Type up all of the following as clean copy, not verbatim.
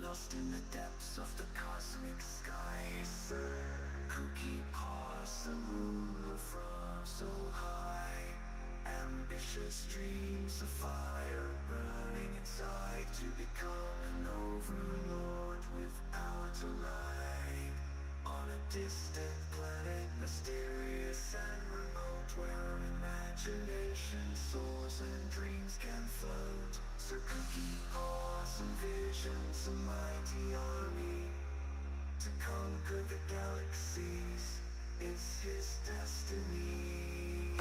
lost in the depths of the cosmic skies. Who keep pause, a ruler from so high. Ambitious dreams of fire burning inside to become an overlord without a light. On a distant planet, mysterious and remote, where imagination soars and dreams can float. Sir Cookie paws and visions, a mighty army to conquer the galaxies is his destiny.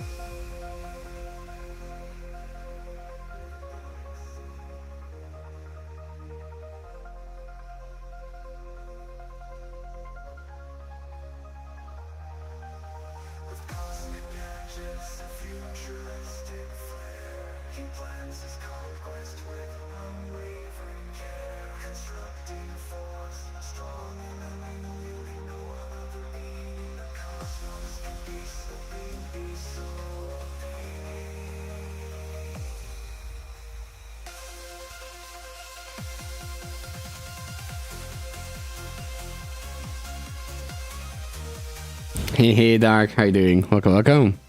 With cosmic gadgets and futuristic flair, he plans his conquest with unwavering care. Constructing a force strong and unyielding, no other being in the cosmos can be so big, be so big. Hey, Dark, how you doing? Welcome.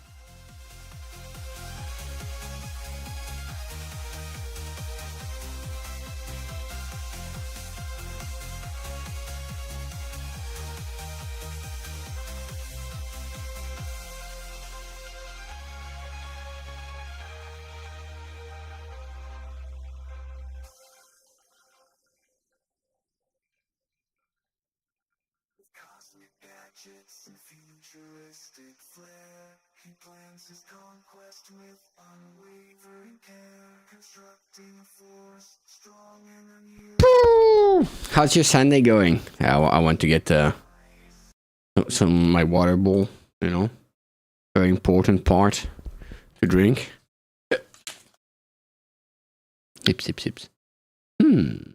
Cosmic gadgets and futuristic flair, he plans his conquest with unwavering care. Constructing a force strong and unyielding. How's your Sunday going? I want to get some my water bowl, you know, very important part to drink. Sips. Ooh.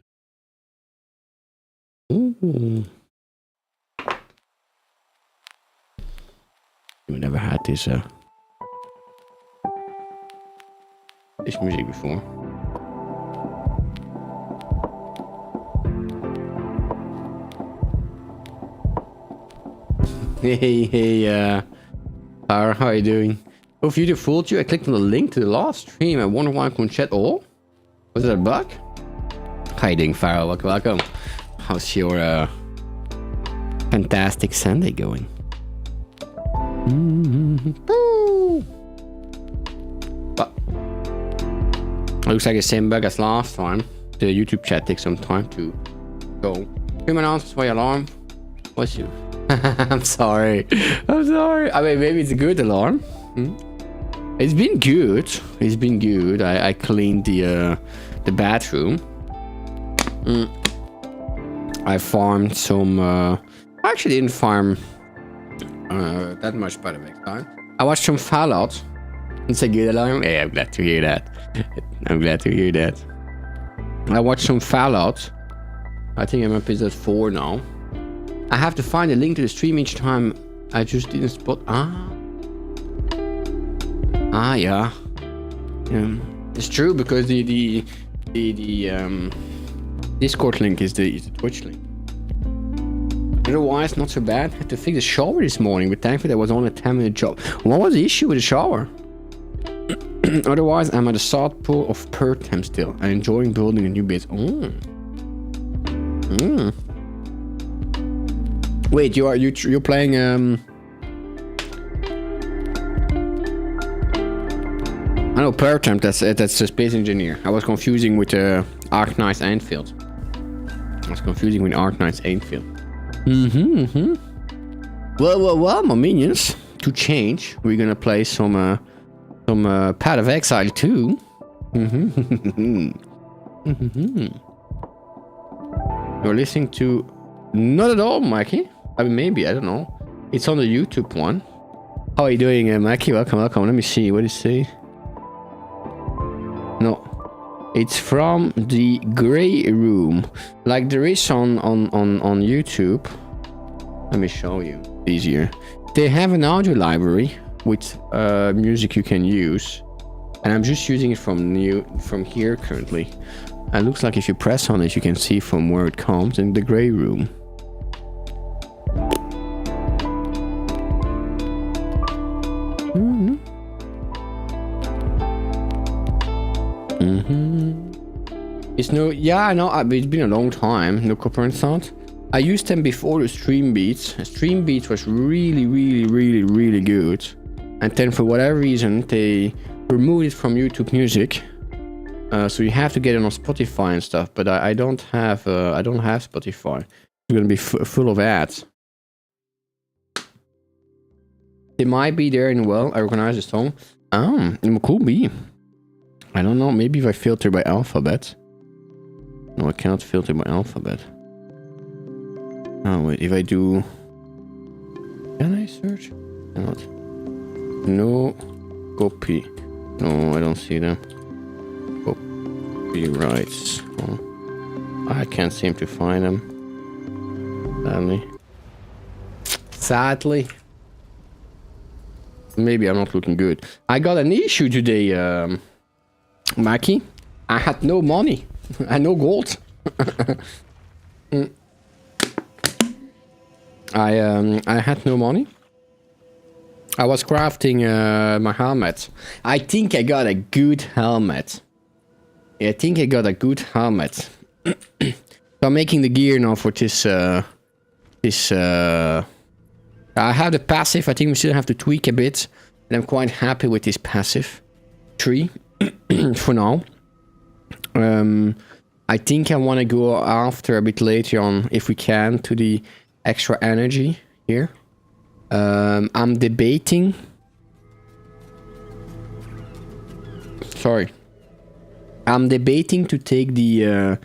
We never had this music before. Hey, Power, how are you doing? Oh, if you fooled you, I clicked on the link to the last stream. I wonder why I couldn't chat all. Was it a bug? How you doing, Farrell? Welcome. How's your fantastic Sunday going? Well, looks like the same bug as last time. The YouTube chat takes some time to go. Human answers by alarm. What's you? I'm sorry. I mean, maybe it's a good alarm. It's been good. I cleaned the bathroom. I farmed some. I actually didn't farm that much by the next time. I watched some Fallout. It's a good alarm. Yeah, I'm glad to hear that. I watched some Fallout. I think I'm on episode 4 now. I have to find a link to the stream each time. I just didn't spot. Yeah. It's true because the Discord link is the Twitch link. Otherwise, not so bad. Had to fix the shower this morning, but thankfully that was only a 10-minute job. What was the issue with the shower? Otherwise, I'm at the South Pole of Pertham still. I'm enjoying building a new base. Wait, you're playing I know Pertham. That's a space engineer. I was confusing with Arknight's Anfield. Well, my minions. To change, we're gonna play some Path of Exile 2. You're listening to... Not at all, Mikey. I mean, maybe, I don't know. It's on the YouTube one. How are you doing, Mikey? Welcome. Let me see. What did it say? No. It's from the Grey Room. Like there is on YouTube. Let me show you. Easier. They have an audio library with music you can use. And I'm just using it from here currently. It looks like if you press on it, you can see from where it comes in the gray room. It's no, yeah, I know. It's been a long time. No copper and salt. I used them before the stream beats. Stream beats was really good, and then for whatever reason they removed it from YouTube Music. So you have to get it on Spotify and stuff. But I don't have Spotify. It's gonna be full of ads. They might be there in well. I recognize the song. It could be. I don't know. Maybe if I filter by alphabet. No, I cannot filter by alphabet. Oh wait, if I do... Can I search? Cannot. No. Copy. No, I don't see them. Copyrights. Oh. I can't seem to find them. Sadly. Maybe I'm not looking good. I got an issue today, Mackie. I had no money. I no gold. I had no money. I was crafting my helmet. I think I got a good helmet. Yeah, I think I got a good helmet. So I'm making the gear now for this. I have the passive. I think we still have to tweak a bit, and I'm quite happy with this passive tree for now. I think I want to go after a bit later on, if we can, to the extra energy here. I'm debating. Sorry. I'm debating to take the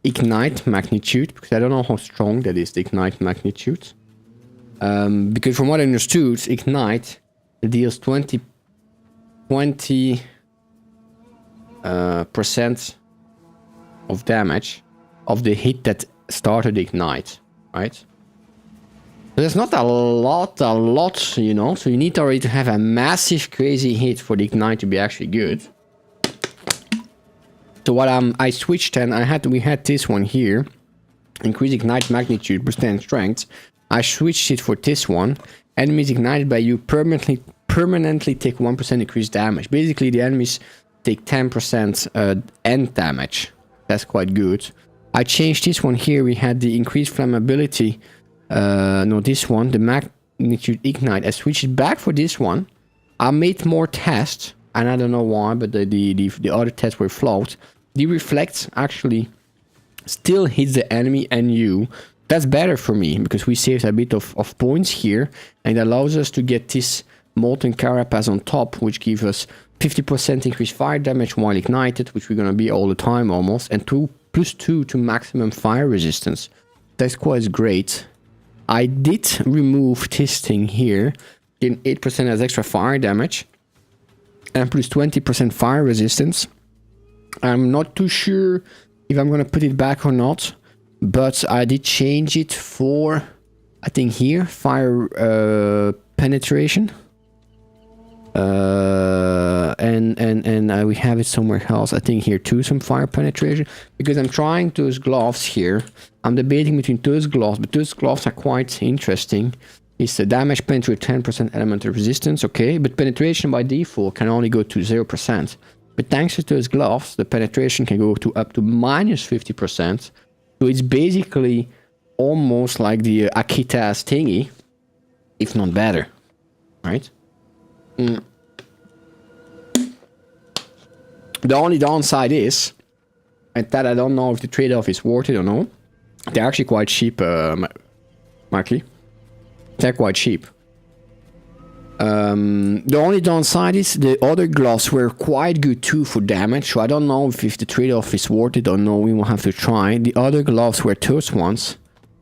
ignite magnitude, because I don't know how strong that is, the ignite magnitude. Because from what I understood, ignite deals 20% of damage of the hit that started ignite, right? So there's not a lot, you know. So you need already to have a massive, crazy hit for the ignite to be actually good. So what I switched, and we had this one here, increase ignite magnitude +10 strength. I switched it for this one. Enemies ignited by you permanently take 1% increased damage. Basically, the enemies take 10% end damage. That's quite good. I changed this one here. We had the increased flammability. No, this one, the magnitude ignite. I switched it back for this one. I made more tests, and I don't know why, but the other tests were flawed. The reflect actually still hits the enemy and you. That's better for me, because we saved a bit of points here, and it allows us to get this molten carapace on top, which gives us 50% increased fire damage while ignited, which we're gonna be all the time almost, and +2 to maximum fire resistance. That's quite great. I did remove this thing here, in 8% as extra fire damage, and +20% fire resistance. I'm not too sure if I'm gonna put it back or not, but I did change it for, I think here, fire penetration. And we have it somewhere else. I think here too, some fire penetration, because I'm trying those gloves here. I'm debating between those gloves, but those gloves are quite interesting. It's the damage penetrate 10% elemental resistance, okay, but penetration by default can only go to 0%. But thanks to those gloves, the penetration can go to up to -50%. So it's basically almost like the Akita's thingy, if not better, right? The only downside is, and that I don't know if the trade-off is worth it or no, they're actually quite cheap, Marky. They're quite cheap. The only downside is the other gloves were quite good too for damage, so I don't know if the trade-off is worth it or no. We will have to try. The other gloves were those ones,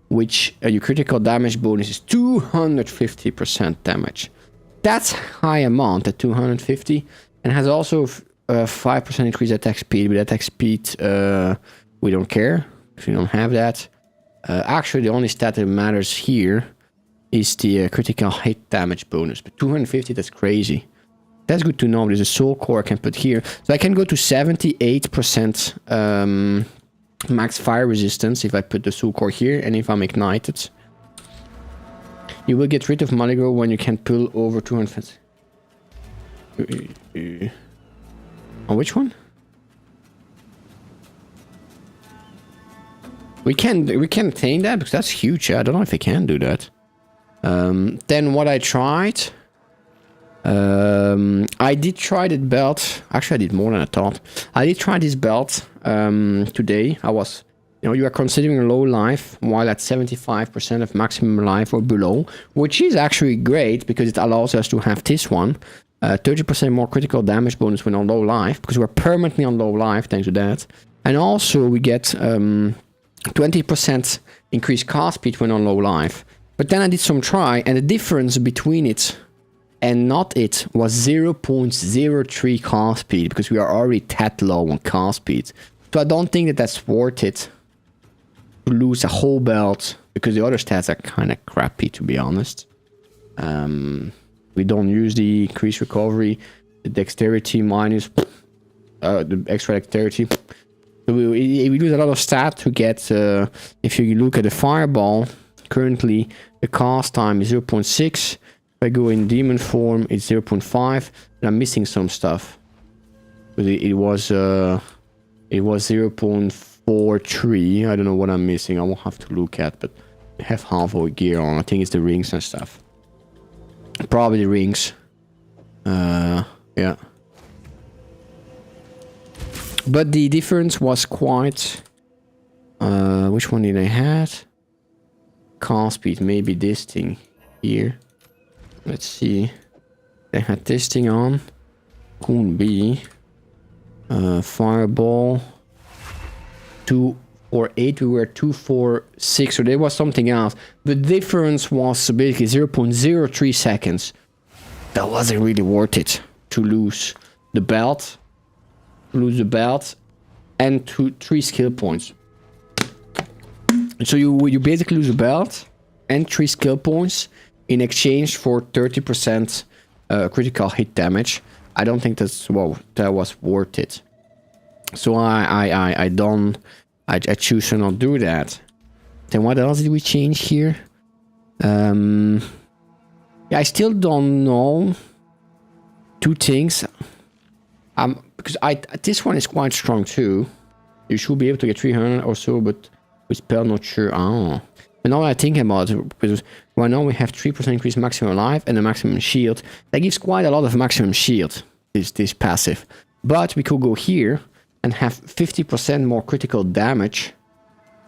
which your critical damage bonus is 250% damage. That's high amount at 250, and has also 5% increased attack speed. But attack speed, we don't care if we don't have that. Actually, the only stat that matters here is the critical hit damage bonus. But 250, that's crazy. That's good to know. There's a soul core I can put here. So I can go to 78% max fire resistance if I put the soul core here, and if I'm ignited. You will get rid of Maligo when you can pull over 200. On which one? We can attain that because that's huge. I don't know if I can do that. Then what I tried, I did try that belt. Actually, I did more than I thought. I did try this belt today. I was, you are considering low life while at 75% of maximum life or below, which is actually great because it allows us to have this one. 30% more critical damage bonus when on low life, because we're permanently on low life thanks to that. And also we get 20% increased cast speed when on low life. But then I did some try, and the difference between it and not it was 0.03 cast speed, because we are already that low on cast speed. So I don't think that that's worth it to lose a whole belt, because the other stats are kind of crappy, to be honest. We don't use the increased recovery, the dexterity minus, the extra dexterity. So we lose a lot of stat to get, if you look at the fireball, currently the cast time is 0.6. If I go in demon form, it's 0.5, and I'm missing some stuff. It was 0.43. I don't know what I'm missing. I will have to look at, but I have half of gear on. I think it's the rings and stuff. Probably the rings. Yeah. But the difference was quite... which one did I have? Cast speed, maybe this thing here. Let's see. They had this thing on. Could be. Fireball. 248, we were 246, so there was something else. The difference was basically 0.03 seconds. That wasn't really worth it to lose the belt. And 3 skill points. So you basically lose a belt and 3 skill points in exchange for 30% critical hit damage. I don't think that was worth it. So I choose to not do that. Then what else did we change here? Yeah, I still don't know. 2 things. Because this one is quite strong too. You should be able to get 300 or so, but with spell not sure. Oh. But now I think about it, because right now we have 3% increased maximum life and a maximum shield. That gives quite a lot of maximum shield, this passive. But we could go here and have 50% more critical damage.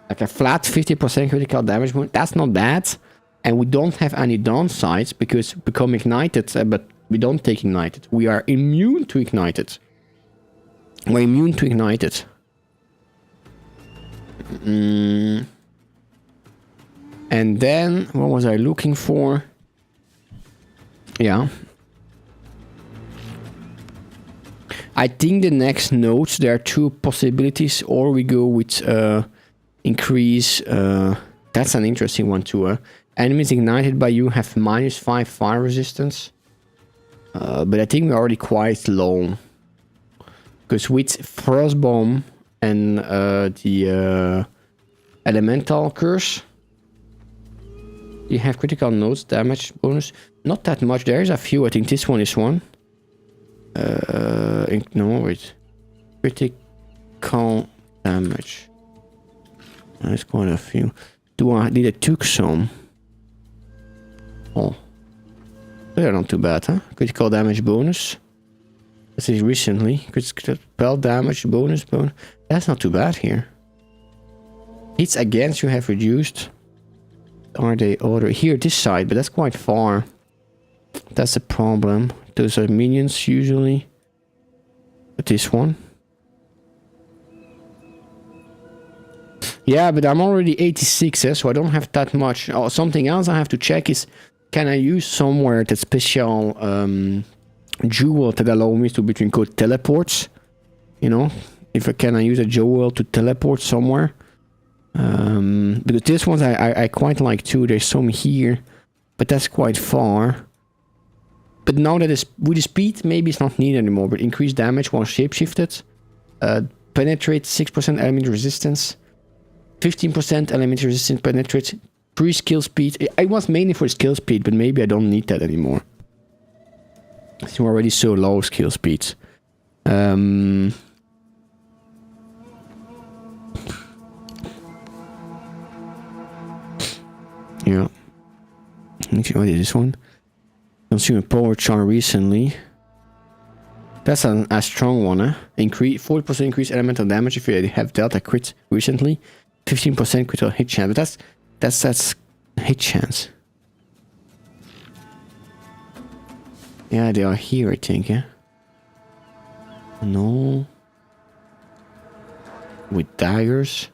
Like a flat 50% critical damage. That's not bad. And we don't have any downsides because we become ignited, but we don't take ignited. We are immune to ignited. We're immune to ignited. And then, what was I looking for? Yeah. I think the next nodes, there are 2 possibilities, or we go with increase. That's an interesting one too. Enemies ignited by you have -5 fire resistance. But I think we're already quite low. Because with Frostbomb and the Elemental Curse, you have critical nodes damage bonus. Not that much. There's a few. I think this one is one. No, wait. Critical damage. There's quite a few. Did I took some? Oh. They're not too bad, huh? Critical damage bonus. This is recently. Critical spell damage bonus. That's not too bad here. Hits against you have reduced. Are they order here this side, but that's quite far. That's the problem. Those are minions usually. But this one. Yeah, but I'm already 86, so I don't have that much. Oh, something else I have to check is, can I use somewhere that special jewel that allow me to between code teleports? You know, can I use a jewel to teleport somewhere? Because this one I quite like too. There's some here, but that's quite far. But now that is with the speed, maybe it's not needed anymore. But increased damage while shapeshifted. Penetrate 6% element resistance. 15% element resistance penetrate. 3 skill speed. I was mainly for skill speed, but maybe I don't need that anymore. It's already so low skill speeds. Yeah. What is this one? Consume a power charm recently. That's a strong one, huh? 40% increase elemental damage if you have dealt a crit recently. 15% critical hit chance. But that's hit chance. Yeah, they are here, I think, yeah? No. With daggers.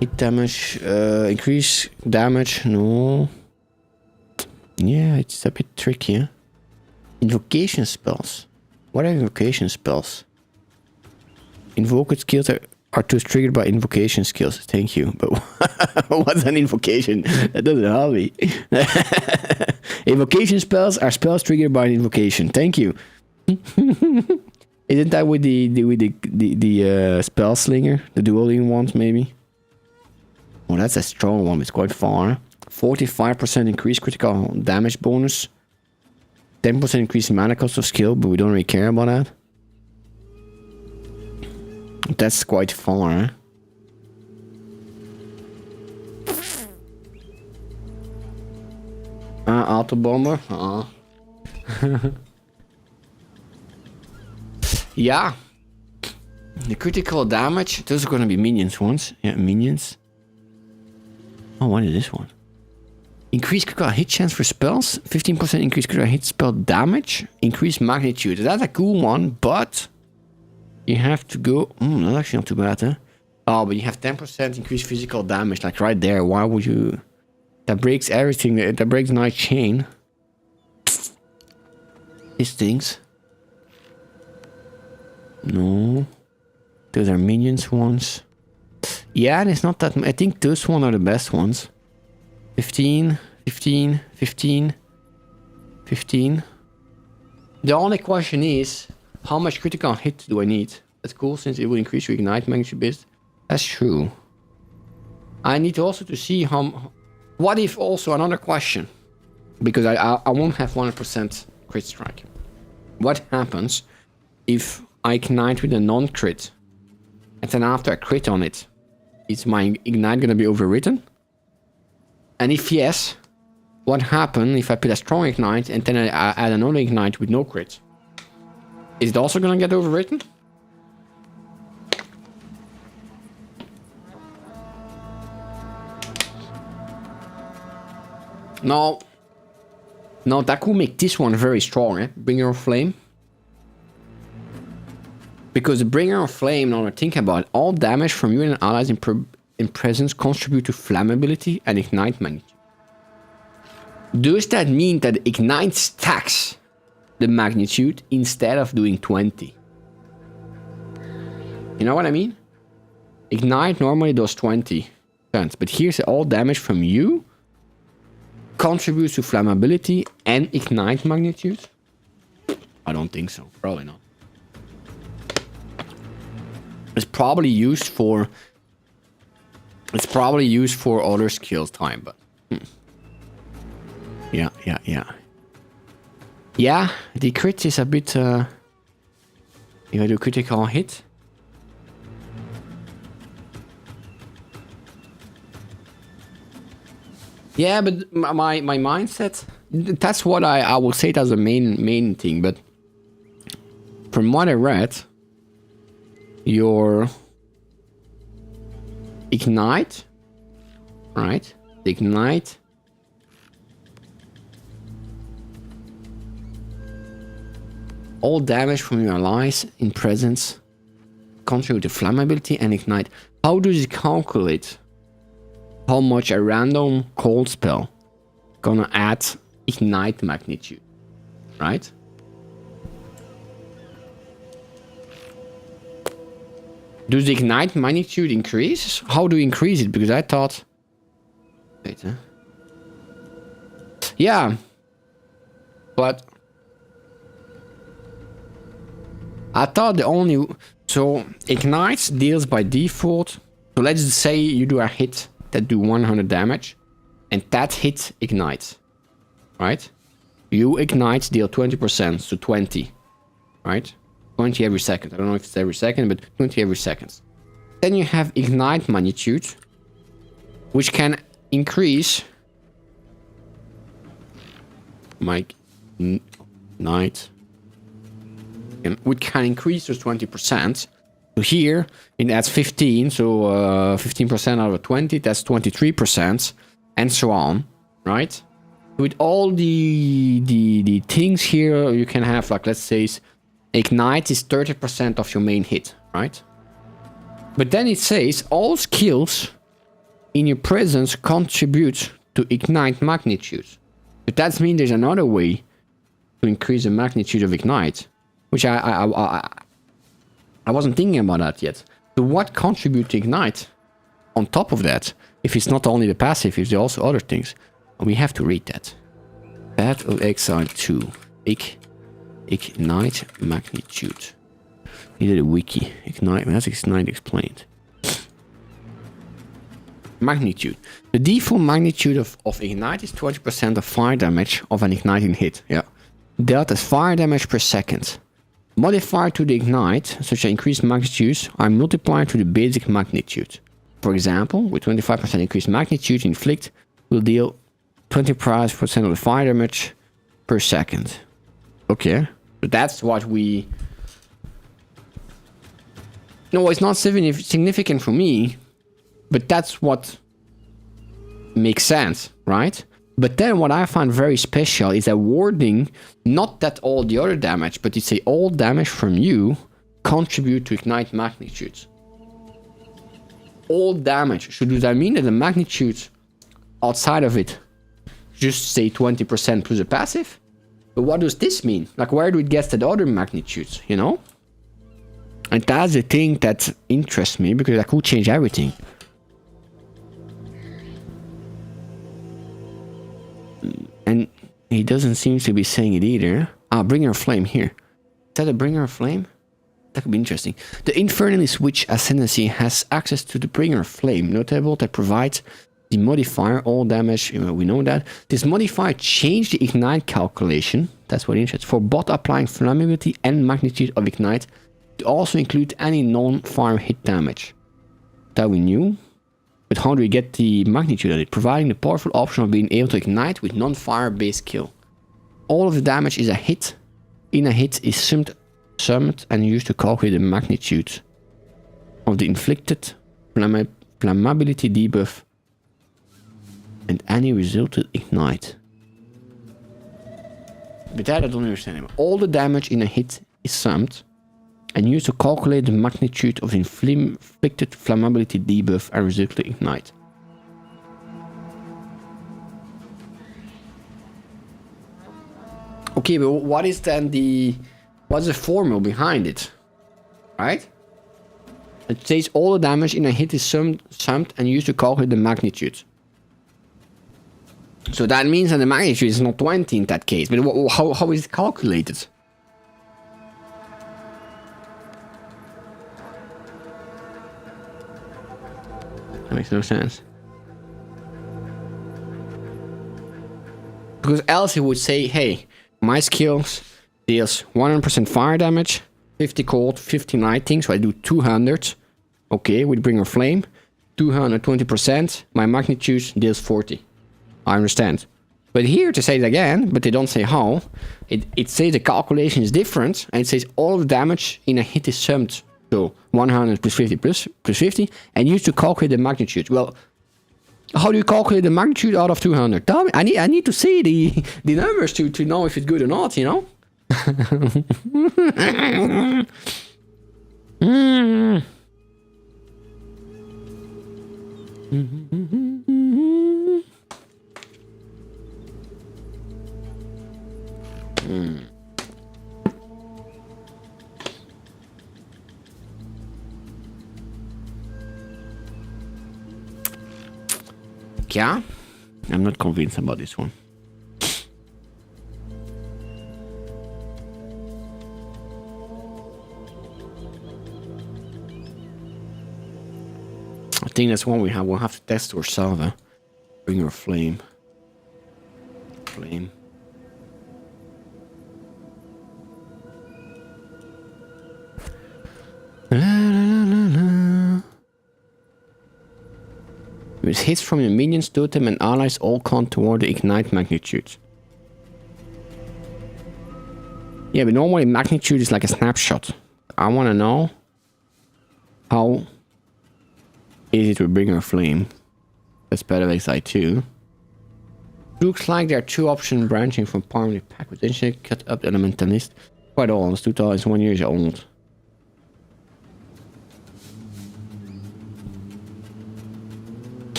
Hit damage, increase damage, no. Yeah, it's a bit tricky, huh? Invocation spells. What are invocation spells? Invoked skills are too triggered by invocation skills. Thank you. But what's an invocation? That doesn't help me. Invocation spells are spells triggered by an invocation. Thank you. Isn't that with the spell slinger? The dueling ones, maybe? Oh, that's a strong one. It's quite far. 45% increased critical damage bonus. 10% increased mana cost of skill, but we don't really care about that. That's quite far, huh? Auto bomber. Yeah. The critical damage. Those are gonna be minions ones. Yeah, minions. Oh, what is this one? Increased critical hit chance for spells. 15% increased critical hit spell damage. Increased magnitude. That's a cool one, but you have to go... that's actually not too bad, huh? Oh, but you have 10% increased physical damage, like right there. Why would you... That breaks everything. That breaks Night Chain. These things. No. Those are minions ones. Yeah, it's not that... I think those ones are the best ones. 15, 15, 15, 15. The only question is, how much critical hit do I need? That's cool, since it will increase your ignite magnitude base. That's true. I need also to see how... What if also another question? Because I won't have 100% crit strike. What happens if I ignite with a non-crit? And then after I crit on it, is my ignite gonna be overwritten? And if yes, what happens if I put a strong ignite and then I add another ignite with no crit? Is it also gonna get overwritten? No. No, that could make this one very strong, eh? Bringer of Flame. Because the Bringer of Flame, now I think about it, all damage from you and allies in presence contribute to flammability and ignite magnitude. Does that mean that ignite stacks the magnitude instead of doing 20? You know what I mean? Ignite normally does 20%, but here's all damage from you contributes to flammability and ignite magnitude? I don't think so. Probably not. It's probably used for... It's probably used for other skills time, but... Yeah. Yeah, the crit is a bit... If I do critical hit... Yeah, but my mindset... That's what I will say that's the main thing, but... From what I read... Your... Ignite... Right? The ignite... All damage from your allies in presence contribute to flammability and ignite. How does it calculate how much a random cold spell gonna add ignite magnitude, right? Does the ignite magnitude increase? How do you increase it? Because I thought... Wait, huh? Yeah. But I thought the only... So ignite deals by default. So let's say you do a hit that do 100 damage. And that hit ignites. Right? You ignite, deal 20%, so 20. Right? 20 every second. I don't know if it's every second, but 20 every second. Then you have ignite magnitude, which can increase my ignite, which can increase to 20%. So here it adds 15, so 15% out of 20, that's 23%, and so on, right? With all the things here, you can have, like, let's say ignite is 30% of your main hit, right? But then it says all skills in your presence contribute to ignite magnitude. But that means there's another way to increase the magnitude of ignite, which I wasn't thinking about that yet. So what contribute to ignite on top of that? If it's not only the passive, if there are also other things. We have to read that. Path of Exile 2. Ignite magnitude. Needed a wiki. Ignite. That's Ignite explained. Magnitude. The default magnitude of ignite is 20% of fire damage of an igniting hit. Yeah. Dealt as fire damage per second. Modifier to the ignite, such as increased magnitudes, are multiplied to the basic magnitude. For example, with 25% increased magnitude, inflict will deal 25% of the fire damage per second. Okay. But that's what we... No, it's not significant for me, but that's what makes sense, right? But then what I find very special is that wording, not that all the other damage, but it say all damage from you contribute to ignite magnitudes. All damage. So does that mean that the magnitude outside of it just say 20% plus a passive? But what does this mean? Like, where do it get the other magnitudes, you know? And that's the thing that interests me, because I could change everything. And he doesn't seem to be saying it either. Ah, Bringer of Flame here. Is that a Bringer of Flame? That could be interesting. The Infernally Switch Ascendancy has access to the Bringer of Flame notable that provides the modifier all damage. We know that. This modifier changed the ignite calculation. That's what interests. For bot applying flammability and magnitude of ignite to also include any non-fire hit damage. That we knew. But how do we get the magnitude of it? Providing the powerful option of being able to ignite with non-fire based kill. All of the damage is a hit. In a hit is summed and used to calculate the magnitude of the inflicted flammability debuff and any resulted ignite. But that I don't understand anymore. All the damage in a hit is summed and used to calculate the magnitude of inflicted flammability debuff and resulting ignite. Okay, but what is then what's the formula behind it? Right? It says all the damage in a hit is summed and used to calculate the magnitude. So that means that the magnitude is not 20 in that case. But how is it calculated? That makes no sense. Because else he would say, hey, my skills deals 100% fire damage, 50 cold, 50 lighting, so I do 200. Okay, with Bringer Flame. 220%, my magnitude deals 40. I understand. But here to say it again, but they don't say how, it says the calculation is different, and it says all of the damage in a hit is summed. So 100 plus 50 plus 50, and used to calculate the magnitude. Well, how do you calculate the magnitude out of 200? Tell me, I need to see the numbers to know if it's good or not, you know? Yeah, I'm not convinced about this one. I think that's one we'll have to test ourselves. Bring your flame. Flame. La, la, la, la. With hits from your minions, totem, and allies all count toward the ignite magnitude. Yeah, but normally magnitude is like a snapshot. I want to know how easy to bring our flame. That's better than exile 2. Looks like there are 2 options branching from primary pack. Potentially cut up the elementalist. Quite old, it's 2001 years old.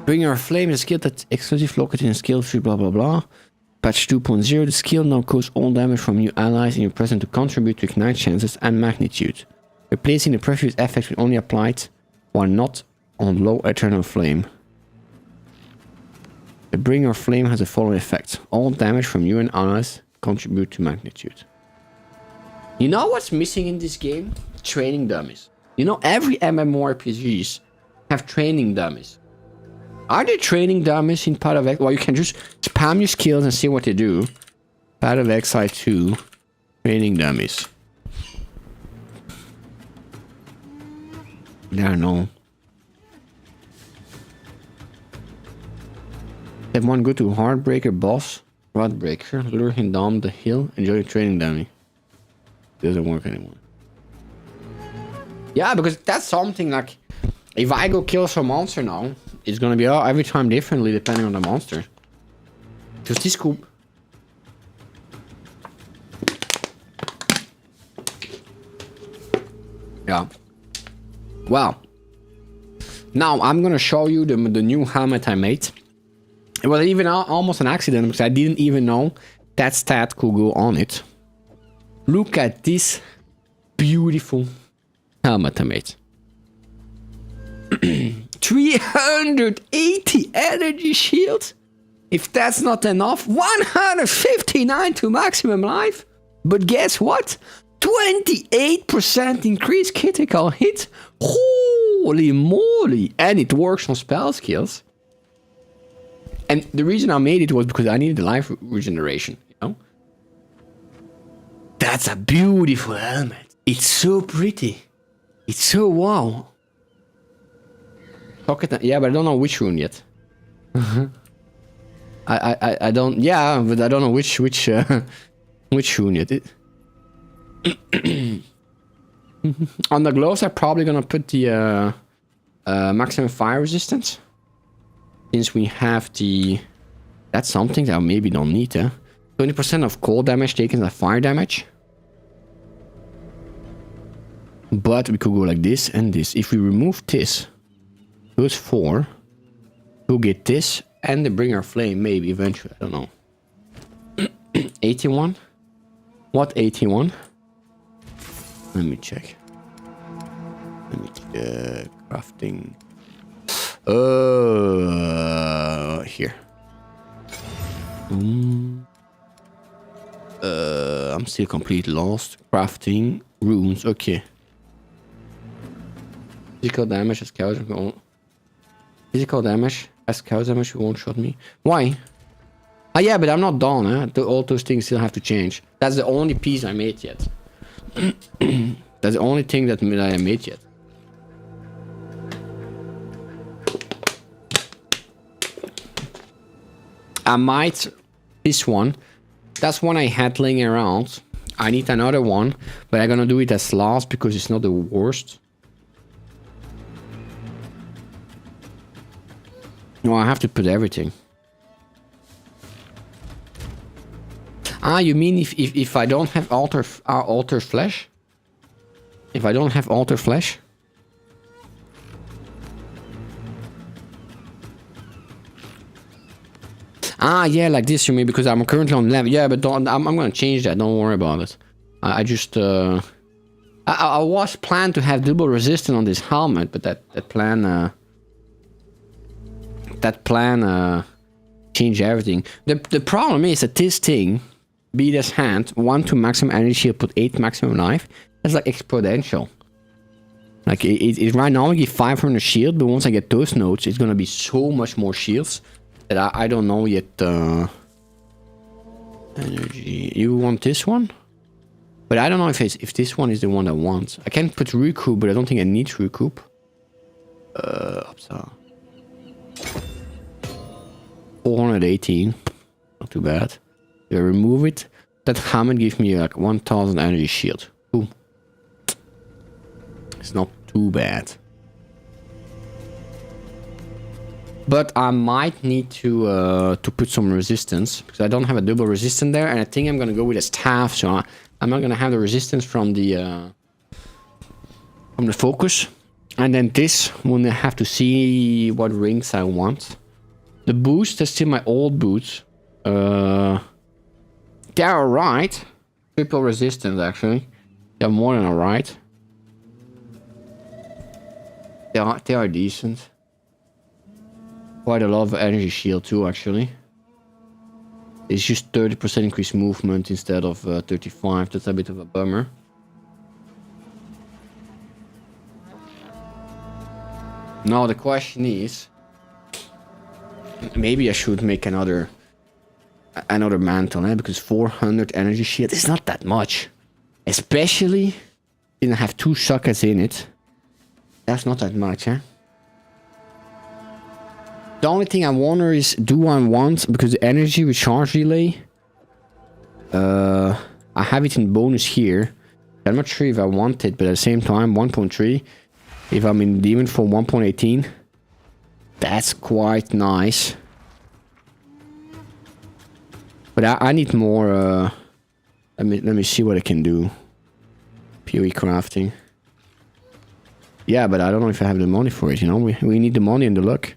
Bring Your Flame is a skill that's exclusive located in skill tree, blah blah blah. Patch 2.0, the skill now costs all damage from new allies in your presence to contribute to ignite chances and magnitude. Replacing the previous effect will only applied while not on low eternal flame. The Bring Your Flame has the following effect. All damage from you and allies contribute to magnitude. You know what's missing in this game? Training dummies. You know every MMORPGs have training dummies. Are there training dummies in Path of Exile? Well, you can just spam your skills and see what they do. Path of Exile 2. Training dummies. I don't know. Have one go to Heartbreaker boss. Rodbreaker. Lure him down the hill. Enjoy training dummy. Doesn't work anymore. Yeah, because that's something like... If I go kill some monster now, it's gonna be every time differently depending on the monster. Just this cool. Yeah. Well. Now I'm gonna show you the new helmet I made. It was even almost an accident because I didn't even know that stat could go on it. Look at this beautiful helmet I made. 380 energy shield. If that's not enough, 159 to maximum life. But guess what? 28% increased critical hit. Holy moly. And it works on spell skills. And the reason I made it was because I needed the life regeneration, you know? That's a beautiful helmet. It's so pretty. It's so wow. Pocket, yeah, but I don't know which rune yet. I don't, yeah, but I don't know which rune yet. On the gloves, I'm probably gonna put the maximum fire resistance. Since we have the... That's something that I maybe don't need, 20% of cold damage taken as fire damage. But we could go like this and this. If we remove this, those 4, we'll get this and the Bring Our Flame, maybe eventually. I don't know. 81? What 81? Let me check. Let me check. Crafting. Here. I'm still completely lost. Crafting runes. Okay. Physical damage as cows. Physical damage as cows damage won't shot me. Why? Ah, yeah, but I'm not done. All those things still have to change. That's the only piece I made yet. That's the only thing that I made yet. I might... This one. That's one I had laying around. I need another one. But I'm gonna do it as last because it's not the worst. No, I have to put everything. Ah, you mean if I don't have alter flesh? If I don't have alter flesh? Ah, yeah, like this you mean, because I'm currently on level. Yeah, but I'm gonna change that. Don't worry about it. I just I was planned to have double resistance on this helmet, but that plan change everything. The problem is that this thing, be this hand, 1 to maximum energy shield, put 8 maximum life. That's like exponential. Like it right now I give 500 shield, but once I get those nodes, it's gonna be so much more shields that I don't know yet. Energy. You want this one? But I don't know if this one is the one I want. I can put recoup, but I don't think I need recoup. Upside. 418. Not too bad. If I remove it, that helmet gives me like 1000 energy shield. Boom. It's not too bad. But I might need to put some resistance because I don't have a double resistance there, and I think I'm gonna go with a staff, so I'm not gonna have the resistance from the focus. And then this, when I have to see what rings I want. The boots, they're still my old boots. They're alright. Triple resistance actually. They're more than alright. They are decent. Quite a lot of energy shield too, actually. It's just 30% increased movement instead of 35. That's a bit of a bummer. Now the question is, maybe I should make another mantle, because 400 energy shield is not that much, especially if I have 2 sockets in it. That's not that much, eh? The only thing I wonder is, do I want, because the energy recharge delay, I have it in bonus here. I'm not sure if I want it, but at the same time, 1.3. If I'm in demon for 1.18, that's quite nice. But I need more. Let me see what I can do. PoE crafting. Yeah, but I don't know if I have the money for it. You know, we need the money and the luck.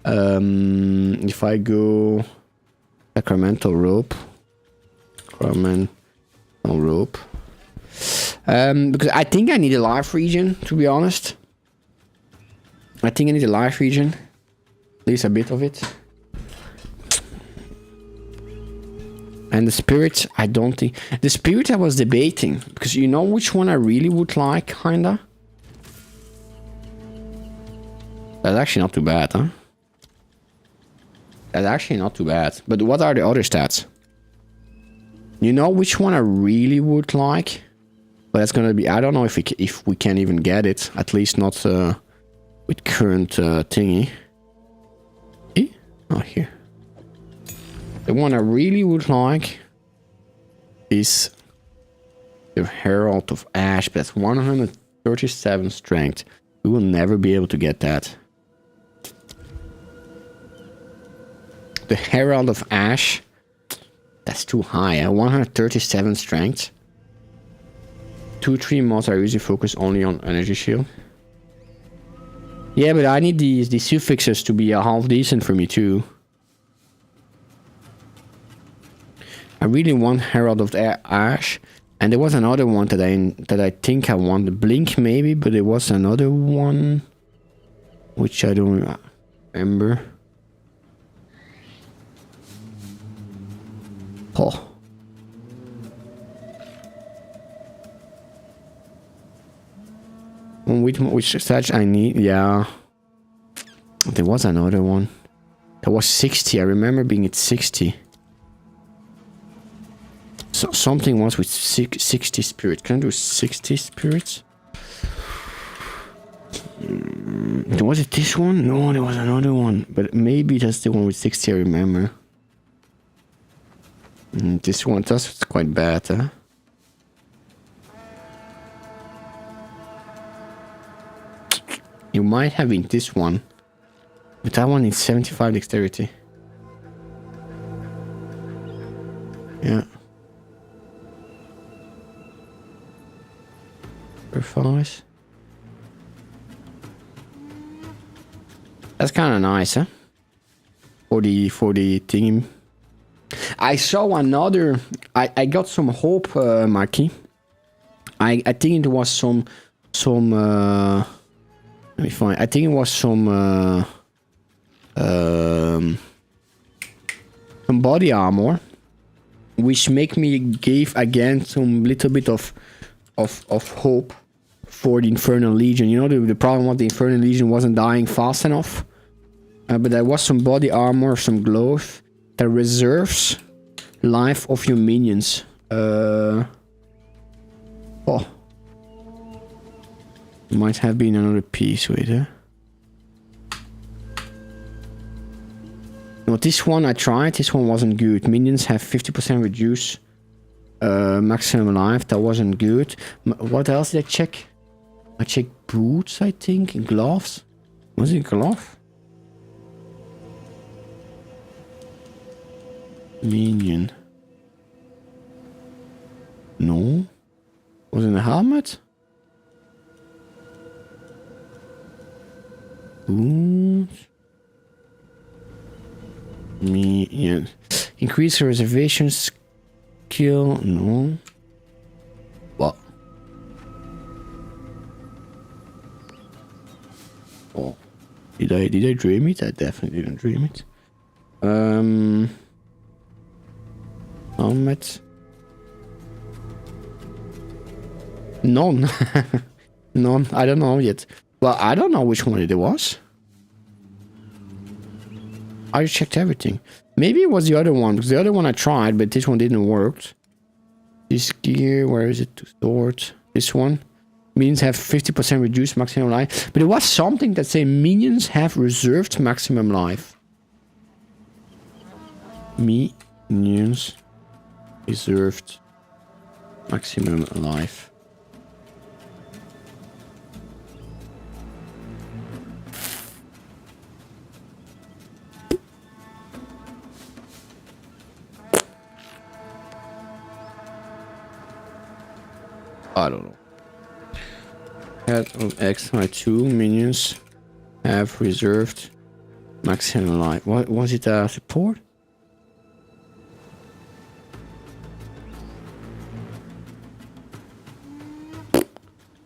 If I go sacramental rope, because I think I need a life region, to be honest. I think I need a life region, at least a bit of it. And the spirit, I don't think the spirit I was debating, because you know which one I really would like, kinda. That's actually not too bad, huh? That's actually not too bad. But what are the other stats? You know which one I really would like? But that's gonna be, I don't know if we can even get it. At least not with current thingy. Eh? Oh, here. The one I really would like is the Herald of Ash. But that's 137 strength. We will never be able to get that. The Herald of Ash, that's too high. 137 strength. 2-3 mods are usually focused only on energy shield. Yeah, but I need these suffixes to be half decent for me too. I really want Herald of Ash, and there was another one that I think I want. Blink maybe, but there was another one which I don't remember. Oh. Which stage I need? Yeah. There was another one. There was 60. I remember being at 60. So something was with 60 spirit. Can I do 60 spirits? Was it this one? No, there was another one. But maybe that's the one with 60, I remember. This one, that's quite bad, huh? You might have in this one. But that one is 75 dexterity. Yeah. Perforce. That's kind of nice, huh? For the team. I saw another. I got some hope, Marky. I think it was some. Let me find. I think it was some. some body armor, which make me give again some little bit of hope for the Infernal Legion. You know, the problem was the Infernal Legion wasn't dying fast enough. But there was some body armor, some gloves that reserves life of your minions. Oh. Might have been another piece with it. No, this one I tried. This one wasn't good. Minions have 50% reduce maximum life. That wasn't good. What else did I check? I checked boots, I think, and gloves. Was it glove? Minion. No. Was it a helmet? Boots. Minion. Increase reservation skill. No. What? Oh. Did I dream it? I definitely didn't dream it. Helmet. None. None. I don't know yet. Well, I don't know which one it was. I checked everything. Maybe it was the other one, because the other one I tried, but this one didn't work. This gear, where is it to store it? This one. Minions have 50% reduced maximum life. But it was something that say minions have reserved maximum life. Minions reserved maximum life. I don't know. Head of exile 2 minions have reserved maximum life. What was it? Support?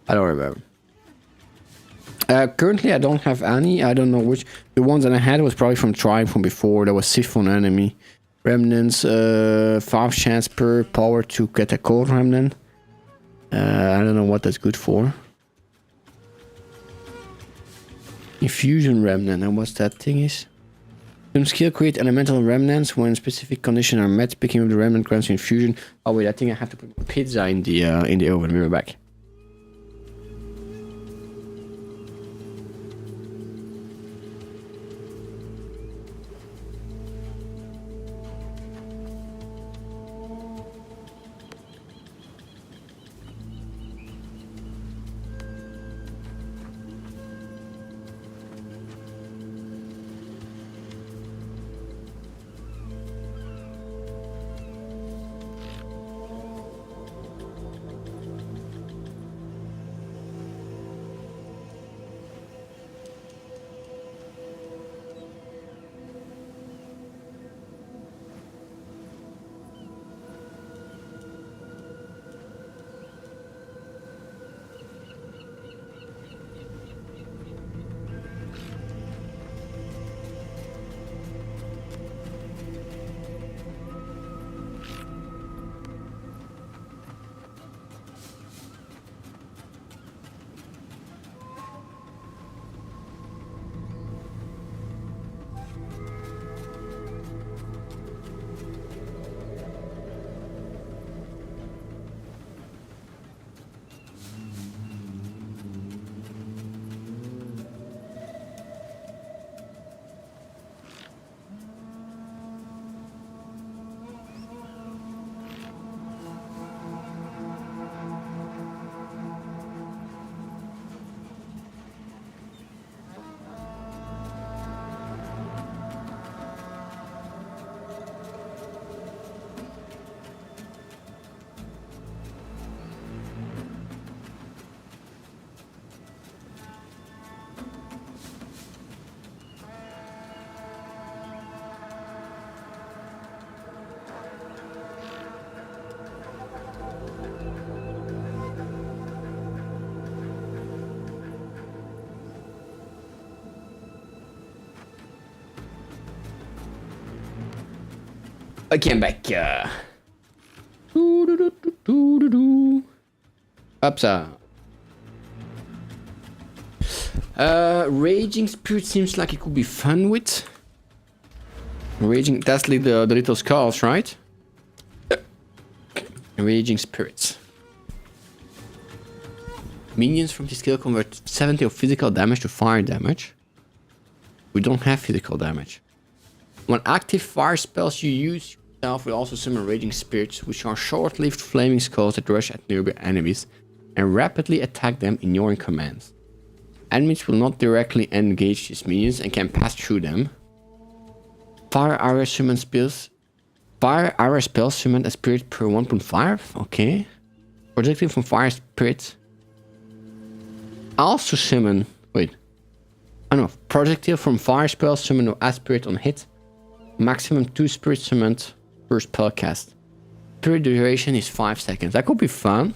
I don't remember. Currently, I don't have any. I don't know which. The ones that I had was probably from trying from before. There was Siphon enemy. Remnants, 5 chance per power to get a cold remnant. I don't know what that's good for. Infusion remnant, and what's that thing is? Some skill create elemental remnants when specific conditions are met. Picking up the remnant grants you infusion. Oh wait, I think I have to put pizza in the oven. We'll be right back. I came back. Upsa. Raging Spirit seems like it could be fun with. Raging, that's like the little skulls, right? Raging Spirits. Minions from this skill convert 70 of physical damage to fire damage. We don't have physical damage. When active fire spells you use yourself will also summon Raging Spirits, which are short-lived flaming skulls that rush at nearby enemies and rapidly attack them, ignoring commands. Enemies will not directly engage these minions and can pass through them. Fire area summon spells. Fire area spells summon a spirit per 1.5. Okay. Projectile from fire spirit. Also summon. Wait. I know. Projectile from fire spells summon a spirit on hit. Maximum 2 spirits summoned per spell cast. Spirit duration is 5 seconds. That could be fun.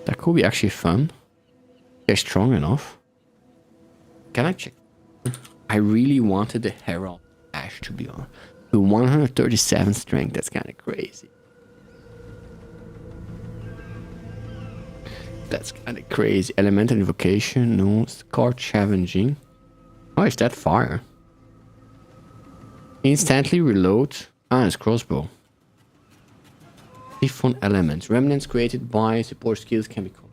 That could be actually fun. They're strong enough. Can I check? I really wanted the Herald Ash to be on. The 137 strength, that's kind of crazy. That's kind of crazy. Elemental Invocation, no. Card Challenging. Oh, is that fire? Instantly reload. Ah, it's crossbow. Different elements. Remnants created by support skills can be called.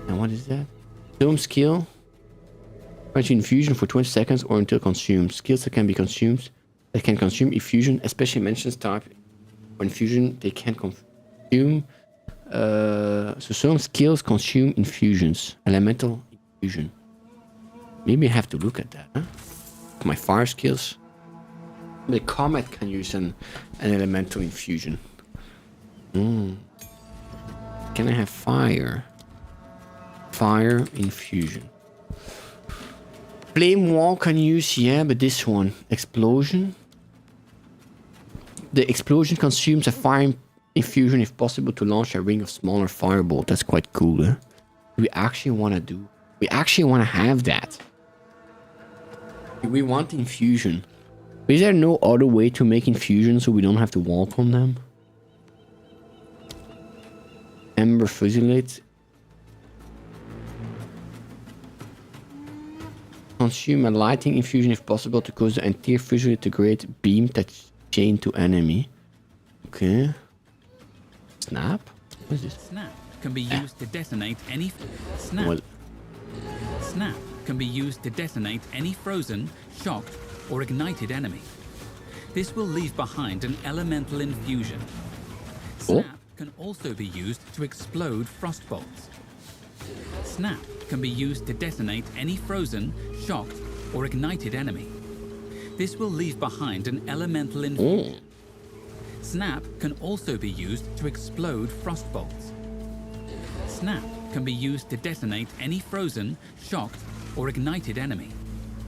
And what is that? Dome skill. Grants you infusion for 20 seconds or until consumed. Skills that can be consumed. That can consume infusion, especially mentions type. For infusion, they can consume. So some skills consume infusions. Elemental infusion. Maybe I have to look at that, huh? My fire skills. The comet can use an elemental infusion. Can I have fire? Fire infusion. Flame wall can use, yeah, but this one. Explosion. The explosion consumes a fire infusion if possible to launch a ring of smaller firebolt. That's quite cool, eh? We actually want to do. We actually want to have that. We want infusion. Is there no other way to make infusion so we don't have to walk on them? Ember Fusilate. Consume a lighting infusion if possible to cause the entire fusilate to create a beam that's chained to enemy. Okay. Snap? What is this? Snap can be used to detonate any snap. Snap can be used to detonate any frozen, shocked, or ignited enemy. This will leave behind an elemental infusion. Snap can also be used to explode frost bolts. Snap can be used to detonate any frozen, shocked, or ignited enemy. This will leave behind an elemental infusion. Snap can also be used to explode frost bolts. Snap can be used to detonate any frozen, shocked, or ignited enemy.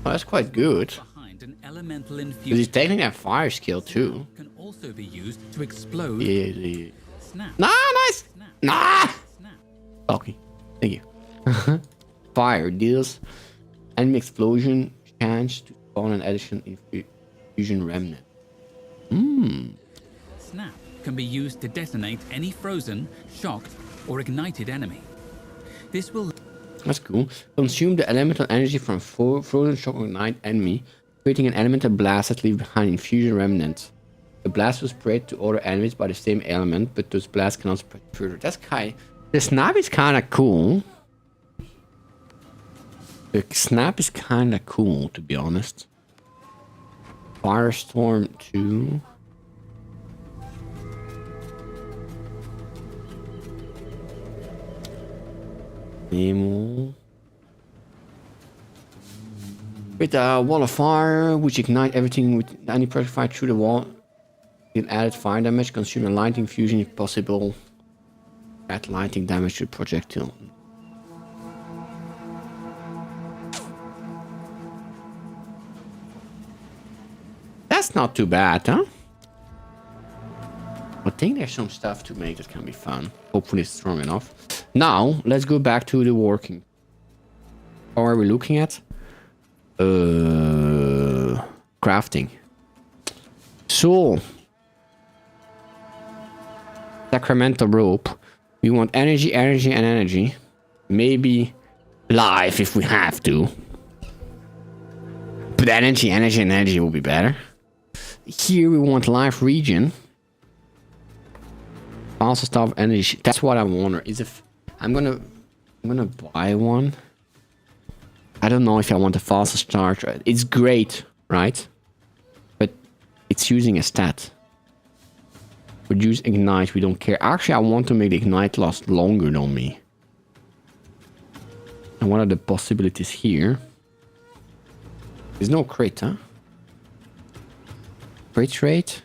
Oh, that's quite good. Behind an elemental infusion. Because he's taking that fire skill too. Can also be used to explode. Yeah. Snap. Nah, nice. Snap. Nah. Snap. Okay, thank you. Fire deals enemy explosion chance to spawn an additional infusion remnant. Snap can be used to detonate any frozen, shocked, or ignited enemy. This will. That's cool. Consume the elemental energy from frozen, shock, or ignited enemy, creating an elemental blast that leaves behind infusion remnant. The blast will spread to other enemies by the same element, but those blasts cannot spread further. That's kind. The snap is kind of cool. The snap is kind of cool, to be honest. Firestorm 2. Nemo. With a wall of fire, which ignite everything with any project fire through the wall. Deal added fire damage, consume a lighting fusion if possible. Add lighting damage to the projectile. That's not too bad, huh? I think there's some stuff to make that can be fun. Hopefully it's strong enough. Now, let's go back to the working. What are we looking at? Crafting. Soul. Sacramental rope. We want energy, energy, and energy. Maybe life if we have to. But energy, energy, and energy will be better. Here we want life region. Also stop energy. That's what I wonder. Is if I'm gonna buy one. I don't know if I want a faster start. It's great, right? But it's using a stat. Reduce ignite, we don't care. Actually, I want to make the ignite last longer than me. And what are the possibilities here? There's no crit, huh? Crit rate.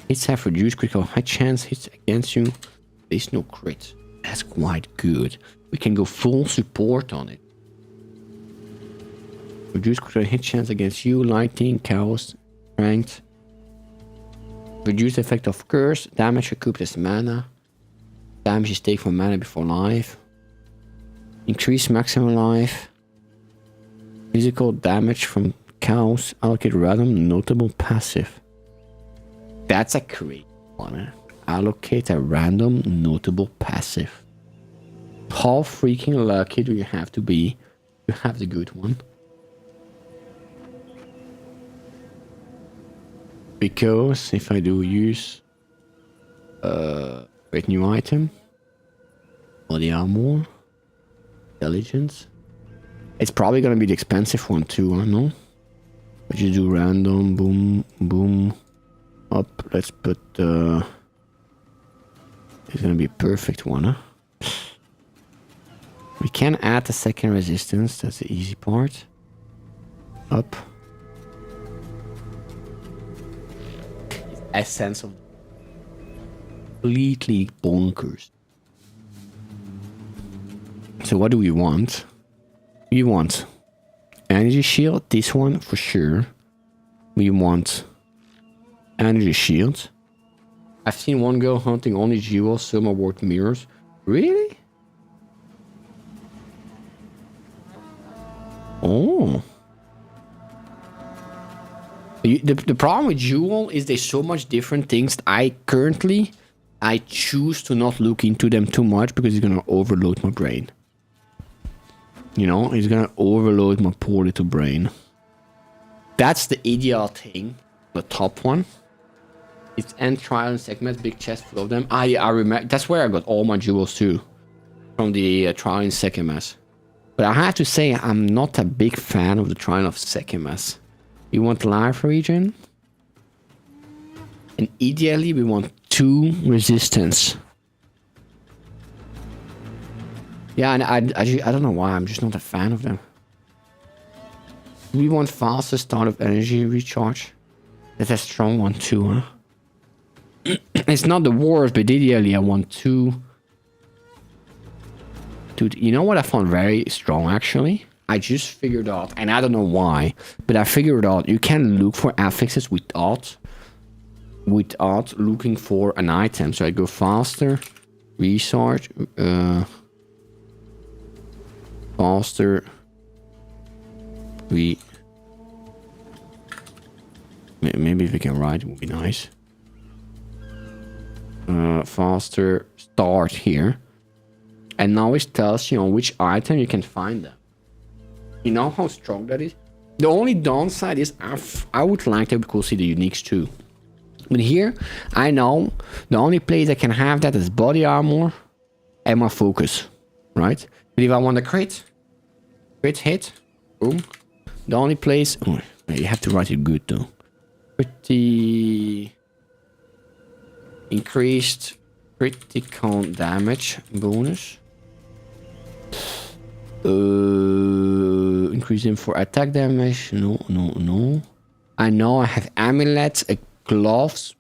Hits have reduced critical high chance. Hits against you. There's no crit. That's quite good. We can go full support on it. Reduce critical hit chance against you. Lightning, chaos, strength. Reduce the effect of curse. Damage recouped as mana. Damage is taken from mana before life. Increase maximum life. Physical damage from chaos. Allocate random notable passive. That's a great one. Allocate a random notable passive. How freaking lucky do you have to be to have the good one? Because if I do use create new item, body armor, intelligence, it's probably gonna be the expensive one too, I know. But you do random, boom, boom, up. Let's put it's gonna be a perfect one, huh? We can add a second resistance, that's the easy part. Up. Essence of completely bonkers. So what do we want? We want energy shield, this one for sure. We want energy shield. I've seen one girl hunting only jewels, some award mirrors. Really? Oh. The problem with Jewel is there's so much different things. I choose to not look into them too much because it's gonna overload my brain. You know, it's gonna overload my poor little brain. That's the ideal thing. The top one. It's end trial and segments, big chest full of them. I remember that's where I got all my jewels too. From the trial in Sekimas. But I have to say I'm not a big fan of the trial of Sekimas. We want life region. And ideally we want 2 resistance. Yeah, and I don't know why, I'm just not a fan of them. We want faster start of energy recharge. That's a strong one too, huh? It's not the worst, but ideally I want 2. You know what I found very strong actually? I just figured out, and I don't know why, but I figured out you can look for affixes without looking for an item. So I go faster, recharge, faster, maybe if we can write it would be nice. Faster start here, and now it tells you on which item you can find them. You know how strong that is? The only downside is I would like to go see the uniques too. But here, I know the only place I can have that is body armor and my focus, right? But if I want a crit hit, boom. The only place, oh, you have to write it good though. Pretty increased critical damage bonus. Increasing for attack damage. No. I know I have amulets, gloves,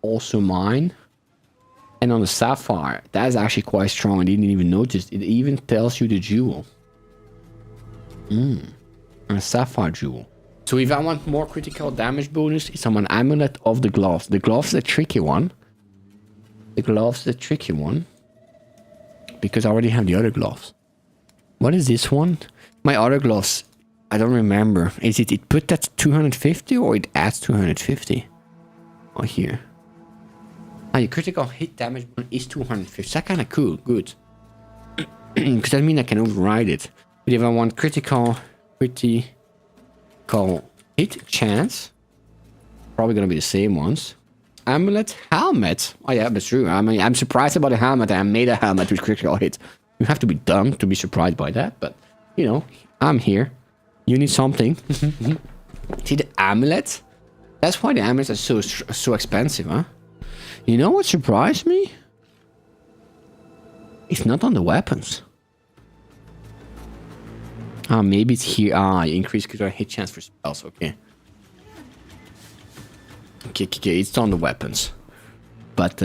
also mine. And on the sapphire, that's actually quite strong. I didn't even notice. It even tells you the jewel. A sapphire jewel. So if I want more critical damage bonus, it's on an amulet of the gloves. The gloves is a tricky one. Because I already have the other gloves. What is this one? My other gloves I don't remember. Is it put that 250 or it adds 250? Oh, here. Ah, your critical hit damage is 250. That's kind of cool. Good. Because that means I can override it. But if I want critical hit chance, probably gonna be the same ones. Amulet, helmet. Oh yeah, that's true. I mean, I'm surprised about the helmet. I made a helmet with critical hit. You have to be dumb to be surprised by that, but you know, I'm here. You need something. See the amulet? That's why the amulets are so expensive, huh? You know what surprised me? It's not on the weapons. Ah, maybe it's here. Ah, increase critical hit chance for spells. Okay. Okay, it's on the weapons. But,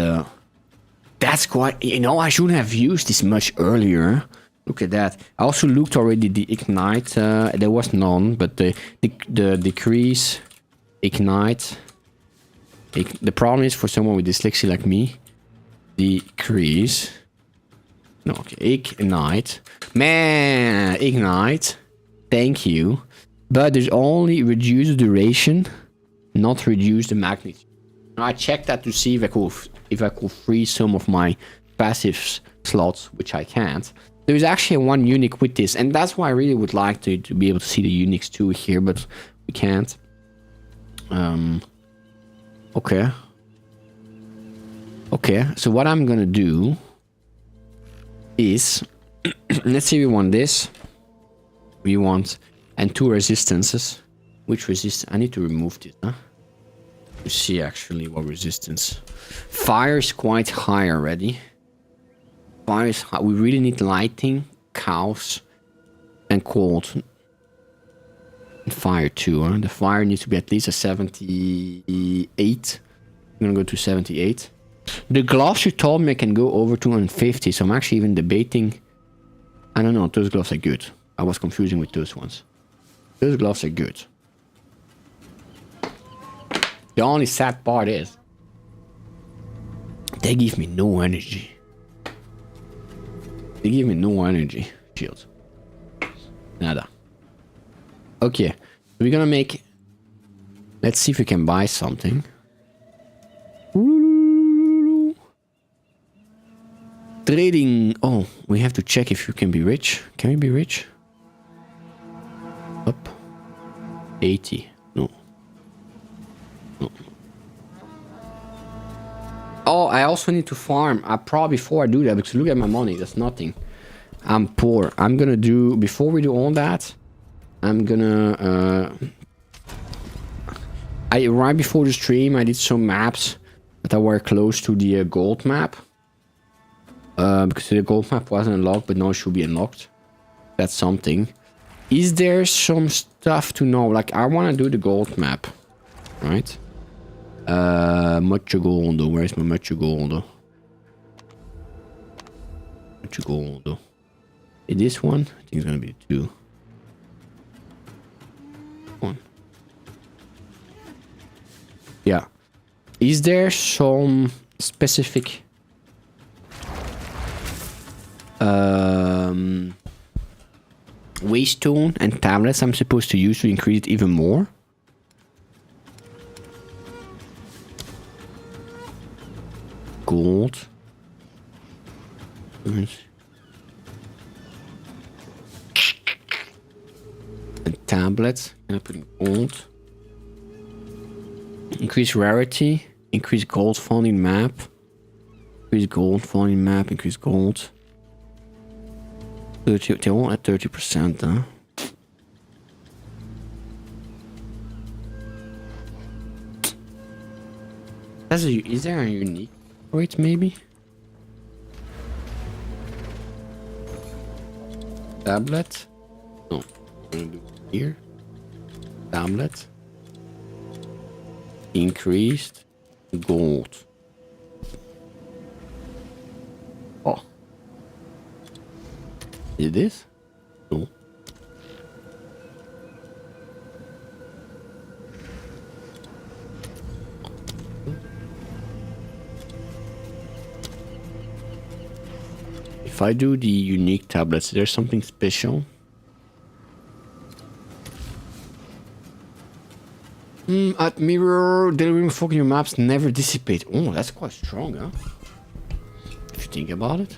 that's quite... You know, I shouldn't have used this much earlier. Look at that. I also looked already the ignite. There was none, but the decrease... Ignite. The problem is for someone with dyslexia like me. Decrease... No, okay, ignite. Man, ignite. Thank you. But there's only reduced duration, not reduce the magnitude. Now I checked that to see if I could free some of my passive slots, which I can't. There's actually one unique with this, and that's why I really would like to be able to see the uniques too here, but we can't. Okay. Okay, so what I'm gonna do is let's say we want this, we want, and 2 resistances. Which resist? I need to remove this, huh? To see actually what resistance. Fire is quite high already. Fire is high. We really need lighting, cows, and cold. And fire too, huh? The fire needs to be at least a 78. I'm gonna go to 78. The gloves you told me I can go over 250, so I'm actually even debating. I don't know, those gloves are good. I was confusing with those ones. Those gloves are good. The only sad part is they give me no energy. They give me no energy. Shield. Nada. Okay, we're gonna make... Let's see if we can buy something. Trading. Oh, we have to check if you can be rich. Can we be rich? Up. 80. No. No. Oh, I also need to farm. Probably before I do that, because look at my money. That's nothing. I'm poor. I'm gonna do... Before we do all that, I'm gonna... right before the stream, I did some maps that were close to the gold map. Because the gold map wasn't unlocked, but now it should be unlocked. That's something. Is there some stuff to know? Like, I want to do the gold map. Right? Much gold. Where's my much gold? Much gold. Is this one? I think it's gonna be 2. 1. Yeah. Is there some specific... waystone and tablets I'm supposed to use to increase it even more? Gold. And tablets. And I put in gold. Increase rarity. Increase gold falling map. Increase gold falling map. Increase gold. 30, they all at 30%, huh? Is there a unique rate, maybe? Tablet? No. I'm gonna do it here. Tablet. Increased gold. Oh. Is this? No. If I do the unique tablets, is there something special? At mirror, delivering fog in your maps never dissipate. Oh, that's quite strong, huh? If you think about it.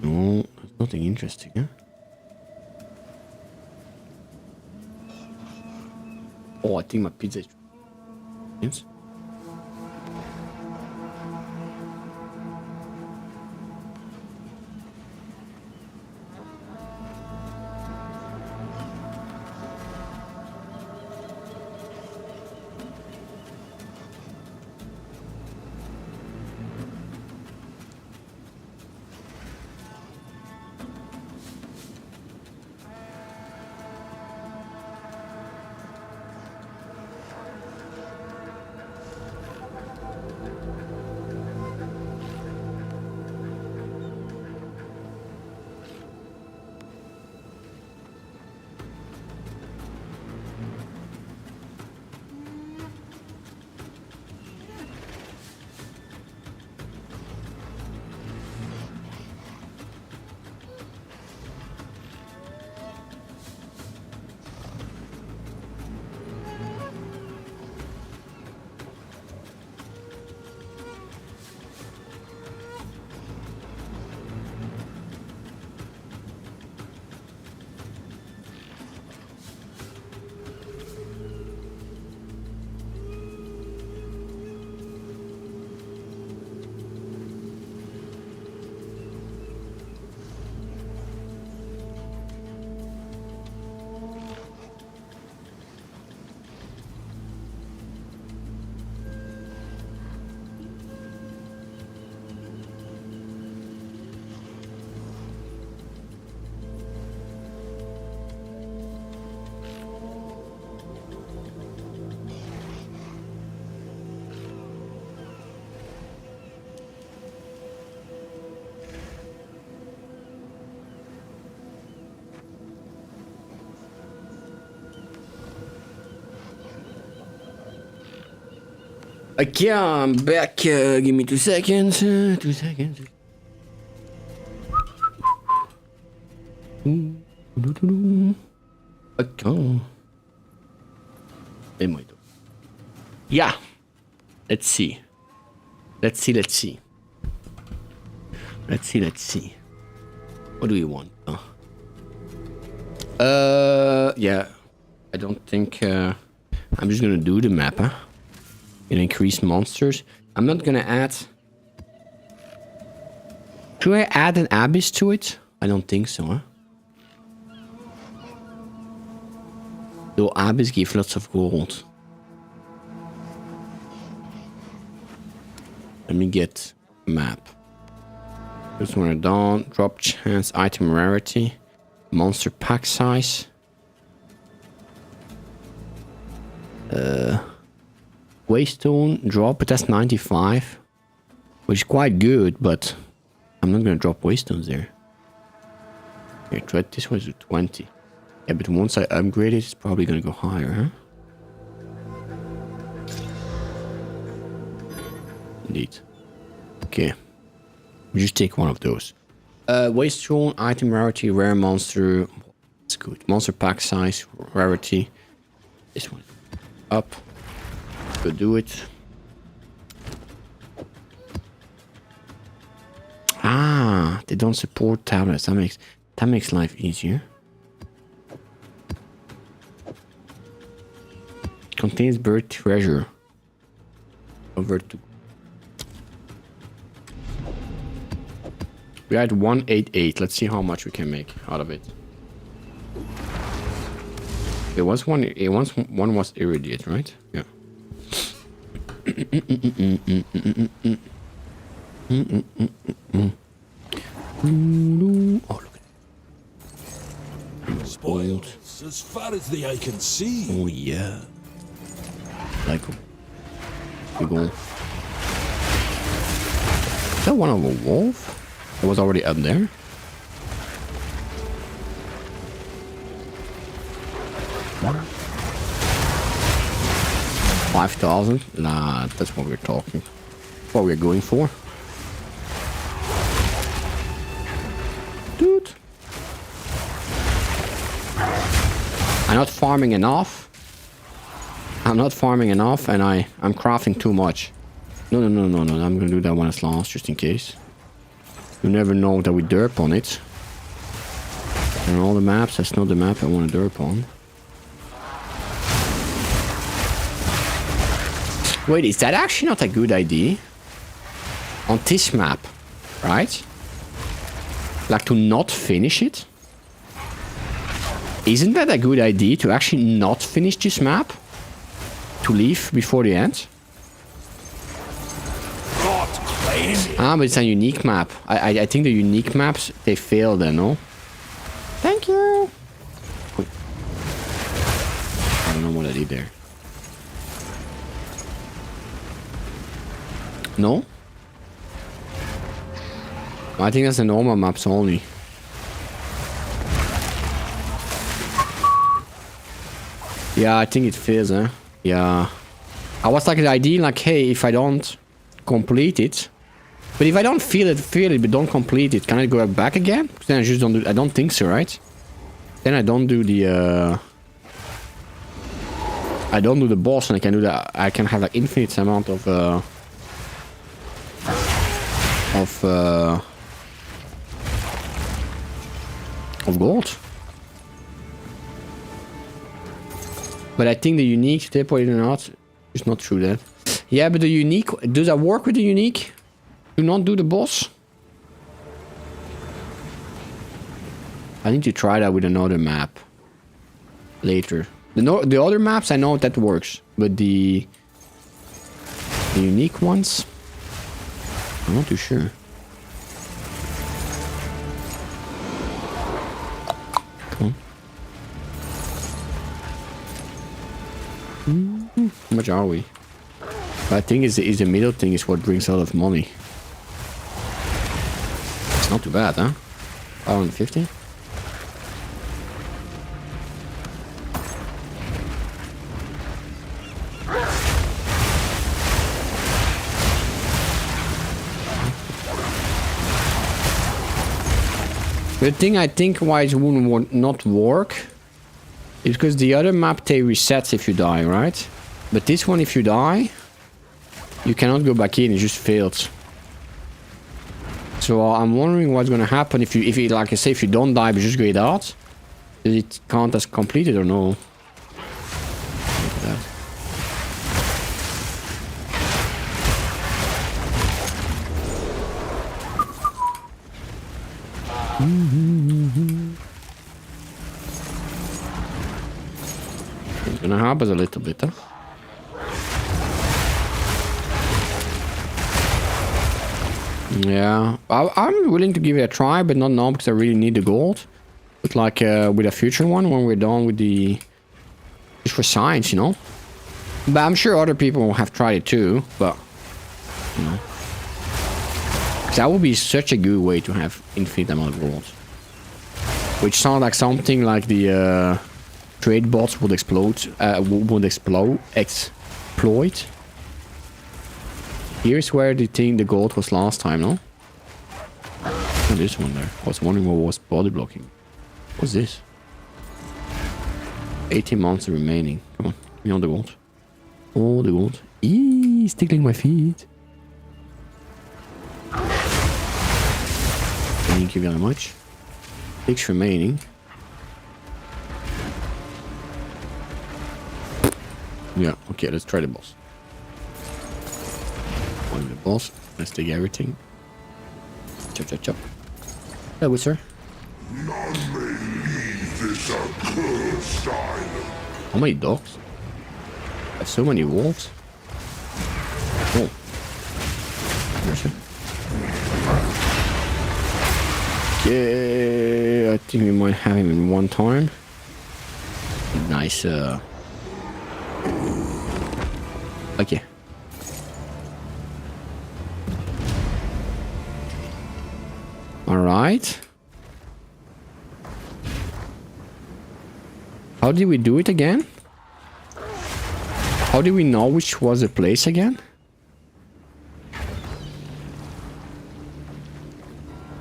No, that's nothing interesting, huh? Oh, I think my pizza is... Yes? Okay, I'm back. Give me 2 seconds. 2 seconds. Okay. Yeah. Let's see. Let's see. What do we want? Yeah. I don't think. I'm just gonna do the map, huh? And increase monsters. I'm not gonna add... Should I add an abyss to it? I don't think so, huh? Though abyss give lots of gold. Let me get map. First one done. Drop chance, item rarity, monster pack size. Waystone drop, but that's 95, which is quite good, but I'm not gonna drop waystones there. Here, try this one to 20. Yeah, but once I upgrade it, it's probably gonna go higher, huh? Indeed. Okay. We just take one of those. Waystone, item rarity, rare monster. That's good. Monster pack size, rarity. This one. Up. Go do it. Ah, they don't support tablets. That makes life easier. Contains buried treasure. Over to. We had 188. Let's see how much we can make out of it. It was one. One was irradiate, right? Yeah. Oh, look. Spoiled as far as the eye can see. Oh yeah. Like we go. Is that one of a wolf? It was already up there. What? 5,000? Nah, that's what we're talking. What we're going for. I'm not farming enough. I'm not farming enough, and I'm crafting too much. No. I'm gonna do that one as last, just in case. You never know that we derp on it. And all the maps, that's not the map I want to derp on. Wait, is that actually not a good idea? On this map, right? Like to not finish it? Isn't that a good idea to actually not finish this map? To leave before the end? Ah, but it's a unique map. I think the unique maps, they fail then, no? Thank you! Wait. I don't know what I did there. No? I think that's the normal maps only. Yeah, I think it fails, huh? Yeah. I was like the idea, like, hey, if I don't complete it. But if I don't feel it, but don't complete it, can I go back again? Then I just don't do. I don't think so, right? Then I don't do the. I don't do the boss, and I can do that. I can have like infinite amount of. Of gold. But I think the unique teleport or not is not true that. Yeah, but the unique, does that work with the unique? Do not do the boss? I need to try that with another map later. The other maps I know that works, but the unique ones, I'm not too sure. Come on. How much are we? But I think is the middle thing is what brings a lot of money. It's not too bad, huh? 550. The thing I think why it wouldn't not work is because the other map they resets if you die, right? But this one, if you die, you cannot go back in. It just failed. So I'm wondering what's gonna happen if you like I say, if you don't die but just get out, does it count as completed or no? Look at that. It's gonna happen a little bit, huh? Yeah, I'm willing to give it a try, but not now because I really need the gold. But like with a future one, when we're done with the... Just for science, you know? But I'm sure other people have tried it too, but... You know. 'Cause that would be such a good way to have infinite amount of gold. Which sounds like something like the trade bots would exploit. Exploit. Here's where the gold was last time, no? Oh, this one there. I was wondering what was body blocking. What's this? 18 months remaining. Come on, give me all the gold. All the gold. Eee, it's tickling my feet. Thank you very much. 6 remaining. Yeah, okay, let's try the boss. One the boss. Let's take everything. Chop, chop, chop. Hello, sir. None may leave this accursed island. How many dogs? I have so many wolves. Oh. Where's it? Yeah, I think we might have him in one time. Nice, Okay. Alright. How did we do it again? How did we know which was the place again?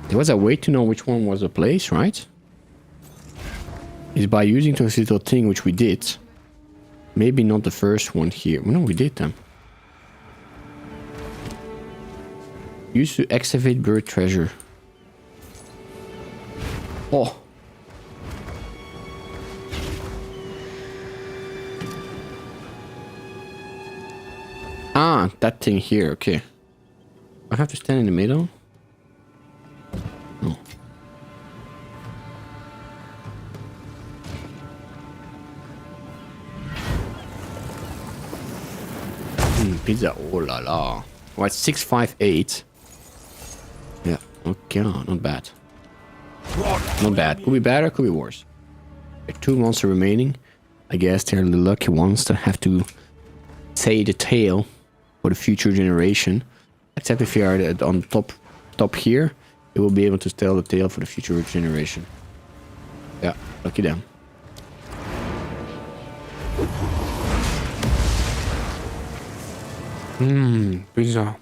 There was a way to know which one was the place, right? is by using this little thing, which we did. Maybe not the first one here. No, we did them. Use to excavate buried treasure. Oh. Ah, that thing here, okay. I have to stand in the middle? No. Pizza, oh la la. Well, it's 658. Yeah, okay, not bad. Not bad. Could be better, could be worse. There are 2 monsters remaining. I guess they're the lucky ones that have to say the tale for the future generation. Except if you are on top here, you will be able to tell the tale for the future generation. Yeah, lucky them. Pizza.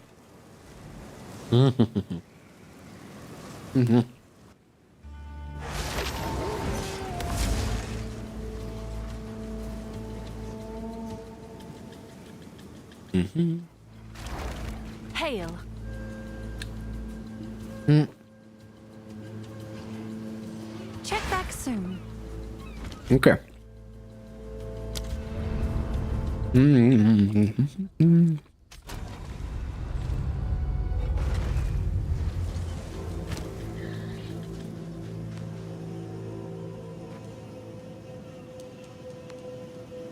Hail. Check back soon. Okay.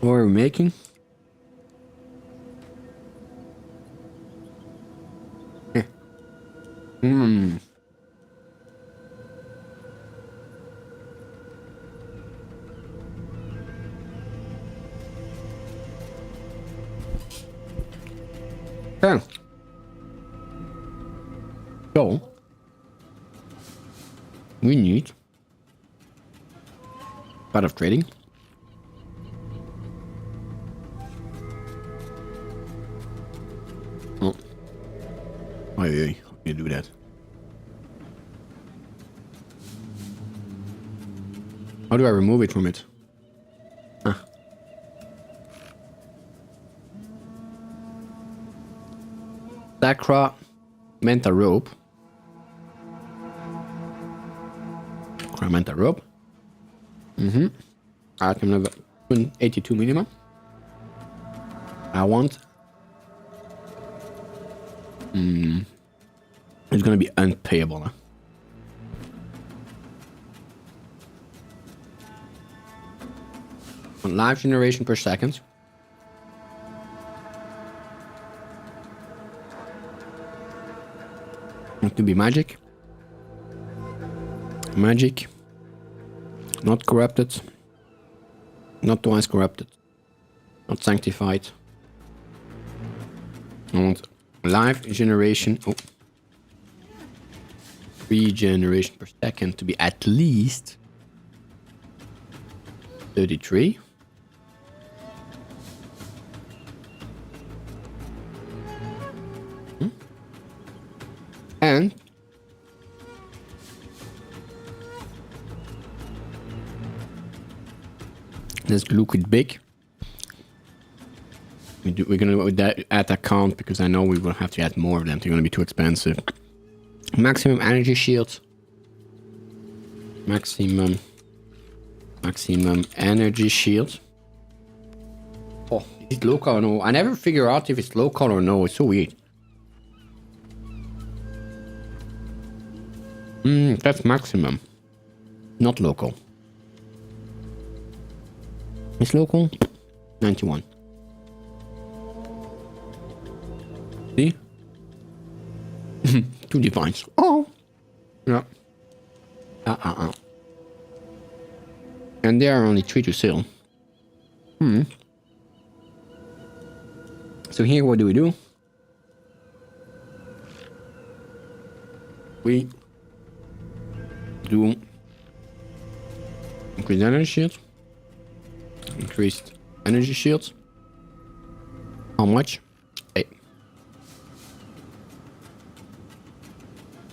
What are we making? Okay. So, we need part of trading. Oh, how do you do that? How do I remove it from it? Ah. Sacramenta rope. Sacramenta rope. Item number 82 minimum. I want. It's gonna be unpayable. Huh? One live generation per second. It to be magic. Magic. Not corrupted. Not twice corrupted. Not sanctified. I want live generation. Oh. Regeneration per second to be at least 33. And let's look at big. We're gonna add that count because I know we will have to add more of them. They're gonna be too expensive. Maximum energy shield. Maximum energy shield. Oh, is it local or no? I never figure out if it's local or no. It's so weird. That's maximum. Not local. It's local. 91. See? 2 divines. Oh. Yeah. And there are only 3 to sell. So here, what do? We do increased energy shield. Increased energy shields. How much? 8.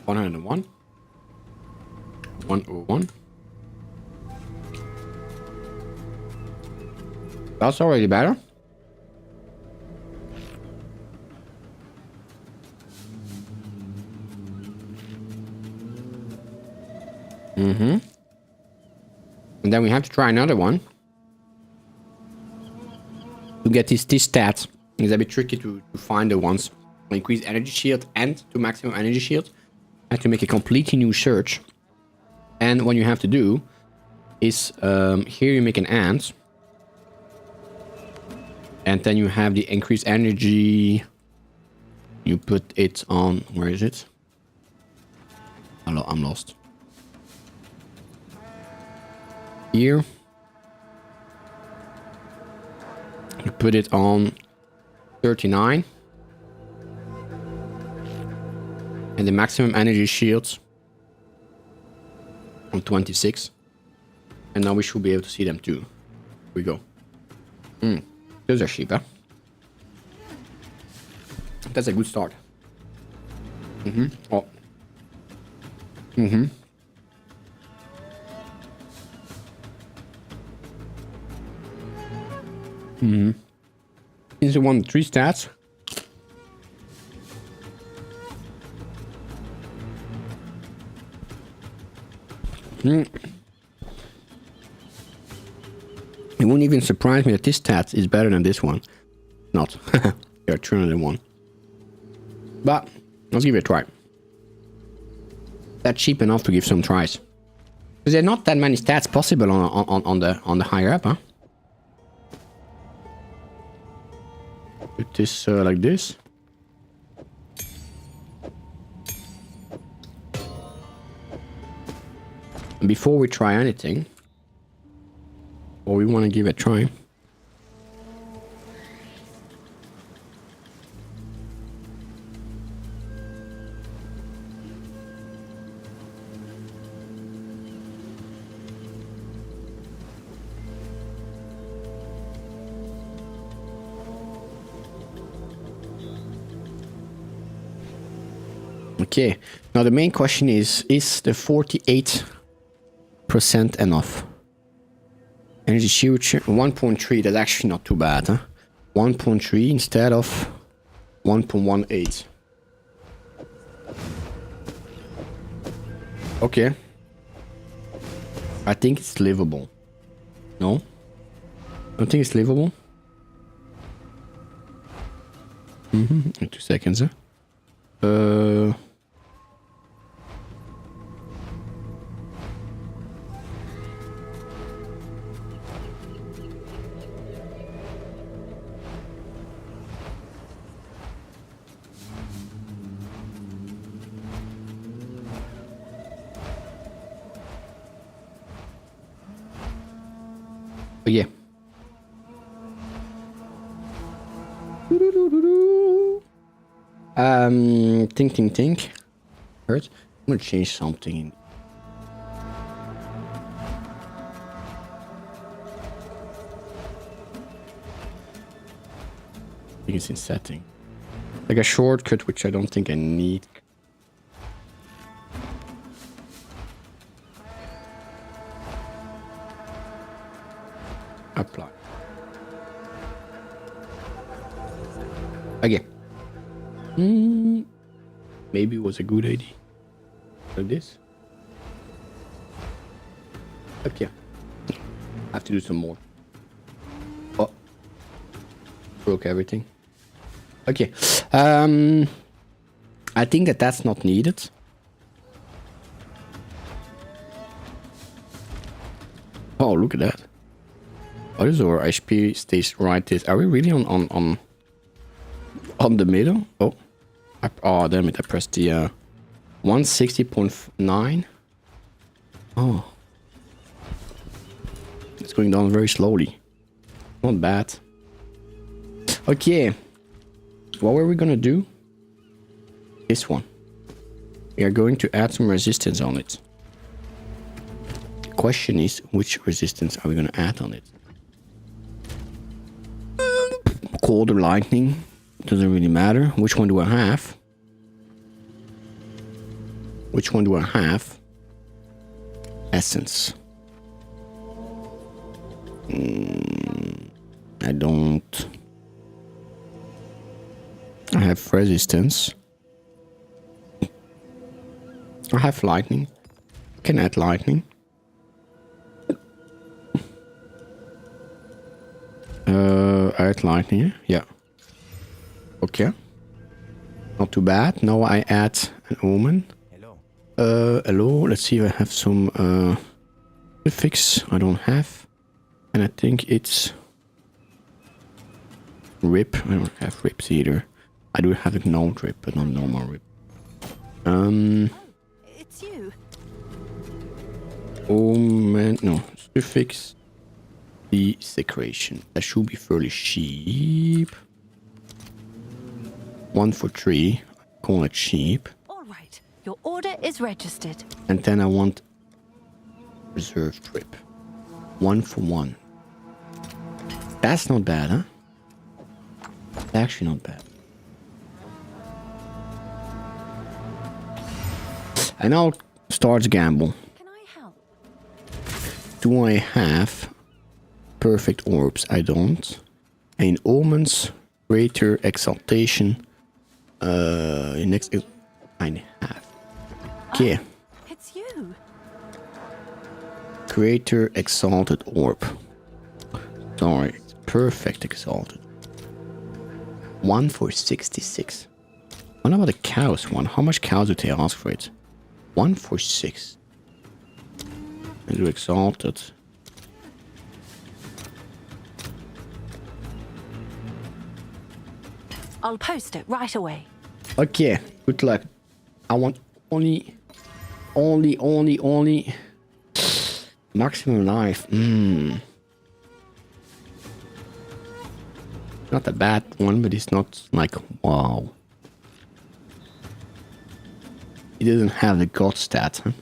101. 101. That's already better. And then we have to try another one. To get these stats, it's a bit tricky to find the ones. Increase energy shield and to maximum energy shield. I have to make a completely new search. And what you have to do is here you make an AND. And then you have the increased energy. You put it on, where is it? Hello, I'm lost. Here. You put it on 39. And the maximum energy shields on 26. And now we should be able to see them too. Here we go. Those are cheaper. That's a good start. Oh. Since you want 3 stats. It wouldn't even surprise me that this stat is better than this one. Not. There are 301. But let's give it a try. That's cheap enough to give some tries. Because there are not that many stats possible on the higher up, huh? Put this like this. And before we try anything, or we want to give it a try. Okay, now the main question is the 48% enough? Energy shield 1.3, that's actually not too bad, huh? 1.3 instead of 1.18. Okay. I think it's livable. No? I don't think it's livable. 2 seconds, huh? Oh, yeah. Think. Hurt. I'm gonna change something. I think it's in setting. Like a shortcut, which I don't think I need. Apply. Again. Maybe it was a good idea. Like this. Okay. I have to do some more. Oh. Broke everything. Okay. I think that's not needed. Oh, look at that. Oh, this is where HP stays right this. Are we really on the middle? Oh. Oh, damn it. I pressed the 160.9. Oh. It's going down very slowly. Not bad. Okay. What were we gonna do? This one. We are going to add some resistance on it. The question is, which resistance are we gonna add on it? Cold or lightning? Doesn't really matter. Which one do I have? Which one do I have? Essence. I don't. I have resistance. I have lightning. Can add lightning. Add lightning. Yeah. Okay. Not too bad. Now I add an omen. Hello. Let's see if I have some prefix. I don't have. And I think it's rip. I don't have rips either. I do have a gnome rip, but not normal rip. It's you. Omen. No. Suffix. Desecration. That should be fairly cheap. 1 for 3. Call it cheap. All right. Your order is registered. And then I want reserve trip. 1 for 1. That's not bad, huh? Actually not bad. And now starts gamble. Can I help? Do I have perfect orbs? I don't. And omens, greater exaltation. Next I have. Okay. It's you. Greater exalted orb. Sorry, perfect exalted. 1 for 66. What about the cows one? How much cows do they ask for it? 1 for 6. And do exalted. I'll post it right away. Okay, good luck. I want only maximum life. Not a bad one, but it's not like wow. It doesn't have the god stat, huh?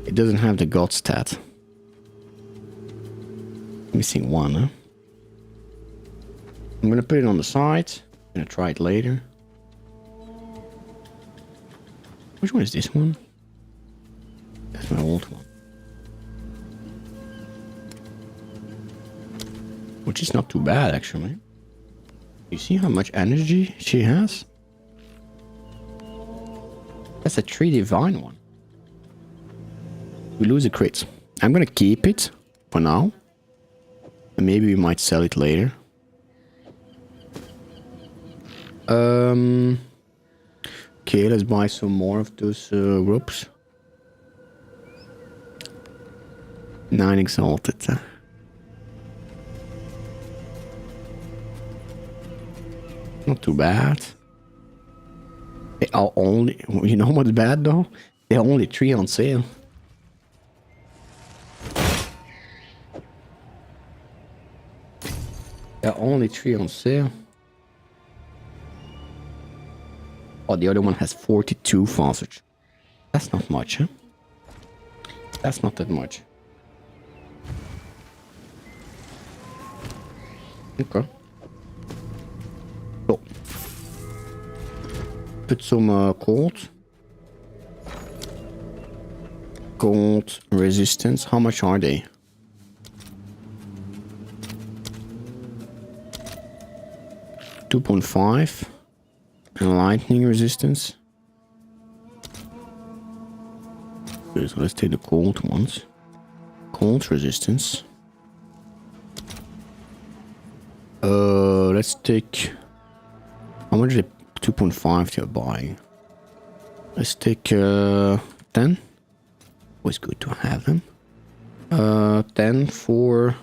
It doesn't have the god stat. Missing one, huh? I'm gonna put it on the side. I'm gonna try it later. Which one is this one? That's my old one. Which is not too bad, actually. You see how much energy she has? That's a 3 divine one. We lose a crit. I'm gonna keep it for now. And maybe we might sell it later. Okay, let's buy some more of those ropes. 9 exalted. Not too bad. They are only... You know what's bad though? They're only 3 on sale. They're only 3 on sale. Oh, the other one has 42 faucets. That's not much, huh? That's not that much. Okay. So. Put some cold. Cold resistance. How much are they? $2.5. And lightning resistance. Okay, so let's take the cold ones. Cold resistance. Let's take... How much is it? 2.5 they're buying. Let's take 10. Always good to have them. 10 for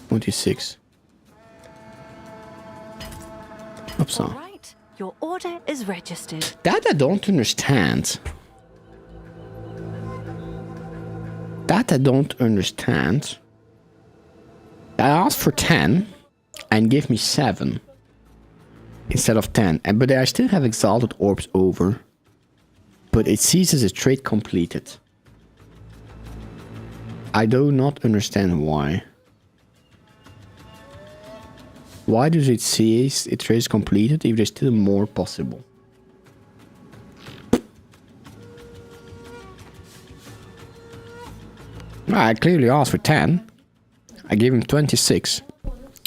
26. Oops. All right. Your order is registered. That I don't understand. That I don't understand. I asked for 10 and gave me 7 instead of 10. But I still have exalted orbs over. But it sees as a trade completed. I do not understand why. Why does it say it trade is completed if there's still more possible? I clearly asked for 10. I gave him 26.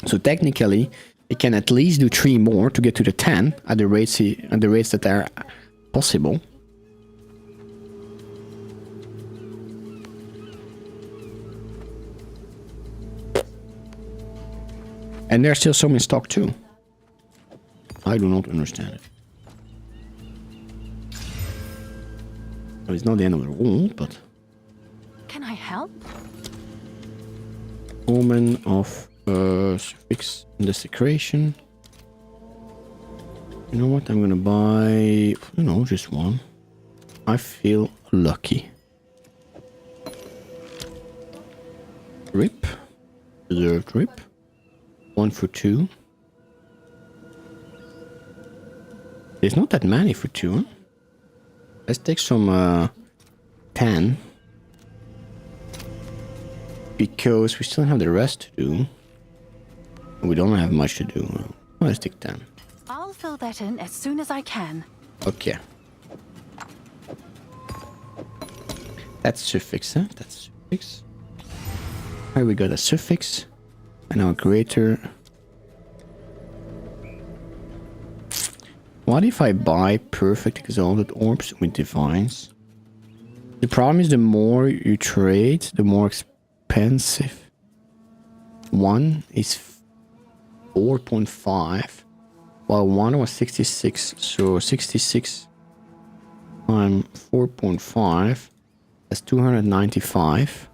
So technically, he can at least do 3 more to get to the 10 at the rates that are possible. And there's still some in stock too. I do not understand it. Well, it's not the end of the world, but... Can I help? Omen of suffix desecration. You know what? I'm gonna buy... You know, just one. I feel lucky. Rip. Deserved rip. 1 for 2. There's not that many for 2, huh? Let's take some 10. Because we still have the rest to do. We don't have much to do. Well, let's take 10. I'll fill that in as soon as I can. Okay. That's suffix, huh? That's suffix. Here we got a suffix. And our greater. What if I buy perfect exalted orbs with divines? The problem is the more you trade, the more expensive. One is 4.5, while one was 66. So 66 times 4.5, that's 295.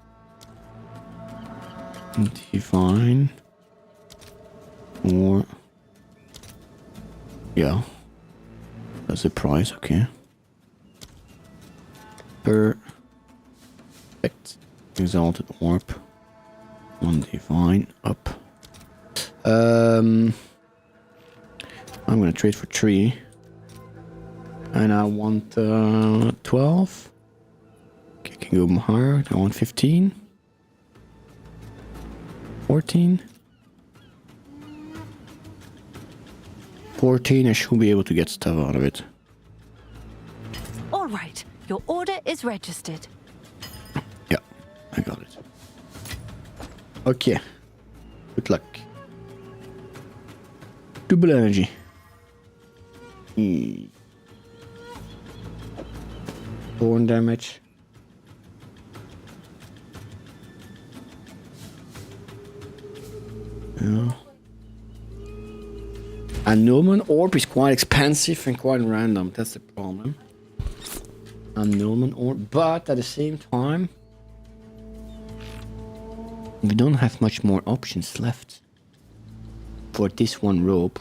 Divine. Or... yeah. That's the price, okay. Perfect. Exalted orb. 1 divine. Up. I'm gonna trade for 3. And I want 12. Okay, I can go higher. I want 15. 14. 14, I should be able to get stuff out of it. All right, your order is registered. Yeah, I got it. Okay. Good luck. Double energy. Thorn damage. Yeah. Annulment orb is quite expensive and quite random. That's the problem. Annulment orb, but at the same time, we don't have much more options left for this one rope.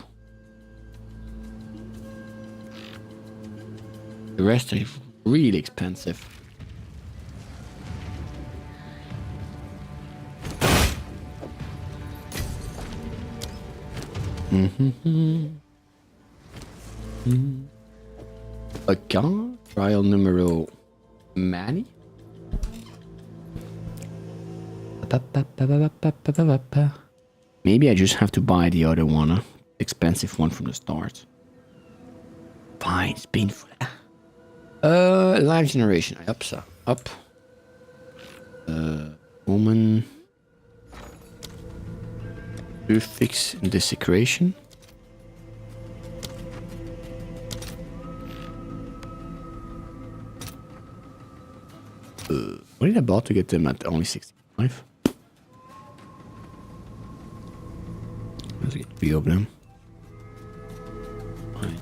The rest are really expensive. Okay, trial numero many. Maybe I just have to buy the other one, expensive one from the start. Fine, it's painful. Life generation, I up. Woman. Fix desecration. What did I bought to get them at only 65? Let's get 3 of them. Fine.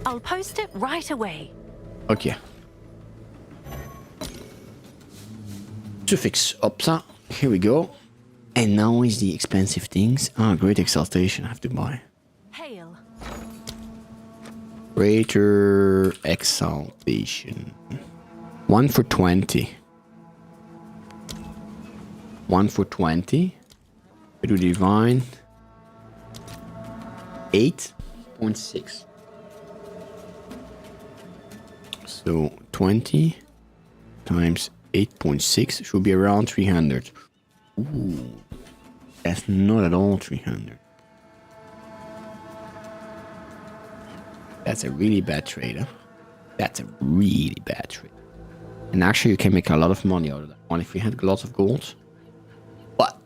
I'll post it right away. Okay. Suffix opsa. Here we go. And now is the expensive things. Ah, great exaltation I have to buy. Hail. Greater exaltation. 1 for 20. 1 for 20. We do divine. 8.6. So 20 times 8.6 should be around 300. Ooh, that's not at all 300. That's a really bad trade, huh? That's a really bad trade. And actually, you can make a lot of money out of that one if you had lots of gold. But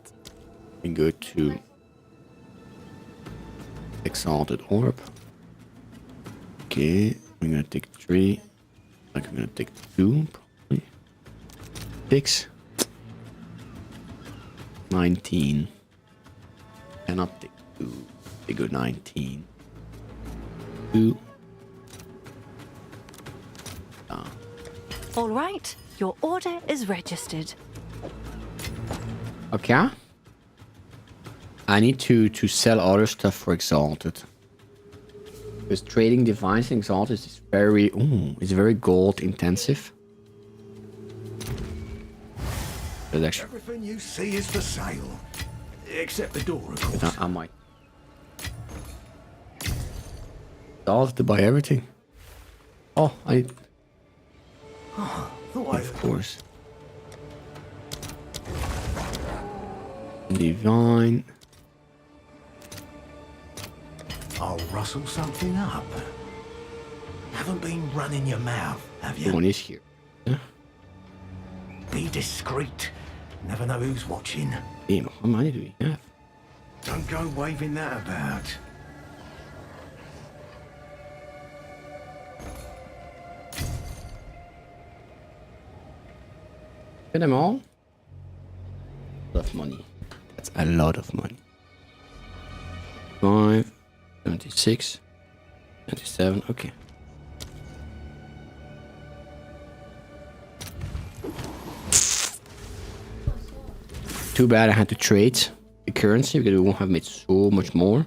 we go to Exalted Orb. Okay, I'm gonna take 3. Like I'm gonna take 2, probably. 6. 19. Cannot take 2. They go 19. 2. All right, your order is registered. Okay. I need to sell other stuff for Exalted. Because trading Divines and Exalted is very gold intensive. But actually, Everything you see is for sale. Except the door, of course. I might. Exalted to buy everything. Oh, of course. Divine. I'll rustle something up. Haven't been running your mouth, have you? One is here. Yeah. Be discreet. Never know who's watching. Damn, how many do we have? Don't go waving that about. Get them all? A lot of money. That's a lot of money. 5, 76, 77, okay. Too bad I had to trade the currency because we won't have made so much more.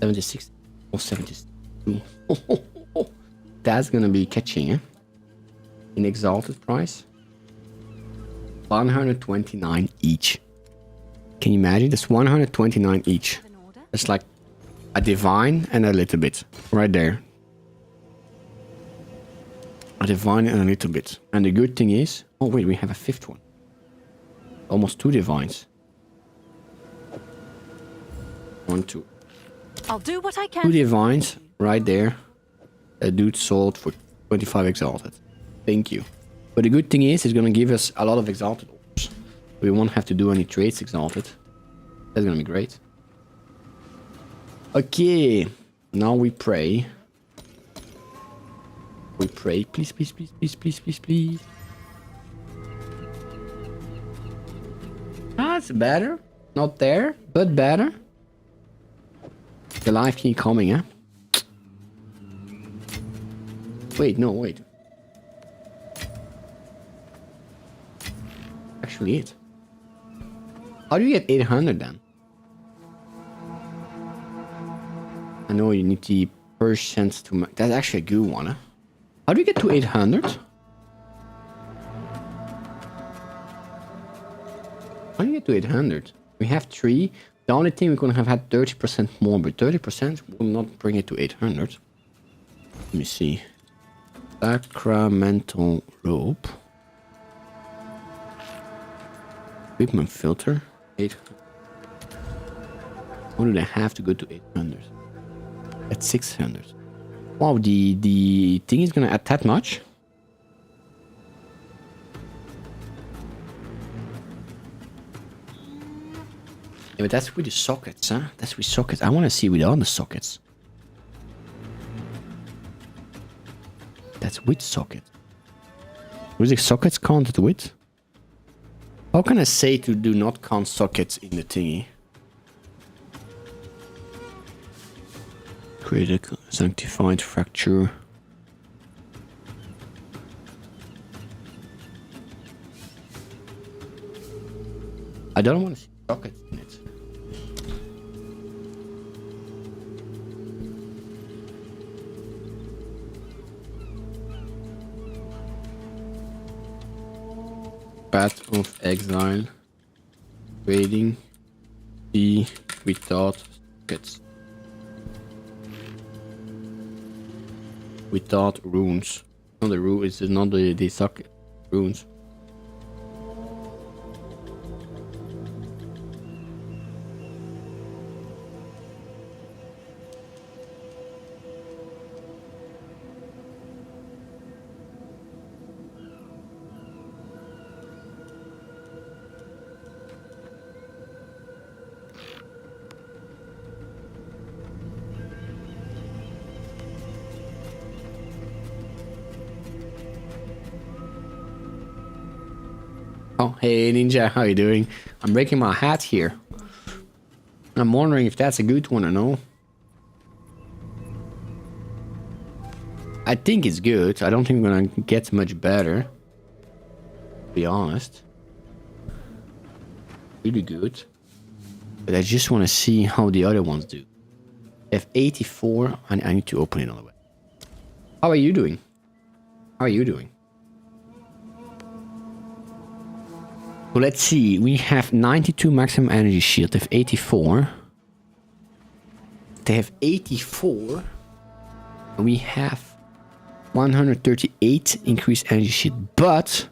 76 or 72. That's gonna be catching, eh? In Exalted price. 129 each. Can you imagine? That's 129 each. It's like a divine and a little bit. Right there. A divine and a little bit. And the good thing is... Oh wait, we have a 5th one. Almost 2 divines. 1, 2. I'll do what I 2 can. divines. Right there. A dude sold for 25 Exalted. Thank you. But the good thing is, it's gonna give us a lot of Exalted orbs. We won't have to do any trades Exalted. That's gonna be great. Okay. Now we pray. We pray. Please, please, please, please, please, please, please. Ah, it's better. Not there, but better. The life keep coming, eh? Wait, no, wait. Actually it. How do you get 800 then? I know you need the percent to... That's actually a good one, huh? How do you get to 800? How do you get to 800? We have 3. The only thing we could have had 30% more, but 30% will not bring it to 800. Let me see. Sacramental rope. Equipment filter. 800. Why do they have to go to 800? At 600. Wow, the thing is gonna add that much? Yeah, but that's with the sockets, huh? That's with sockets. I want to see without the sockets. That's with socket. Was the sockets counted with? How can I say to do not count sockets in the thingy? Critical, sanctified fracture. I don't want to see sockets in it. Path of exile. Trading. B without sockets. Without runes. Not the rune, it's not the socket. Runes. Oh, hey Ninja, how you doing? I'm breaking my hat here. I'm wondering if that's a good one or no. I think it's good. I don't think we're gonna get much better. To be honest. Really good. But I just want to see how the other ones do. F84, I need to open it all the way. How are you doing? How are you doing? So let's see. We have 92 maximum energy shield. They have 84. They have 84. We have 138 increased energy shield. But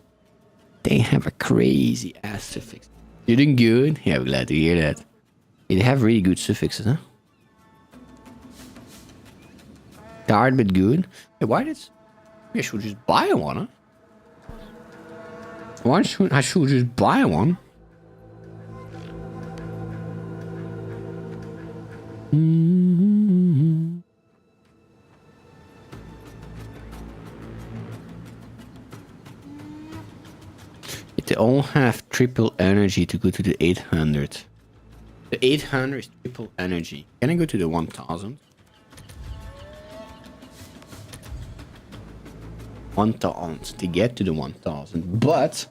they have a crazy ass suffix. You're doing good? Yeah, I'm glad to hear that. They have really good suffixes, huh? Tired but good. Hey, why did... Maybe I should just buy one, huh? Why should I just buy one? They all have triple energy to go to the 800. The 800 is triple energy. Can I go to the 1000? 1000 to get to the 1000. But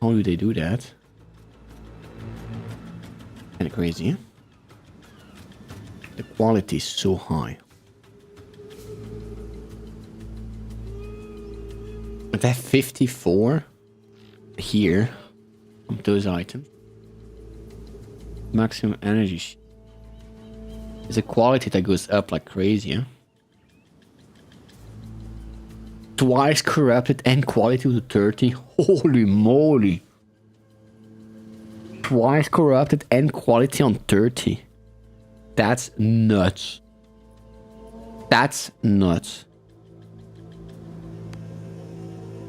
how do they do that? Kind of crazy, huh? The quality is so high. But I have 54 here on those items. Maximum energy. There's a quality that goes up like crazy, huh? Twice corrupted and quality to 30. Holy moly. Twice corrupted and quality on 30. That's nuts. That's nuts.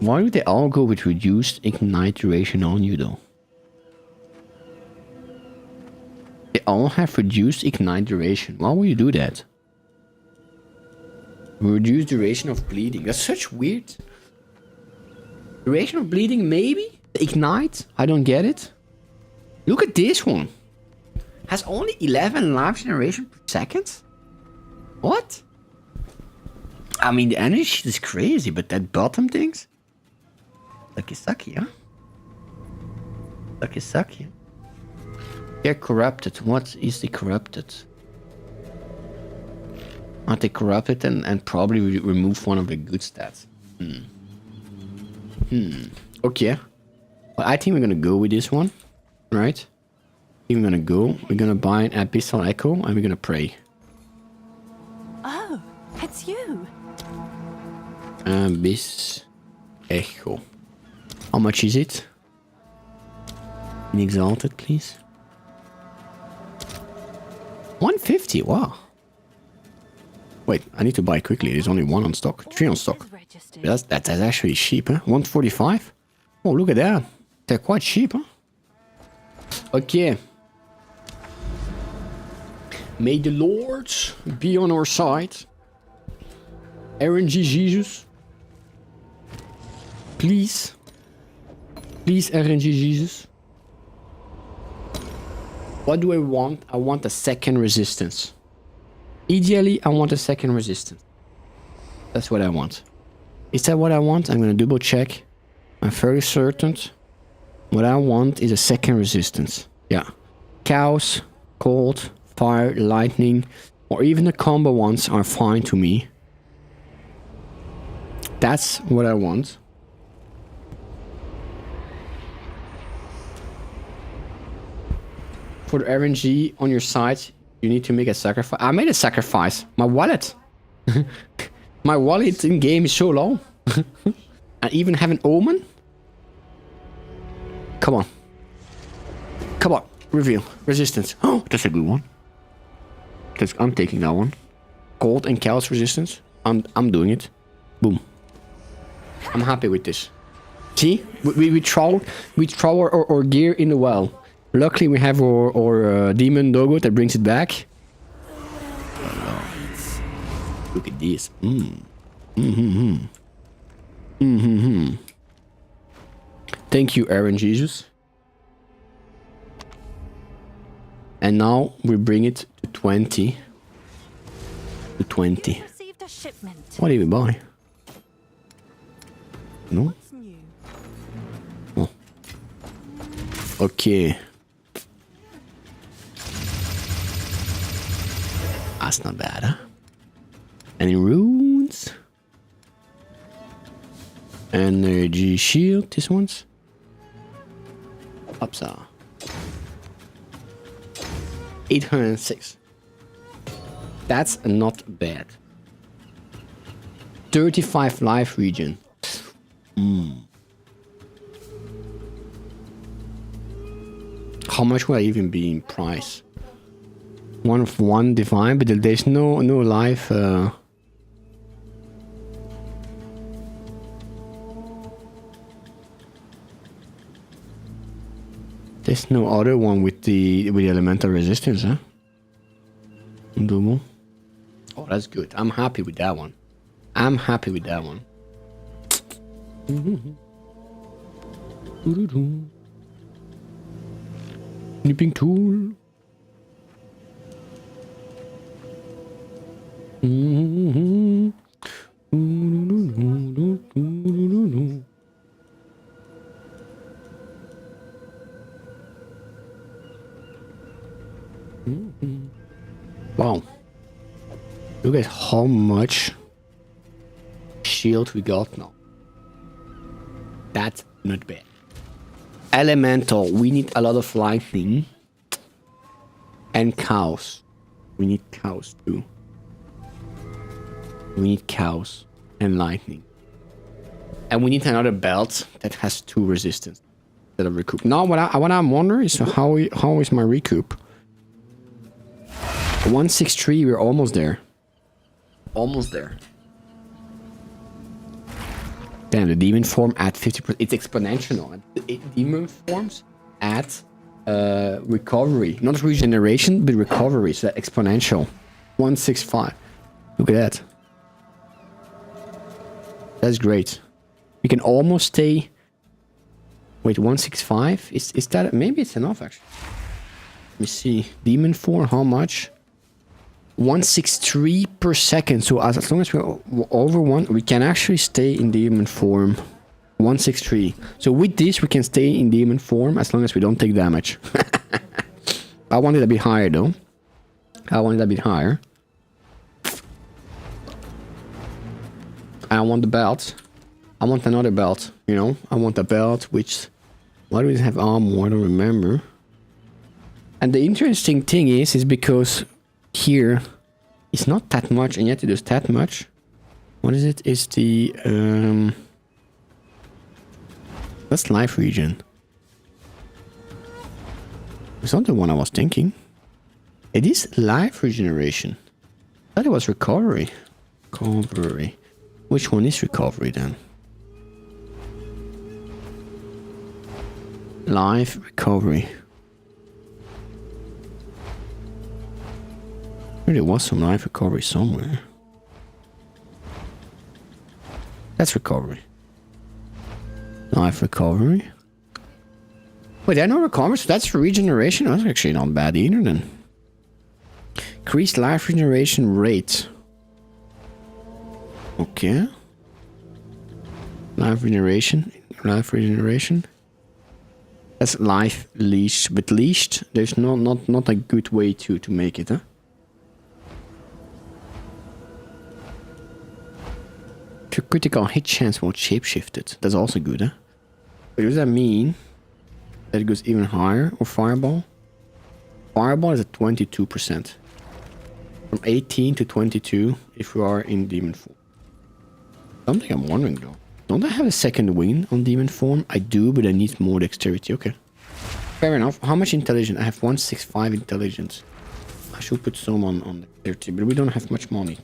Why do they all go with reduced ignite duration on you though? They all have reduced ignite duration. Why would you do that? Reduced duration of bleeding. That's such weird. Duration of bleeding, maybe? Ignite? I don't get it. Look at this one. Has only 11 life generation per second? What? I mean, the energy is crazy, but that bottom things? Sucky, huh? Sucky. They're corrupted. What is the corrupted? Aren't they corrupted and probably remove one of the good stats? Okay. Well, I think we're gonna go with this one. Right? I think we're gonna go. We're gonna buy an Abyssal Echo and we're gonna pray. Oh, it's you. Abyss Echo. How much is it? In Exalted, please. 150, wow. Wait, I need to buy quickly. There's only one on stock. 3 on stock. That's actually cheap, huh? 145? Oh, look at that. They're quite cheap, huh? Okay. May the Lord be on our side. RNG Jesus. Please. Please, RNG Jesus. What do I want? I want a second resistance. Ideally, I want a second resistance. That's what I want. Is that what I want? I'm gonna double check. I'm very certain. What I want is a second resistance. Yeah. Chaos, cold, fire, lightning, or even the combo ones are fine to me. That's what I want. For the RNG on your side, you need to make a sacrifice. I made a sacrifice. My wallet. My wallet in game is so low. I even have an omen. Come on. Come on. Reveal. Resistance. Oh, that's a good one. I'm taking that one. Cold and chaos resistance. I'm doing it. Boom. I'm happy with this. See? We throw our gear in the well. Luckily we have our demon doggo that brings it back. Look at this. Thank you, Aaron Jesus. And now we bring it to 20. To 20. Received a shipment. What did we buy? No? What's new? Oh. Okay. That's not bad, huh? Any runes? Energy shield, this one's. Upsa. 806. That's not bad. 35 life region. How much will I even be in price? 1 of 1 divine, but there's no life. There's no other one with the elemental resistance, huh? Double. Oh, that's good. I'm happy with that one. I'm happy with that one. Snipping tool. Wow. Look at how much shield we got now. That's not bad. Elemental, we need a lot of lightning. And cows. We need cows too. We need cows and lightning. And we need another belt that has 2 resistance instead of recoup. Now what I'm wondering is how is my recoup? 163, we're almost there. Almost there. Damn, the demon form at 50%. It's exponential. Demon forms at recovery. Not regeneration, but recovery. So exponential. 165. Look at that. That's great. We can almost stay... Wait, 165? Is that... Maybe it's enough, actually. Let me see. Demon form, how much? 163 per second. So as long as we're over 1, we can actually stay in demon form. 163. So with this, we can stay in demon form as long as we don't take damage. I want it a bit higher, though. I want it a bit higher. I want the belt. I want another belt, you know? I want a belt which... Why do we have armor? I don't remember. And the interesting thing is because... Here, it's not that much, and yet it is that much. What is it? It's the that's life region. It's not the one I was thinking. It is life regeneration. I thought it was recovery. Recovery. Which one is recovery then? Life recovery. There was some life recovery somewhere. That's recovery. Life recovery. Wait, there are no recovery, so that's regeneration? That's actually not bad either then. Increased life regeneration rate. Okay. Life regeneration. Life regeneration. That's life leashed. But leashed, there's not a good way to make it, huh? Critical hit chance while shapeshifted. That's also good, huh? But does that mean that it goes even higher? Or fireball? Fireball is at 22%. From 18 to 22 if we are in demon form. Something I'm wondering though. Don't I have a second win on demon form? I do, but I need more dexterity. Okay. Fair enough. How much intelligence? I have 165 intelligence. I should put some on dexterity, but we don't have much money.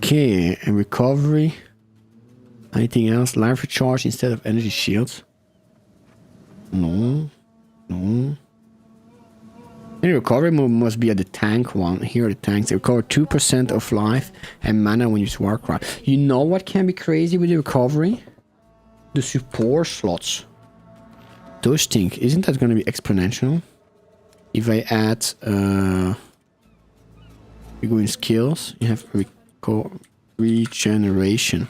Okay, and recovery. Anything else? Life recharge instead of energy shields. No. No. The recovery move must be at the tank one. Here are the tanks. They recover 2% of life and mana when you use Warcraft. You know what can be crazy with the recovery? The support slots. Those things. Isn't that going to be exponential? If I add... you go in skills. You have regeneration.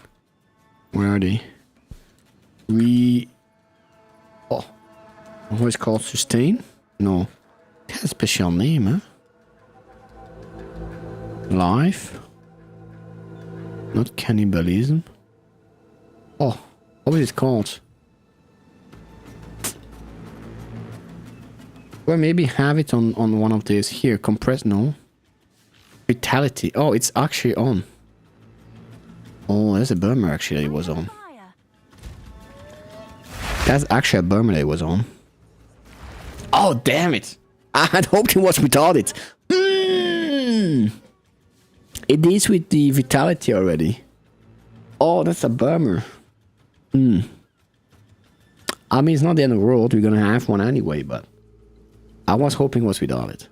Where are they? Oh. What is it called? Sustain? No. It has a special name, huh? Life. Not cannibalism. Oh, what is it called? Well, maybe have it on one of these here. Compress, no. Vitality. Oh, it's actually on. Oh, that's a bummer actually it was on. That's actually a bummer it was on. Oh, damn it. I had hoped it was without it. It is with the vitality already. Oh, that's a bummer. I mean, it's not the end of the world. We're gonna have one anyway, but I was hoping it was without it.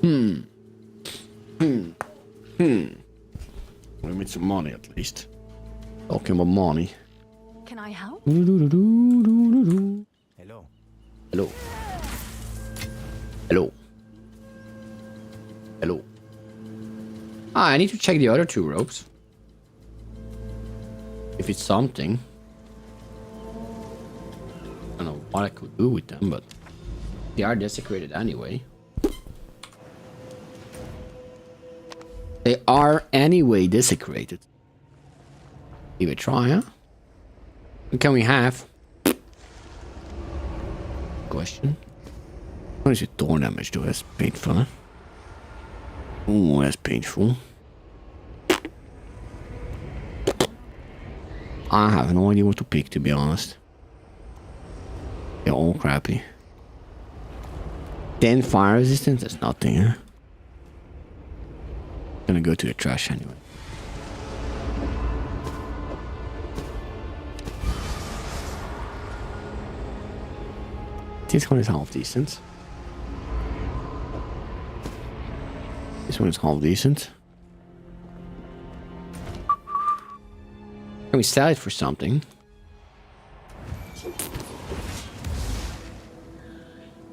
We made some money at least. Talking about money. Can I help? Hello. Hello. Hello. Hello. Ah, I need to check the other two ropes. If it's something. I don't know what I could do with them, but they are desecrated anyway. They are anyway desecrated. Give it a try, huh? What can we have? Question. What is your thorn damage though? That's painful, huh? Oh, that's painful. I have no idea what to pick, to be honest. They're all crappy. 10 fire resistance? That's nothing, huh? Gonna go to the trash anyway. This one is half decent. This one is half decent. Can we sell it for something?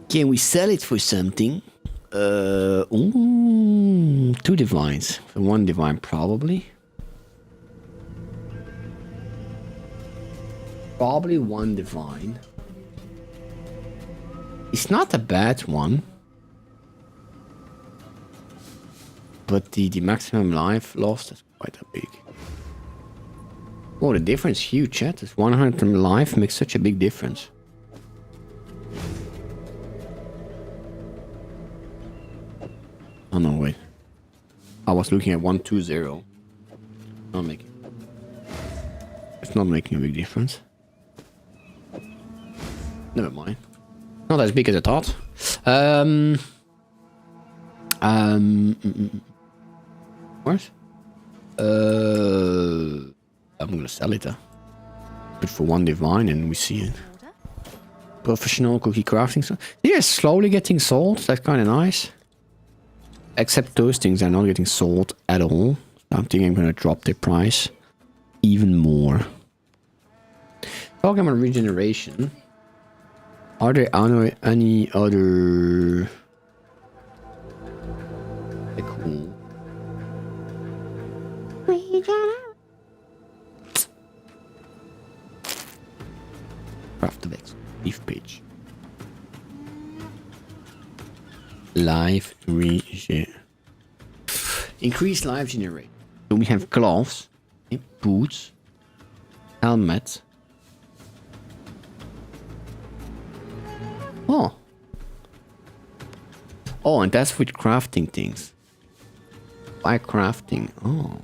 Can we sell it for something? Ooh, 2 divines. For 1 divine, probably. Probably 1 divine. It's not a bad one. But the maximum life lost is quite a big. Oh, the difference is huge, chat. This 100 life makes such a big difference. Oh no, wait. I was looking at 120. Not making. It's not making a big difference. Never mind. Not as big as I thought. What? I'm gonna sell it. But for 1 divine, and we see it. Professional cookie crafting. So yeah, slowly getting sold. That's kind of nice. Except those things are not getting sold at all. I think I'm gonna drop their price even more. Talking about regeneration. Are there any other? Cool. Craft of X. Leaf page. Life regen. Increase life generate. So we have gloves, boots, helmet. Oh. Oh, and that's with crafting things. By crafting. Oh.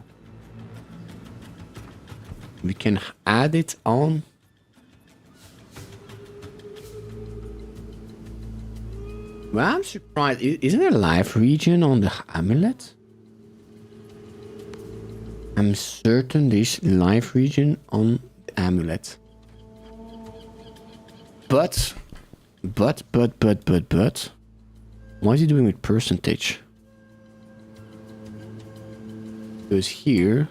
We can add it on. Well, I'm surprised. Isn't there a life region on the amulet? I'm certain there's life region on the amulet. But But. What is he doing with percentage? Because here,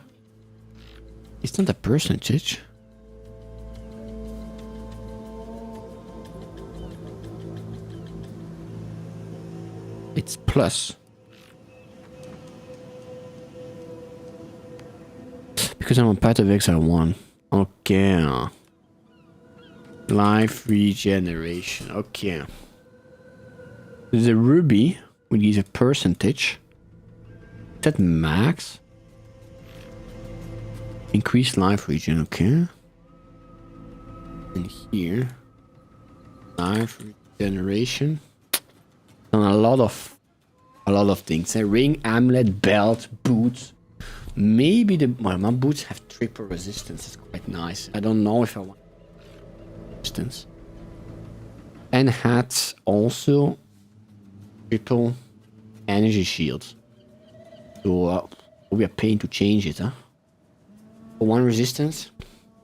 it's not a percentage. It's plus. Because I'm on Path of Exile 1. Okay. Life regeneration. Okay. The ruby will give a percentage. Is that max? Increase life regen, okay. And here, life regeneration. On a lot of things. A ring, amulet, belt, boots. Maybe well, my boots have triple resistance. It's quite nice. I don't know if I want resistance. And hats also triple energy shields. So we are paying to change it, huh? For one resistance,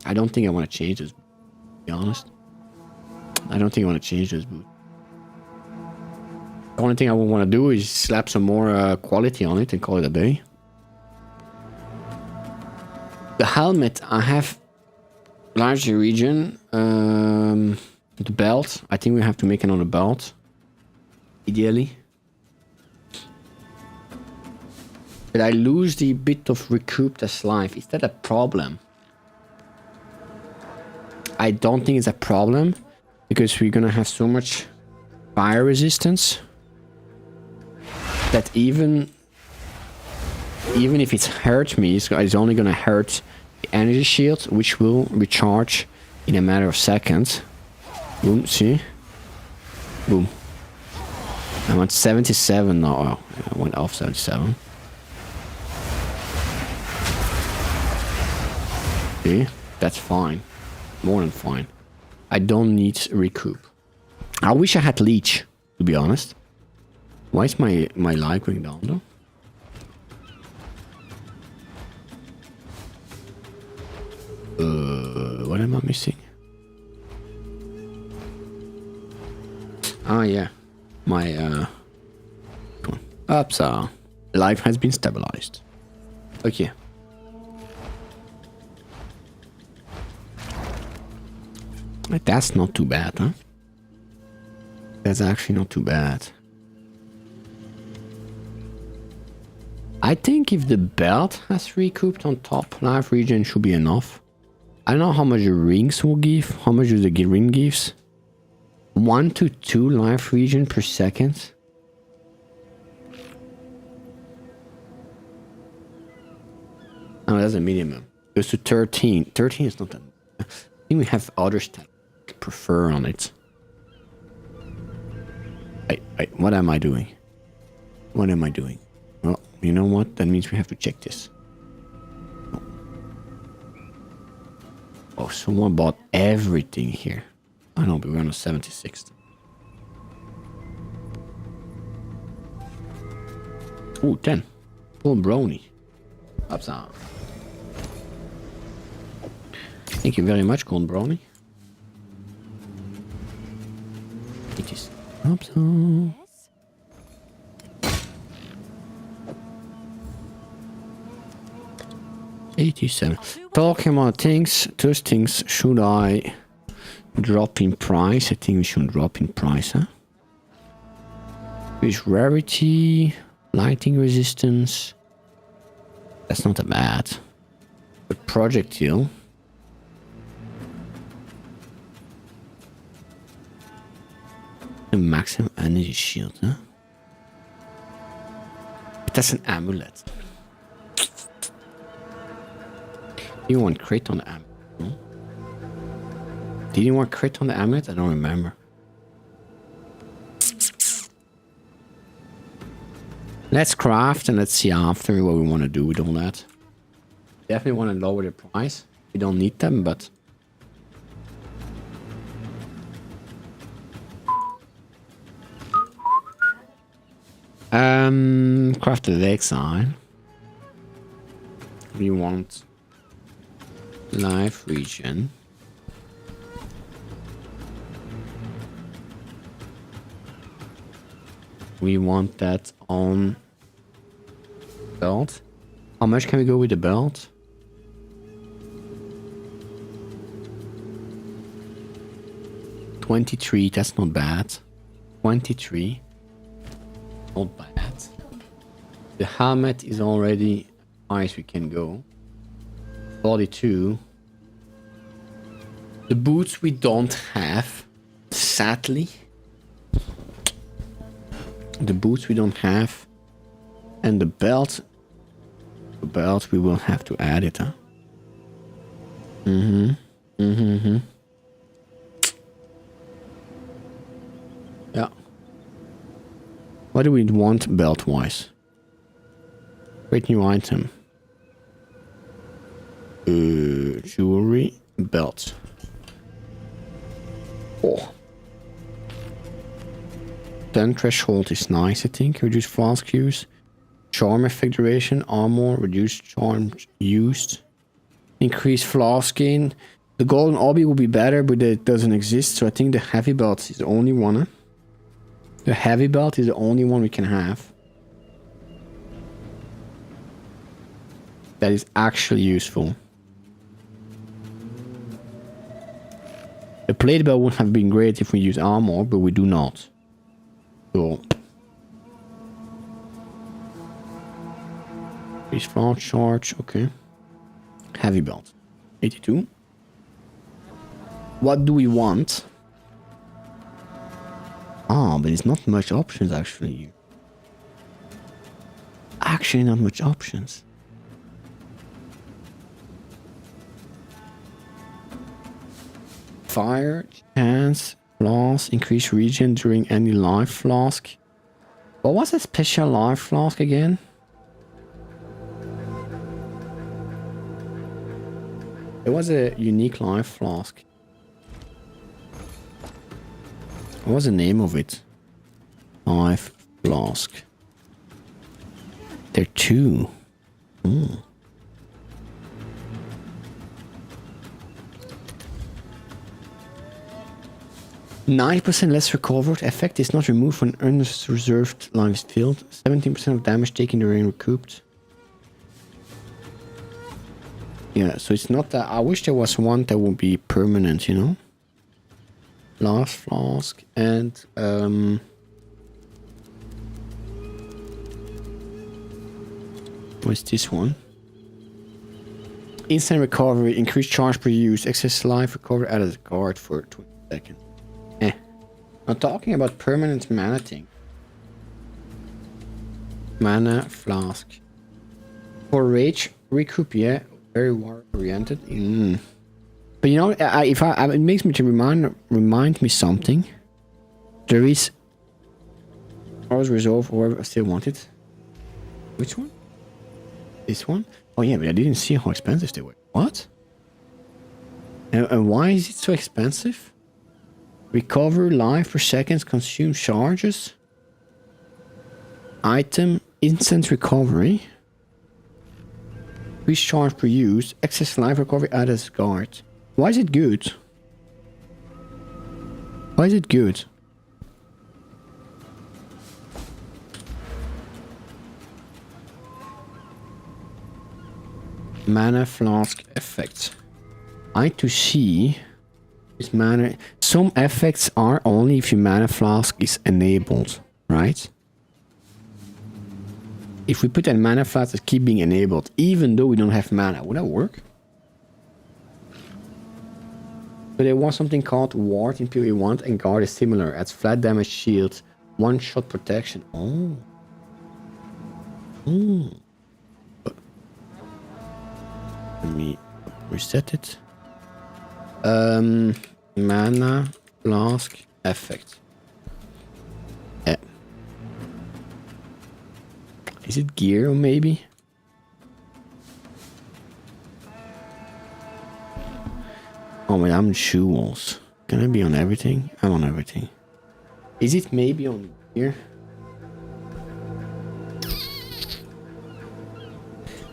I don't think I want to change this. To be honest, I don't think I want to change this boot. The only thing I would want to do is slap some more quality on it and call it a day. The helmet, I have larger region. The belt, I think we have to make another belt. Ideally. But I lose the bit of recouped as life. Is that a problem? I don't think it's a problem. Because we're gonna have so much fire resistance. That even if it's hurt me, it's only gonna hurt the energy shield, which will recharge in a matter of seconds. Boom, see? Boom. I'm at 77 now. Oh, I went off 77. See? That's fine. More than fine. I don't need recoup. I wish I had leech, to be honest. Why is my life going down though? What am I missing? Ah, yeah. My, come on. Upsa. Life has been stabilized. Okay. That's not too bad, huh? That's actually not too bad. I think if the belt has recouped on top, life regen should be enough. I don't know how much the rings will give. How much do the ring gives? 1 to 2 life regen per second. Oh, that's a minimum. It goes to 13. 13 is not that. I think we have other stuff I prefer on it. What am I doing? What am I doing? Well, you know what? That means we have to check this. Oh, someone bought everything here. I know, but we're on a 76th. Ooh, 10. Full brony. Upside. Thank you very much, Gold Brownie. It is upside. 87. Talking about things, those things, should I drop in price? I think we should drop in price, huh? With rarity, lighting resistance. That's not that bad. But projectile. The maximum energy shield, huh? But that's an amulet. You want crit on the amulet? No? Did you want crit on the amulet? I don't remember. Let's craft and let's see after what we want to do with all that. Definitely want to lower the price. We don't need them, but... crafted exile. We want life regen. We want that on belt. How much can we go with the belt? $23, that's not bad. 23, not bad. The helmet is already high as we can go. 42. The boots we don't have, sadly. The boots we don't have. And the belt we will have to add it, huh? Yeah. What do we want belt-wise? Great new item. Jewelry, belt. Oh. 10 threshold is nice, I think. Reduce flask use. Charm effect duration, armor, reduce charm used. Increase flask gain. The golden obby will be better, but it doesn't exist, so I think the heavy belt is the only one. Huh? The heavy belt is the only one we can have. That is actually useful. The plate belt would have been great if we use armor, but we do not. So... Increase flask charge, okay. Heavy belt. 82. What do we want? Ah, but it's not much options actually. Actually not much options. Fire, chance, flask, increase regen during any life flask. What was a special life flask again? It was a unique life flask. What was the name of it? Life flask. There are two. 9% less recovered. Effect is not removed when unreserved life is filled. 17% of damage taken during recouped. Yeah, so it's not that. I wish there was one that would be permanent, you know? Last flask and what's this one? Instant recovery, increased charge per use, excess life recovery added a guard for 20 seconds. I'm talking about permanent mana thing. Mana flask. For rage recoup, yeah. Very war oriented. But you know, it makes me to remind me something. There is always resolve or I still want it. Which one? This one? Oh yeah, but I didn't see how expensive they were. What? And why is it so expensive? Recover life per second, consume charges. Item, instant recovery. Increase charge per use. Excess life recovery added as guard. Why is it good? Why is it good? Mana flask effect. I to see this mana. Some effects are only if your mana flask is enabled, right? If we put a mana flask that keep being enabled, even though we don't have mana, would that work? But there was something called Ward in PoE1 and Guard is similar. Adds flat damage shield, one shot protection. Oh. Let me reset it. Mana flask effect. Is it gear or maybe? Oh wait, I'm on shoe walls. Can I be on everything? I'm on everything. Is it maybe on gear?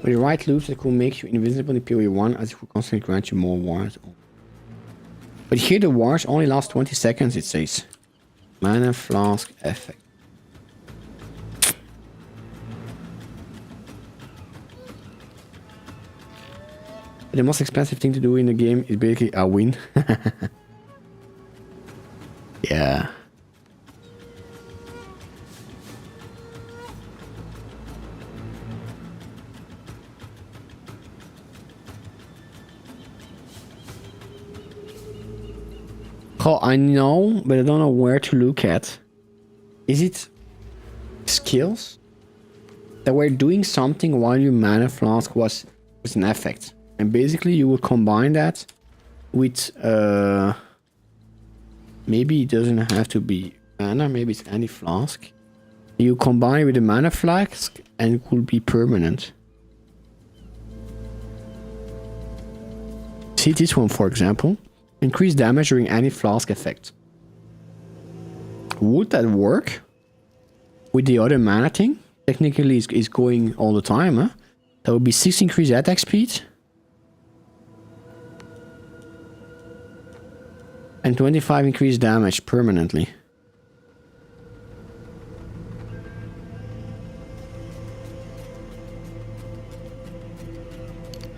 With the right loops that could make you invisible in PoE1 as it will constantly grant you more wards. But here the wards only last 20 seconds, it says. Mana flask effect. the most expensive thing to do in the game is basically a win. Yeah. Oh, I know, but I don't know where to look at. Is it skills? That were doing something while your mana flask was an effect. And basically you will combine that with maybe it doesn't have to be mana, maybe it's any flask. You combine it with the mana flask and it will be permanent. See this one for example. Increase damage during any flask effect. Would that work? With the other mana thing? Technically it's going all the time, huh? That would be 6 increased attack speed. And 25 increased damage permanently.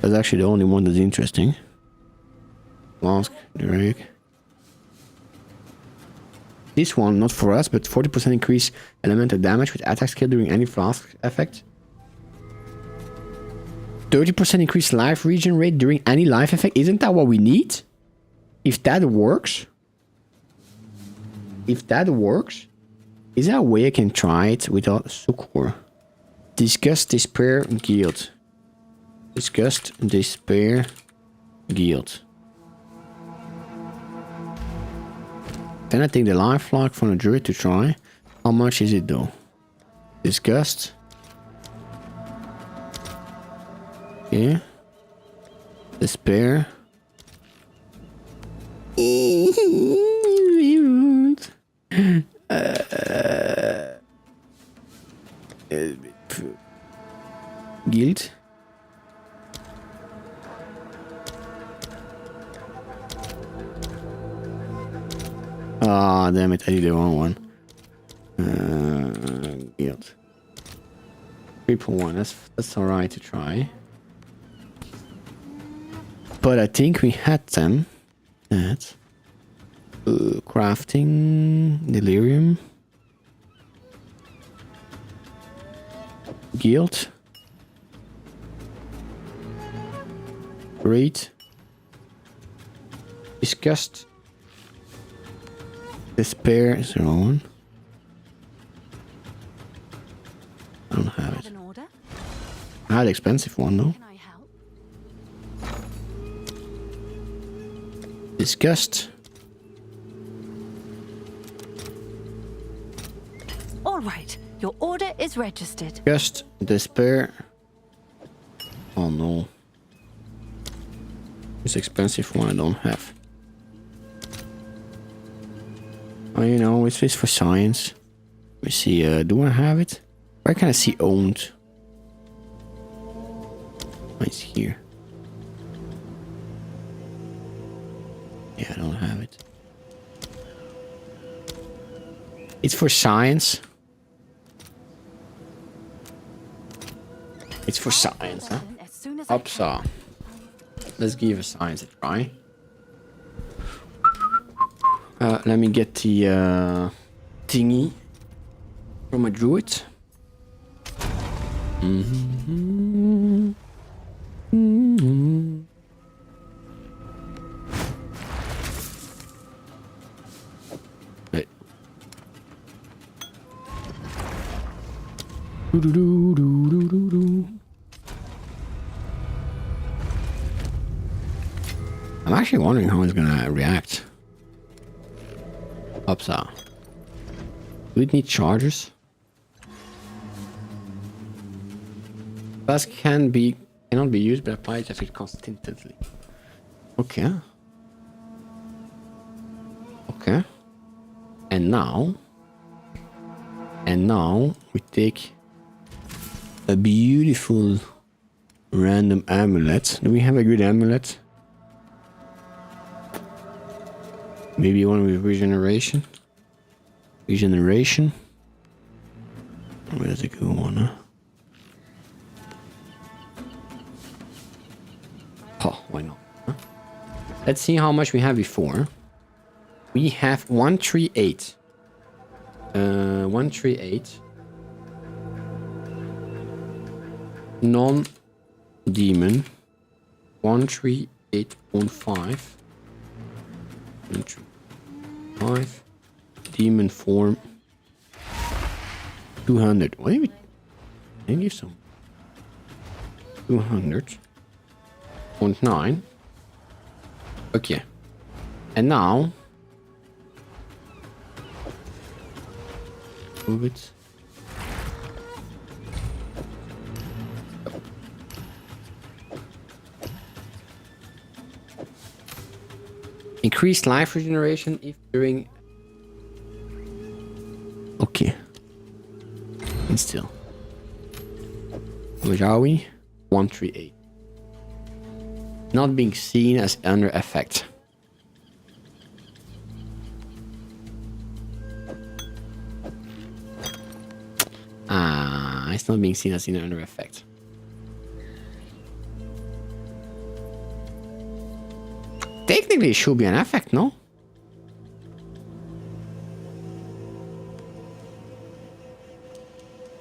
That's actually the only one that's interesting. Flask, Drake. This one, not for us, but 40% increase elemental damage with attack skill during any flask effect. 30% increase life regen rate during any life effect. Isn't that what we need? If that works. If that works. Is there a way I can try it without Succor? Disgust, Despair, Guild. Disgust, Despair, Guild. Then I take the life log from the druid to try. How much is it though? Disgust. Yeah. Despair. Guild. Ah, damn it, I did the wrong one. Guild. 3.1, that's alright to try. But I think we had them at crafting, delirium, guild, great, disgust, despair is the wrong one. I don't have it. An order? I had the expensive one though. Can I help? Disgust. All right, your order is registered. Disgust. Despair. Oh no. This expensive one I don't have. Oh, you know, it's for science. Let me see, do I have it? Where can I see owned? Oh, it's here. Yeah, I don't have it. It's for science. It's for science, huh? As soon as I can. Upsaw. Let's give a science a try. Let me get the thingy from a druid. Wait. I'm actually wondering how it's gonna react. Upsaw. Do we need chargers? Flask cannot be used but applied to effect constantly. Okay. Okay. And now we take a beautiful random amulet. Do we have a good amulet? Maybe one with regeneration. Regeneration. Where's the good one, huh? Oh, Let's see how much we have before. We have 138. 138. Non-demon. 138.5. 135. Demon form. 200. What do we give some? 200.9. Okay. And now move it. Increased life regeneration if during. Okay. And still. Which are we? 138. Not being seen as under effect. It's not being seen as under effect. Technically, it should be an effect, no?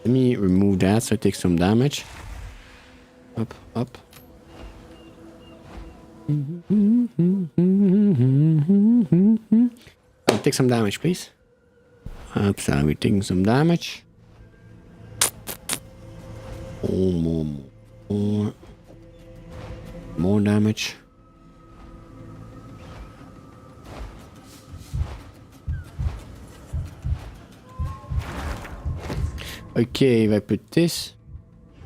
Let me remove that so it takes some damage. Up, up. I'll take some damage, please. Oops, we're taking some damage. Oh, more damage. Okay, if I put this,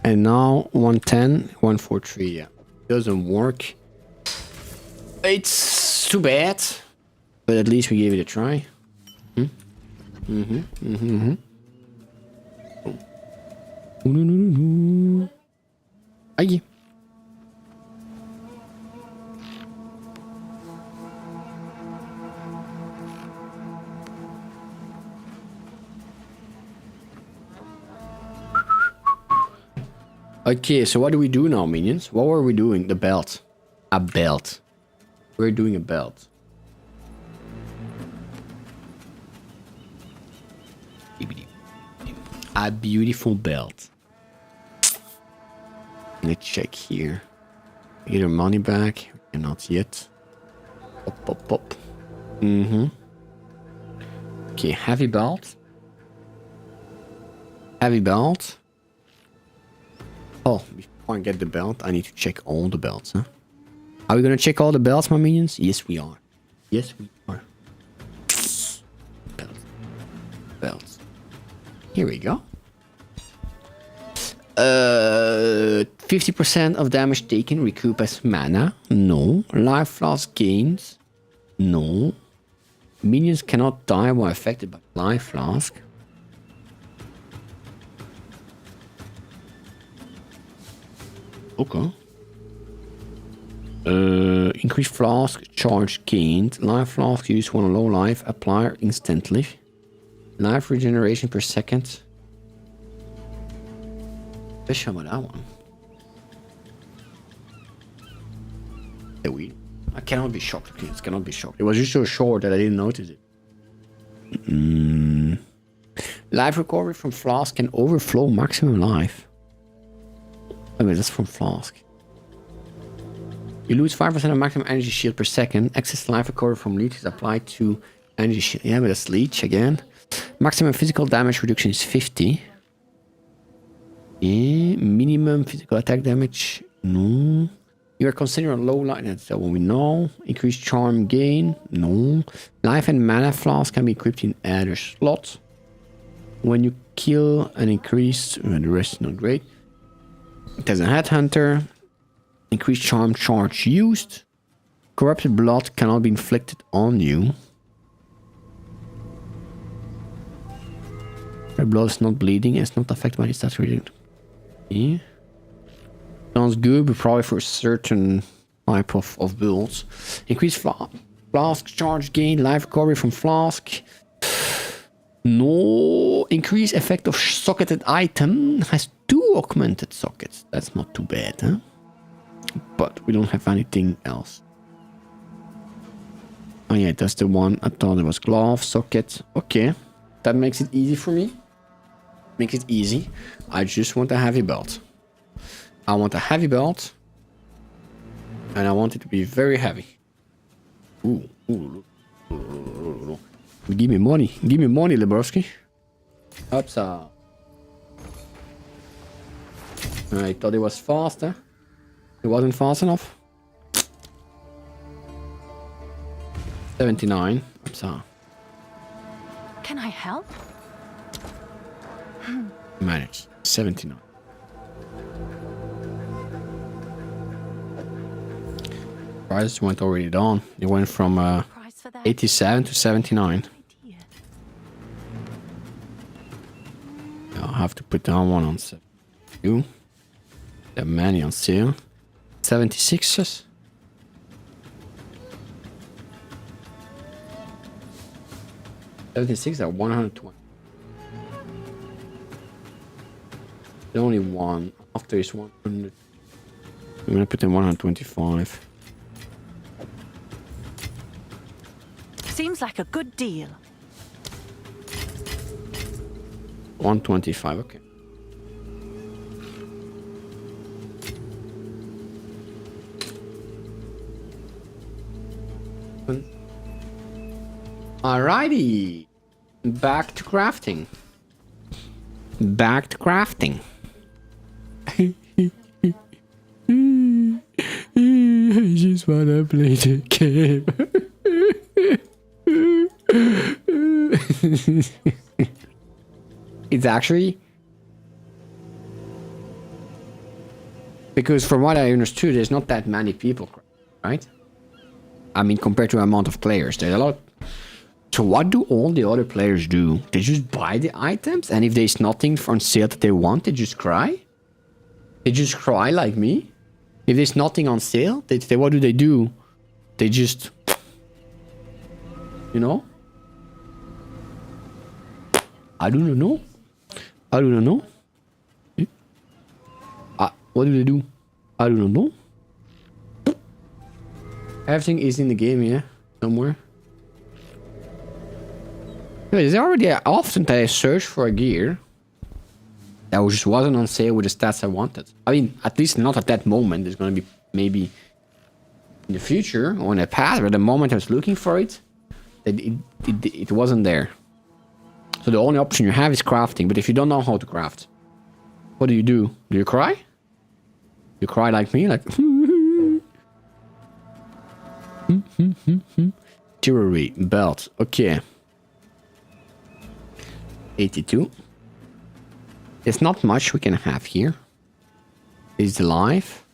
and now 110, 143, yeah. Doesn't work. It's too bad, but at least we gave it a try. Aye. Okay, so what do we do now, minions? What were we doing? The belt. A belt. We're doing a belt. A beautiful belt. Let's check here. Get our money back. Not yet. Pop, pop, pop. Okay, heavy belt. Heavy belt. Oh, before I get the belt, I need to check all the belts, huh? Are we gonna check all the belts, my minions? Yes, we are. Yes, we are. Belts. Belts. Here we go. 50% of damage taken recoup as mana. No. Life flask gains. No. Minions cannot die while affected by life flask. Okay. Increased flask charge gained. Life flask used when low life. Apply instantly. Life regeneration per second. Fish about that one. Weird. I cannot be shocked. Please, cannot be shocked. It was just so short that I didn't notice it. Life recovery from flask can overflow maximum life. I mean, that's from flask. You lose 5% of maximum energy shield per second. Excess life recovery from leech is applied to energy shield. Yeah, but that's leech again. Maximum physical damage reduction is 50. Yeah, minimum physical attack damage. No. You are considered low life. That's the one we know. Increased charm gain. No. Life and mana flask can be equipped in either slot. When you kill an increased, the rest is not great. It has a headhunter. Increased charm charge used. Corrupted blood cannot be inflicted on you. Your blood is not bleeding and it's not affected by the stats reading. Yeah. Sounds good, but probably for a certain type of builds. Increased flask charge gain, life recovery from flask. No. Increased effect of socketed item. Has 2 augmented sockets. That's not too bad, huh? But we don't have anything else. Oh yeah, that's the one. I thought it was glove, socket. Okay. That makes it easy for me. Makes it easy. I just want a heavy belt. I want a heavy belt. And I want it to be very heavy. Ooh. Give me money. Give me money, Lebowski. Upsa. I thought it was faster. It wasn't fast enough. 79. Upsa. Can I help? Managed. 79. Price went already down. It went from Price for that 87 to 79. idea. I'll have to put down one on 72. There are many on sale. 76s. $76 at 120. The only one after is 100. I'm gonna put in 125. Seems like a good deal. 125, okay. Alrighty. Back to crafting. Back to crafting. I just wanna play the game. It's actually because from what I understood, there's not that many people, right? I mean, compared to the amount of players, there's a lot. So what do all the other players do? They just buy the items, and if there's nothing on sale that they want, they just cry? They just cry like me? If there's nothing on sale, what do? They just... You know? I do not know. I do not know. What do they do? I do not know. Everything is in the game, yeah? Somewhere. There's already often that I search for a gear that just wasn't on sale with the stats I wanted. I mean, at least not at that moment. There's going to be maybe in the future or in the past, but at the moment I was looking for it, it wasn't there. So the only option you have is crafting. But if you don't know how to craft, what do? Do you cry? You cry like me? Like... Jewelry, belt. Okay. 82. There's not much we can have here. Is the life.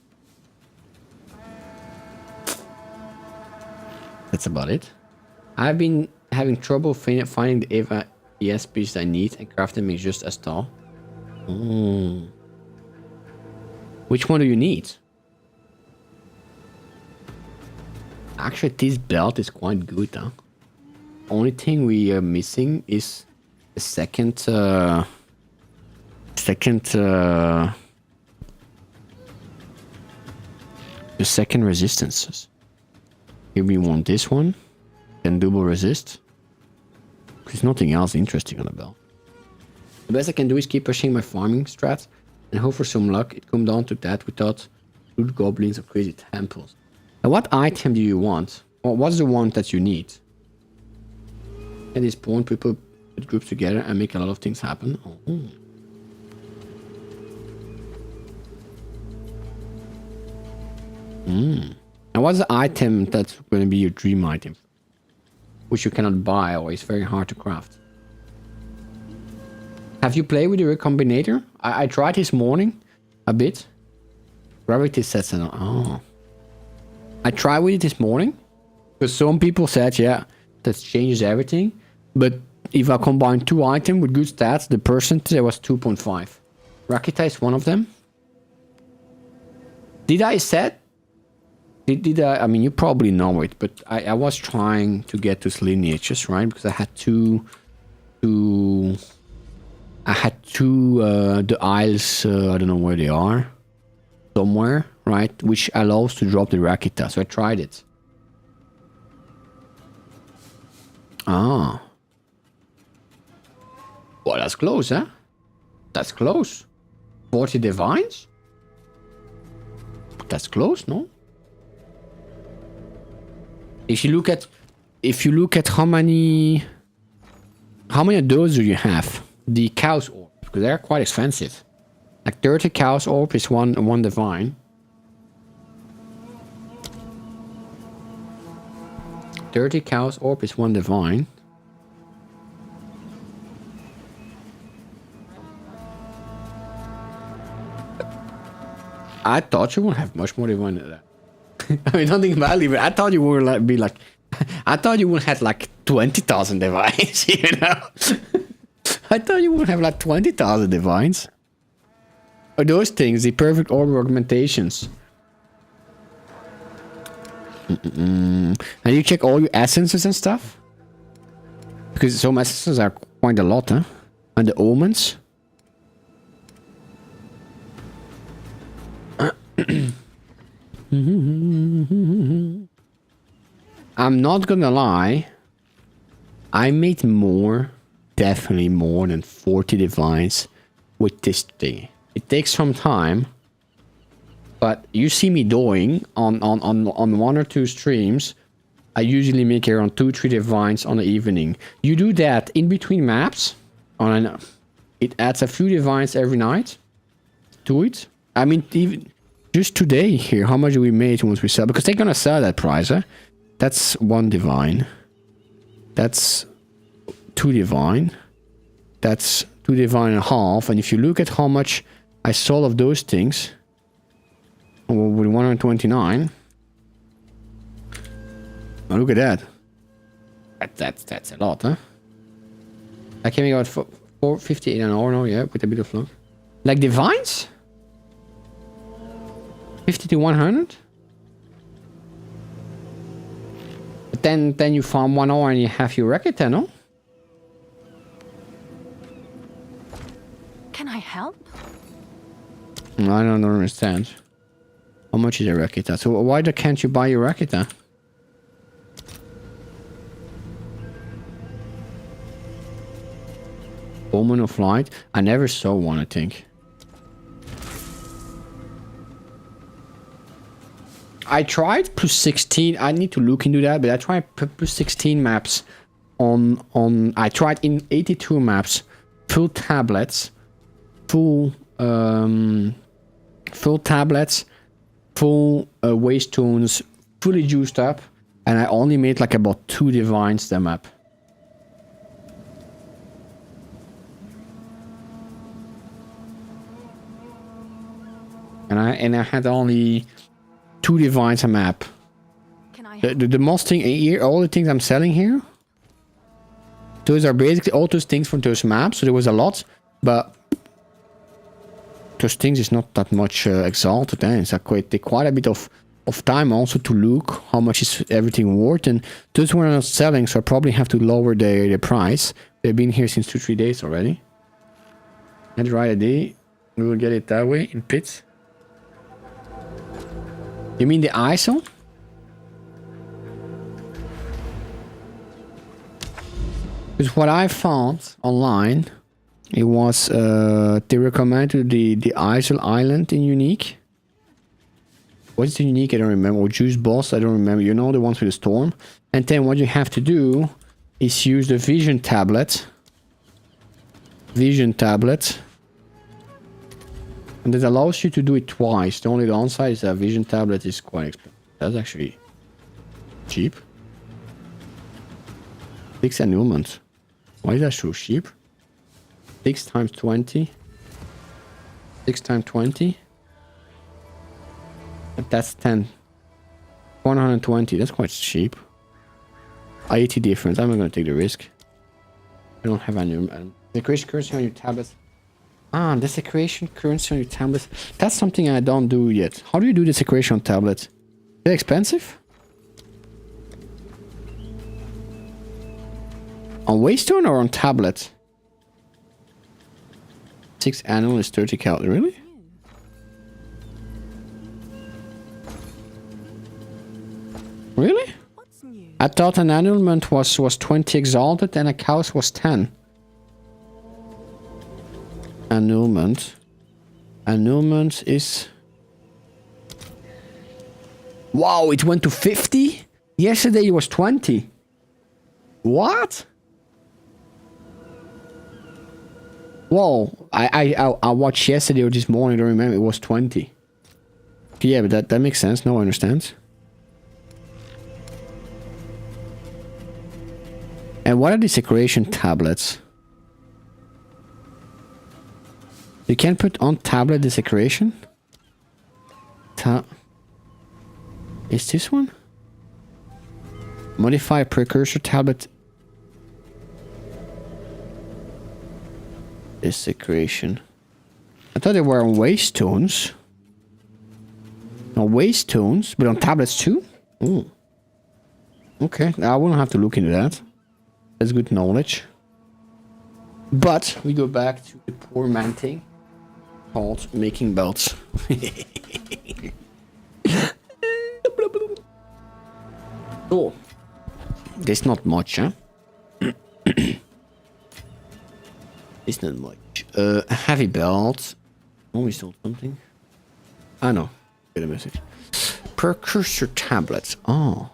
That's about it. I've been having trouble finding the Eva ES piece I need, and crafting is just as tall. Which one do you need? Actually, this belt is quite good, huh? Only thing we are missing is the second resistances. Here we want this one, then double resist. There's nothing else interesting on the belt. The best I can do is keep pushing my farming strat and hope for some luck. It come down to that without loot goblins or crazy temples. And what item do you want? Or what's the one that you need? At this point, people put groups together and make a lot of things happen. Oh. And what's the item that's going to be your dream item? Which you cannot buy or is very hard to craft. Have you played with the Recombinator? I tried this morning a bit. Gravity sets and oh. I tried with it this morning. Because some people said, yeah, that changes everything. But if I combine two items with good stats, the percentage was 2.5. Rakita is one of them. Did I set? Did I mean, you probably know it, but I was trying to get to lineages, right? Because I had two the isles, I don't know where they are, somewhere, right? Which allows to drop the Rakita, so I tried it. Ah. Well, that's close, huh? That's close. 40 divines? That's close, no? If you look at how many of those do you have? The chaos orb, because they're quite expensive. Like 30 chaos orb is one divine. 30 chaos orb is one divine. I thought you would have much more divine than that. I mean, don't think badly, but I thought you would like, be like, I thought you would have like 20,000 divines, you know? I thought you would have like 20,000 divines. Or those things, the perfect order augmentations. And you check all your essences and stuff? Because some essences are quite a lot, huh? And the omens. I'm not gonna lie. I made more, definitely more than 40 divines with this thing. It takes some time, but you see me doing on 1 or 2 streams. I usually make around 2-3 divines on the evening. You do that in between maps, it adds a few divines every night to it. I mean, even just today here, how much we made once we sell, because they're gonna sell that price, huh? That's 1 divine. That's 2 divine. That's 2 divine and a half. And if you look at how much I sold of those things, with 129. Oh, look at that. That's a lot, huh? I came out for 458 an hour now, yeah, with a bit of luck. Like divines? 50 to 100? But then you farm 1 hour and you have your record, no? Can I help? I don't understand. How much is a Rakita? So why can't you buy your Rakita? Omen of Light? I never saw one, I think. I tried plus 16. I need to look into that, but I tried plus 16 maps on I tried in 82 maps, full tablets, full tablets, full waystones, fully juiced up, and I only made like about 2 divines the map. And I had only 2 divines a map. Can I The most thing here, all the things I'm selling here, those are basically all those things from those maps. So there was a lot, but those things is not that much exalted. It's take quite a bit of time also to look how much is everything worth. And those were not selling, so I probably have to lower the price. They've been here since 2-3 days already. Let's write a day. We will get it that way in pits. You mean the ISO? Because what I found online, it was they recommended the ISO island in Unique. What's the Unique? I don't remember. Or Juice Boss? I don't remember. You know, the ones with the storm. And then what you have to do is use the Vision tablet. Vision tablet. And that allows you to do it twice. The only downside is that Vision tablet is quite expensive. That's actually cheap. 6 annulment. Why is that so cheap? 6 times 20. 6 times 20. But that's 10. 120. That's quite cheap. 80 difference. I'm not going to take the risk. I don't have any. The creation currency on your tablet. Ah, desecration currency on your tablet. That's something I don't do yet. How do you do desecration on tablet? Is it expensive? On Waystone or on tablet? 6 annual is 30 cal. Really? Really? What's new? I thought an annulment was 20 exalted and a chaos was 10. Annulment. Annulment is... Wow, it went to 50? Yesterday it was 20. What? Whoa, I watched yesterday or this morning, I don't remember, it was 20. Yeah, but that makes sense, no one understands. And what are these decoration tablets? You can put on tablet this decoration? Is this one? Modify precursor tablet. This decoration. I thought they were on waste tones. On waste tones, but on tablets too? Ooh. Okay, I won't have to look into that. That's good knowledge. But we go back to the poor man thing called making belts. So, there's not much, huh? It's not much. Heavy belt. Oh, we sold something. Ah, no. Get a message. Precursor tablets. Oh.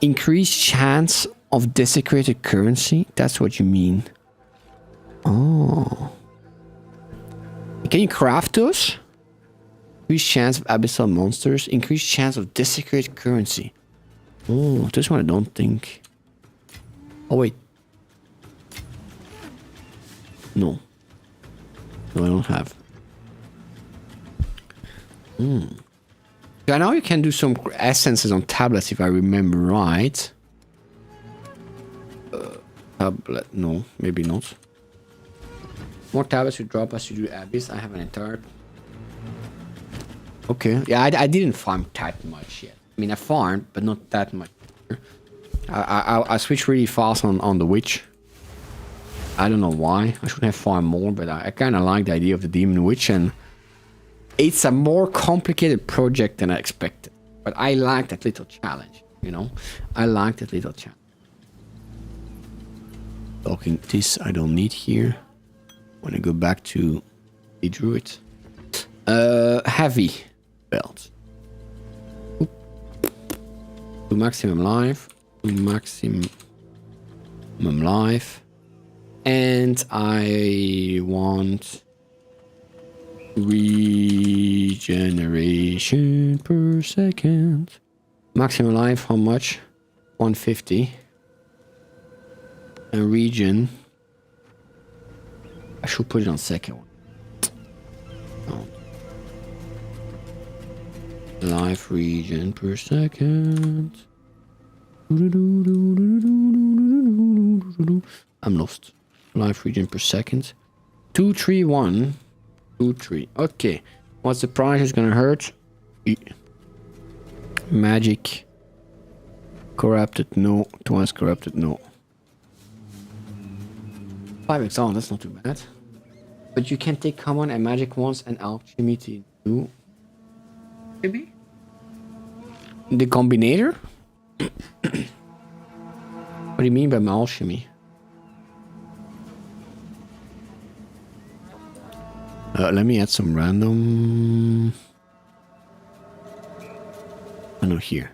Increased chance of desecrated currency. That's what you mean. Oh. Can you craft those? Increased chance of abyssal monsters. Increased chance of desecrated currency. Oh, this one I don't think. Oh, wait. No. No, I don't have. I know you can do some essences on tablets if I remember right. Tablet, no, maybe not. More tablets you drop as you do abyss. I have an entire... Okay, yeah, I didn't farm that much yet. I mean, I farmed, but not that much. I switched really fast on the witch. I don't know why. I should have farmed more, but I kind of like the idea of the demon witch, and it's a more complicated project than I expected. But I like that little challenge, you know? I like that little challenge. Talking this I don't need here. When I go back to the druid. Heavy belt. Oop. To maximum life. To maximum life. And I want regeneration per second. Maximum life, how much? 150. And regen. I should put it on second one. Oh. Life regen per second. I'm lost. Life regen per second. 231. 2-3. Okay. What's the price? It's gonna hurt. Magic. Corrupted, no. Twice corrupted, no. 5 exile, that's not too bad. But you can take common and magic ones and alchemy to do. Maybe? The combinator? What do you mean by alchemy? Let me add some random. I know here.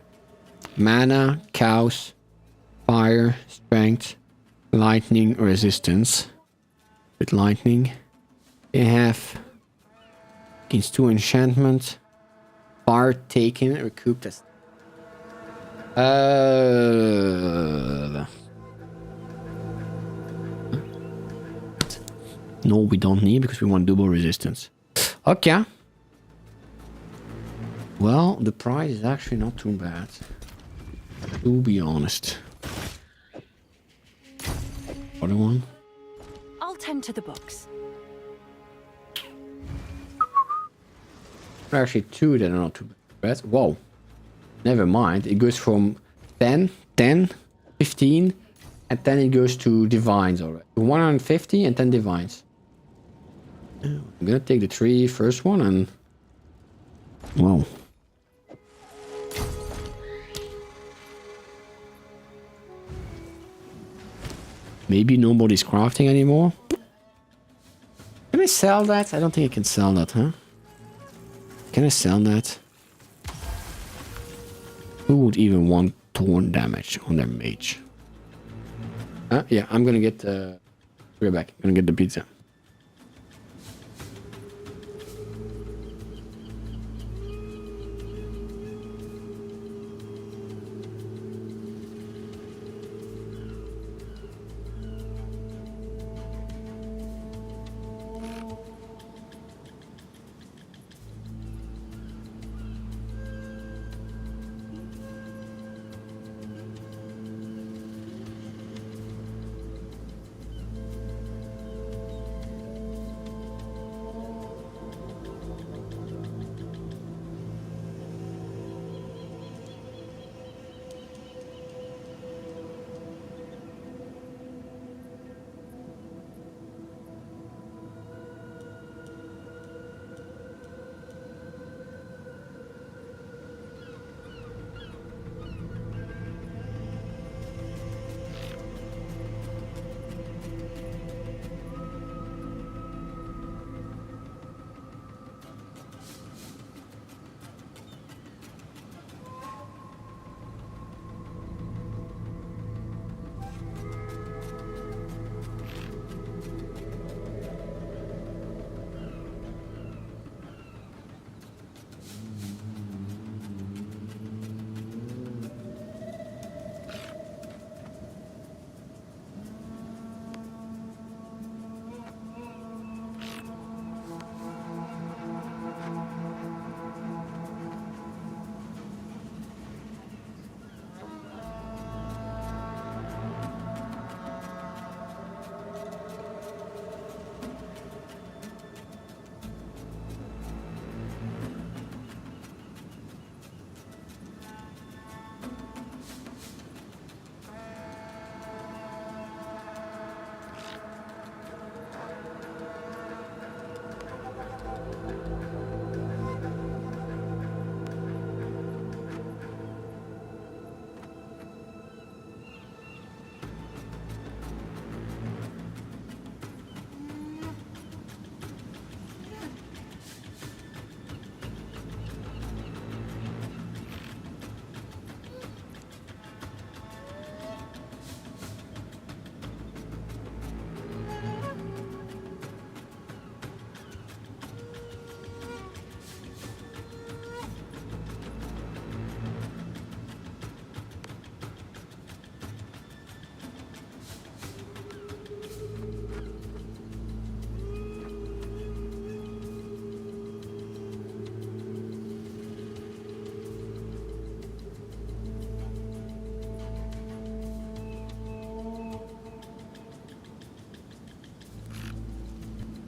Mana, chaos, fire, strength, lightning, resistance. With lightning, they have against 2 enchantments. Fire taken, recouped as. No, we don't need because we want double resistance. Okay. Well, the price is actually not too bad. To be honest. Other one? I'll tend to the books. There are actually 2 that are not too bad. Whoa. Never mind. It goes from 10, 10, 15, and then it goes to divines already. 150 and then divines. I'm gonna take the 3 first one and... Whoa. Maybe nobody's crafting anymore. Can I sell that? I don't think I can sell that, huh? Can I sell that? Who would even want torn damage on their mage? Yeah, I'm gonna get we're back. I'm gonna get the pizza.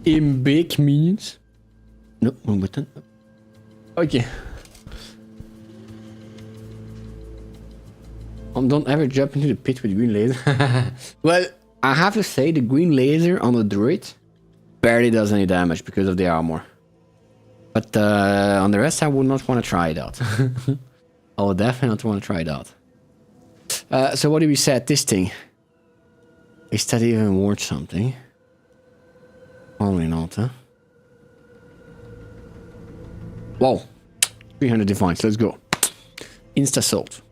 In big means. No, one button. Okay. Don't ever jump into the pit with green laser. Well, I have to say the green laser on the druid barely does any damage because of the armor. But on the rest, I would not want to try it out. I would definitely not want to try it out. So what do we set? This thing. Is that even worth something? Probably not, huh? Whoa. 300 defines, let's go. Insta-salt.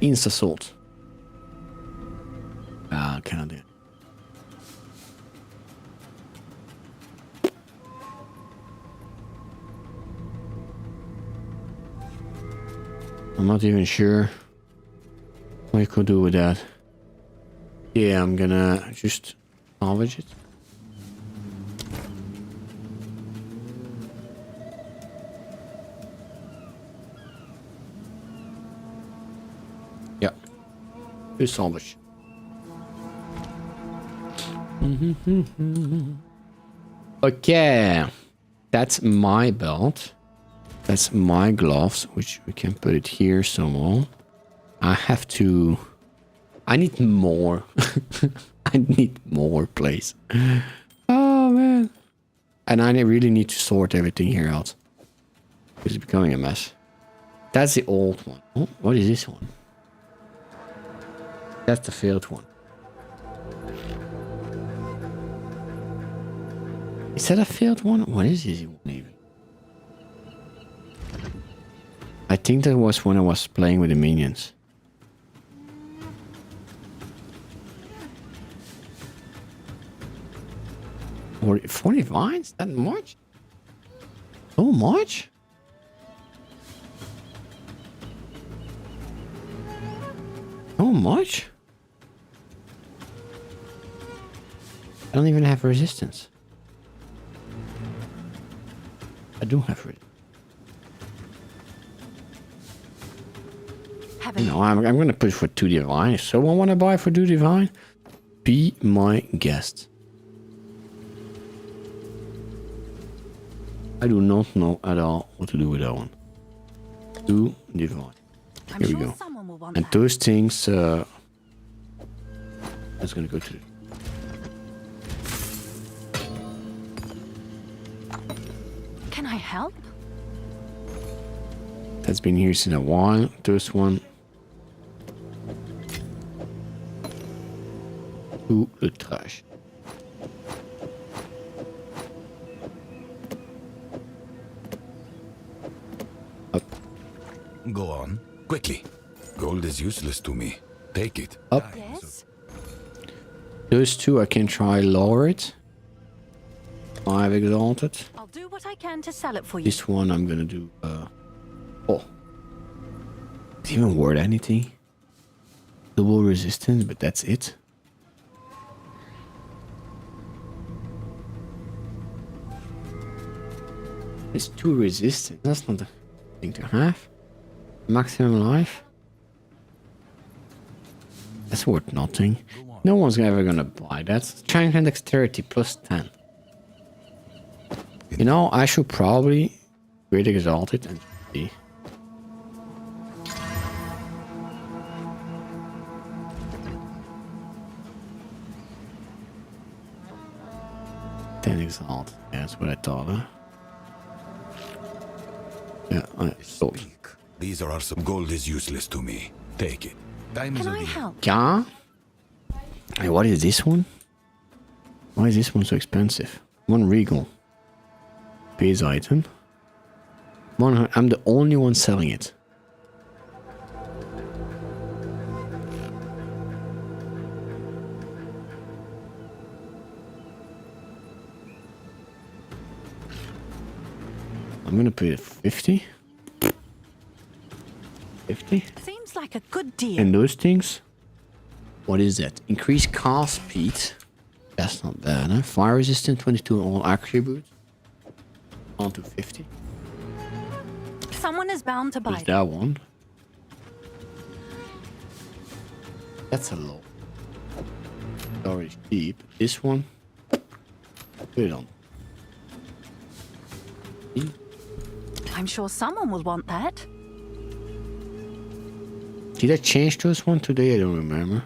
Insta-salt. Ah, cannot do it. I'm not even sure what I could do with that. Yeah, I'm gonna just salvage it. Yeah, just salvage. Okay, that's my belt. That's my gloves, which we can put it here somewhere. I have to... I need more. I need more place. Oh, man. And I really need to sort everything here out. It's becoming a mess. That's the old one. Oh, what is this one? That's the failed one. Is that a failed one? What is this one even? I think that was when I was playing with the minions. Or 40 vines? That much? So much? So much? I don't even have resistance. I do have resistance. No, I'm gonna push for 2 divine. If someone wanna buy for 2 divine, be my guest. I do not know at all what to do with that one. 2 divine. Here we go. And those things, that's gonna go to. Can I help? That's been here since a while. Those one. To the trash. Up. Go on. Quickly. Gold is useless to me. Take it. Up. Yes. Those 2 I can try lower it. 5 exalted. I'll do what I can to sell it for you. This one I'm gonna do oh. Is it even worth anything? Double resistance, but that's it. It's 2 resistance. That's not a thing to have. Maximum life. That's worth nothing. No one's ever gonna buy that. Strength and dexterity plus 10. You know, I should probably Great Exalted and see. Then Exalt. Yeah, that's what I thought, huh? Yeah, I sold. These are some gold is useless to me. Take it. Time is Can of I the help? Yeah? Hey, what is this one? Why is this one so expensive? 1 regal. Base item. I'm the only one selling it. I'm gonna put it 50. 50. Seems like a good deal. And those things. What is that? Increased cast speed. That's not bad, huh? Fire resistant 22 on all attributes. On to 50. Someone is bound to buy There's it. that one. That's a lot. Already cheap. This one. Put it on. I'm sure someone will want that. Did I change those one today? I don't remember.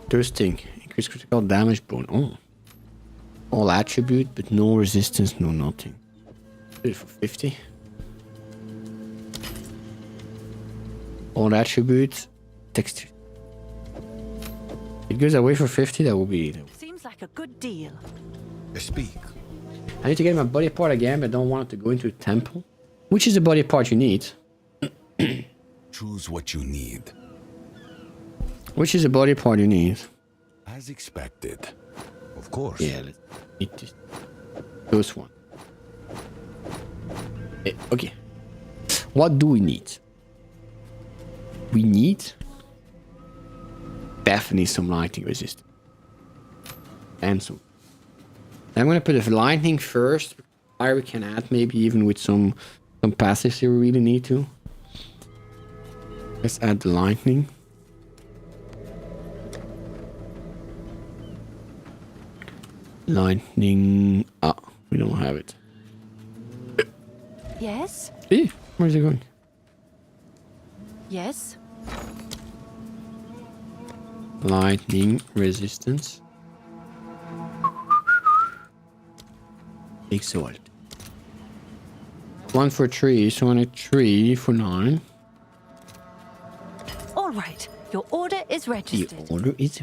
Those thing. Increase critical damage bone. Oh. All attribute, but no resistance, no nothing. Put it for 50. All attribute. Texture. It goes away for 50, that will be it. Seems like a good deal. Speak. I need to get my body part again, but don't want it to go into a temple. Which is the body part you need? Choose what you need. Which is the body part you need? As expected. Of course. Yeah, let's eat this. Those one. Okay. What do we need? We need definitely some lightning resistance. And some. I'm gonna put the lightning first. Fire we can add maybe even with some passives if we really need to. Let's add the lightning. Lightning. Ah, we don't have it. Yes? Eh, where's it going? Yes? Lightning resistance. Exalt. 1 for 3, so on a 3 for 9. All right. Your order is The registered. order is...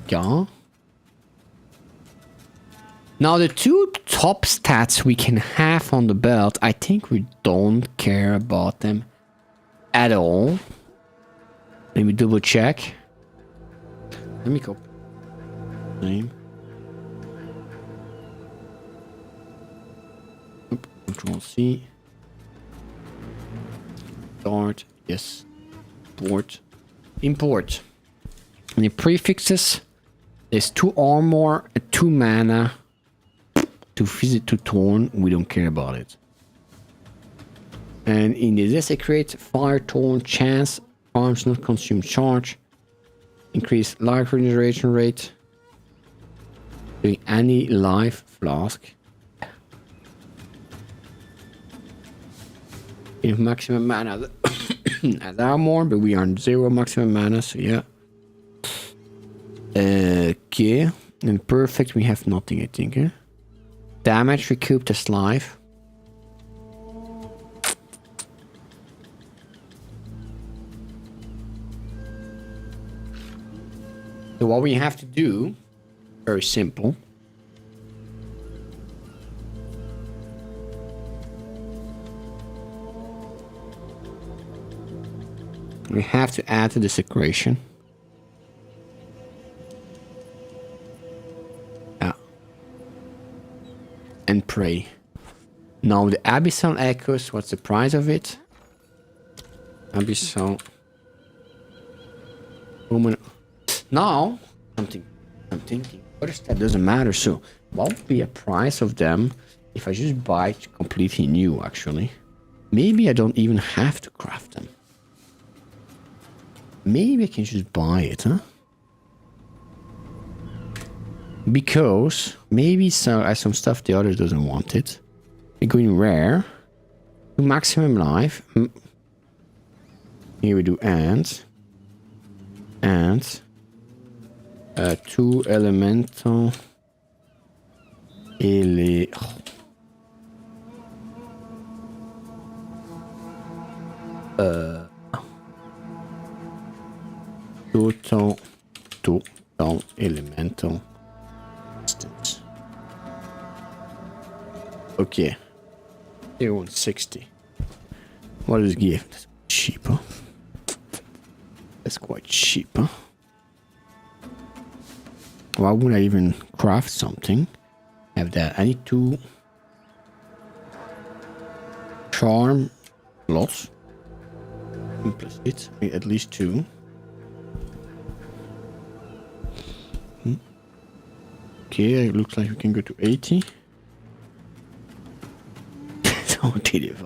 Yeah. Now the two top stats we can have on the belt, I think we don't care about them at all. Let me double check. Let me go. Name. Oop, Control C. Start. Yes. Import. Import. And the prefixes. There's 2 armor, 2 mana. 2 visit, 2 torn. We don't care about it. And in the desecrate, fire torn chance. Farms not consume charge. Increase life regeneration rate. Doing any life flask. In maximum mana as armor, but we are on 0 maximum mana, so yeah. Okay. And perfect, we have nothing, I think. Eh? Damage recouped as life. So what we have to do, very simple. We have to add the desecration. Yeah. And pray. Now the Abyssal Echoes, what's the price of it? Abyssal. Woman. Now, I'm thinking, what if that doesn't matter? So, what would be a price of them if I just buy it completely new, actually? Maybe I don't even have to craft them. Maybe I can just buy it, huh? Because maybe some stuff the other doesn't want it. We're going rare. To maximum life. Here we do and. 2 elemental. Total elemental distance. Okay. 160. What does it give? That's cheaper. That's quite cheaper. Why would I even craft something? Have that. I need 2 charm lots. Implicit. At least 2. Okay, it looks like we can go to 80. So tedious.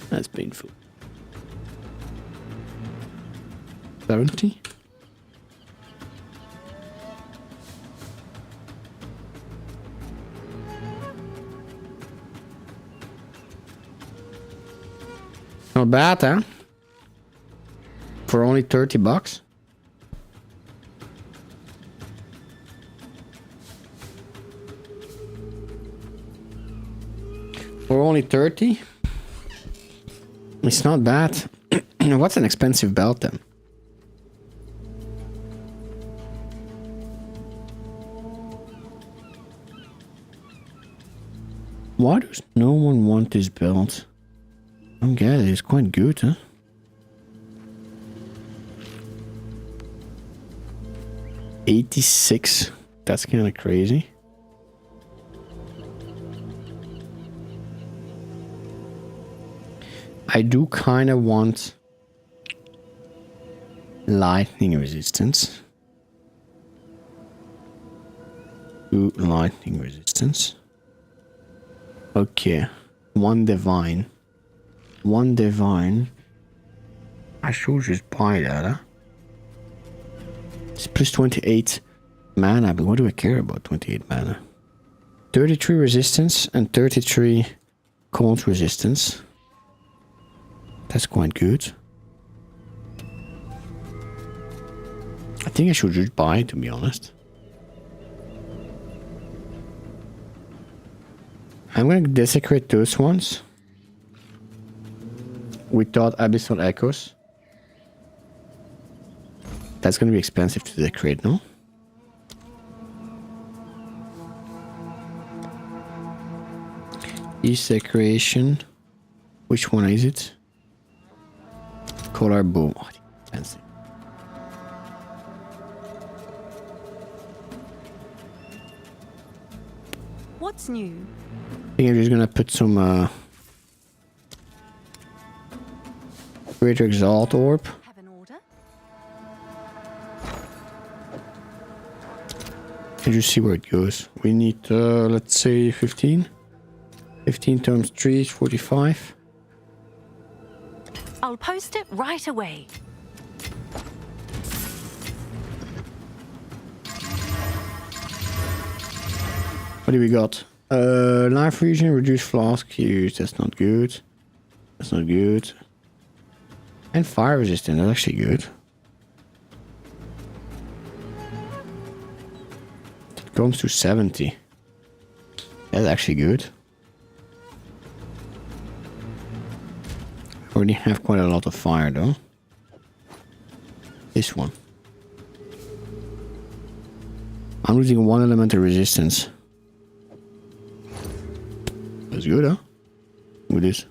That's painful. 70. Not bad, huh? For only 30 bucks. For only 30? It's not bad. What's an expensive belt then? Why does no one want this belt? I don't get it. It's quite good, huh? $86. That's kind of crazy. I do kind of want lightning resistance. 2 lightning resistance. Okay. 1 divine. 1 divine. I should just buy that, huh? It's plus 28 mana, but what do I care about 28 mana? 33 resistance and 33 cold resistance. That's quite good. I think I should just buy it, to be honest. I'm gonna desecrate those ones. We thought Abyssal Echoes. That's gonna be expensive to decorate, no? East decoration. Which one is it? Color boom. Oh, expensive. What's new? I think I'm just gonna put some Greater Exalt Orb. Have an order? And just see where it goes. We need, let's say 15. 15 times 3 is 45. I'll post it right away. What do we got? Life region, reduce flask use. That's not good. That's not good. And fire resistant. That's actually good. It comes to 70. That's actually good. Already have quite a lot of fire though. This one. I'm losing 1 elemental resistance. That's good, huh? With this.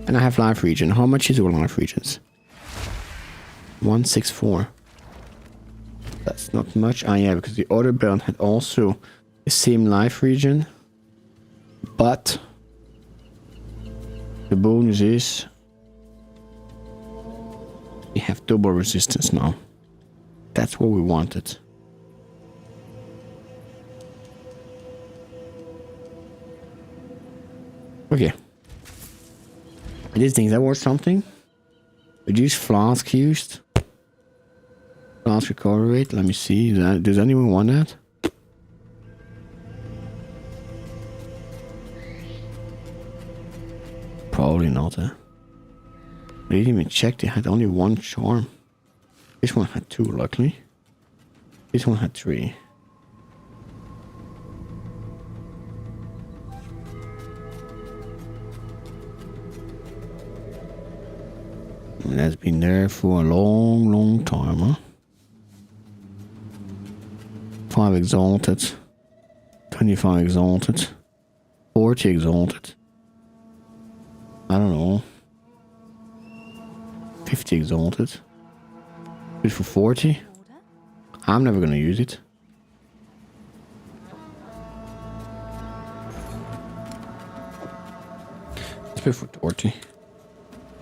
And I have life region. How much is our life regions? 164. That's not much. Ah, yeah, because the other build had also the same life region. But the bonus is we have double resistance now. That's what we wanted. Okay. These things that worth something. Reduce flask used. Flask recovery rate. Let me see. Does anyone want that? Probably not, eh? I didn't even check. They had only 1 charm. This one had 2, luckily. This one had 3. And that's been there for a long, long time, huh? 5 exalted. 25 exalted. 40 exalted. I don't know. 50 exalted. Good for 40. I'm never gonna use it. Let's pay for 40.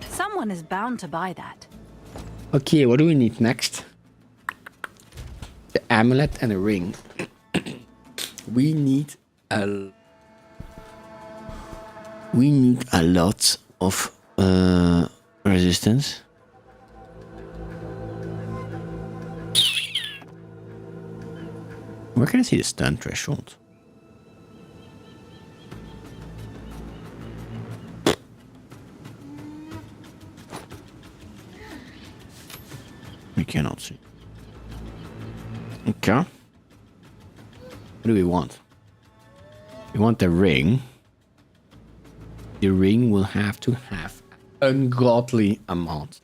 Someone is bound to buy that. Okay, what do we need next? The amulet and a ring. We need a lot of resistance. Where can I see the stun threshold? We cannot see. Okay. What do we want? We want the ring. The ring will have to have ungodly amount.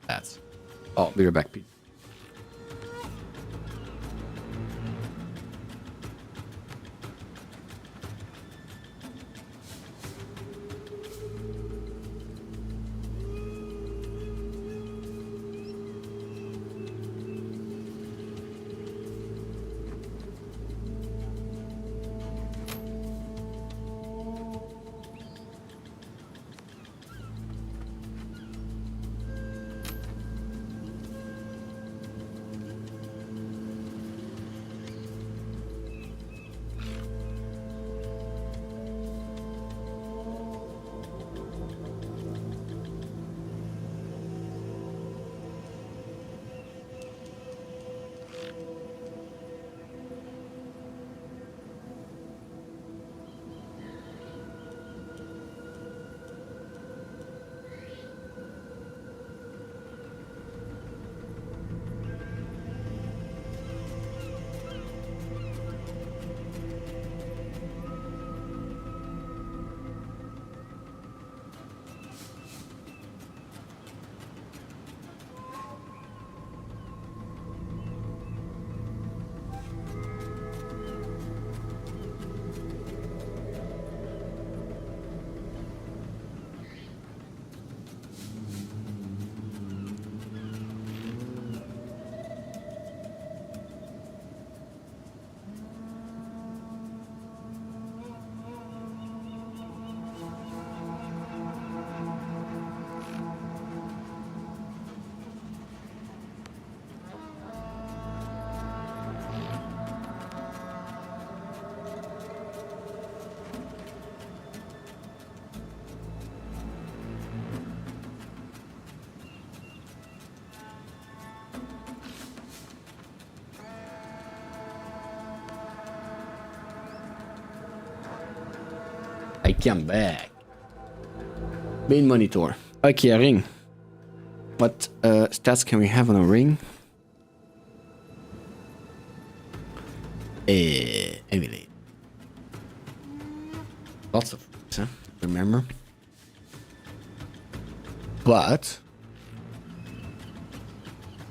That's. Oh, we're back, Pete. I come back. Main monitor. Okay, a ring. What stats can we have on a ring? Emulate. Lots of things, huh? Remember? But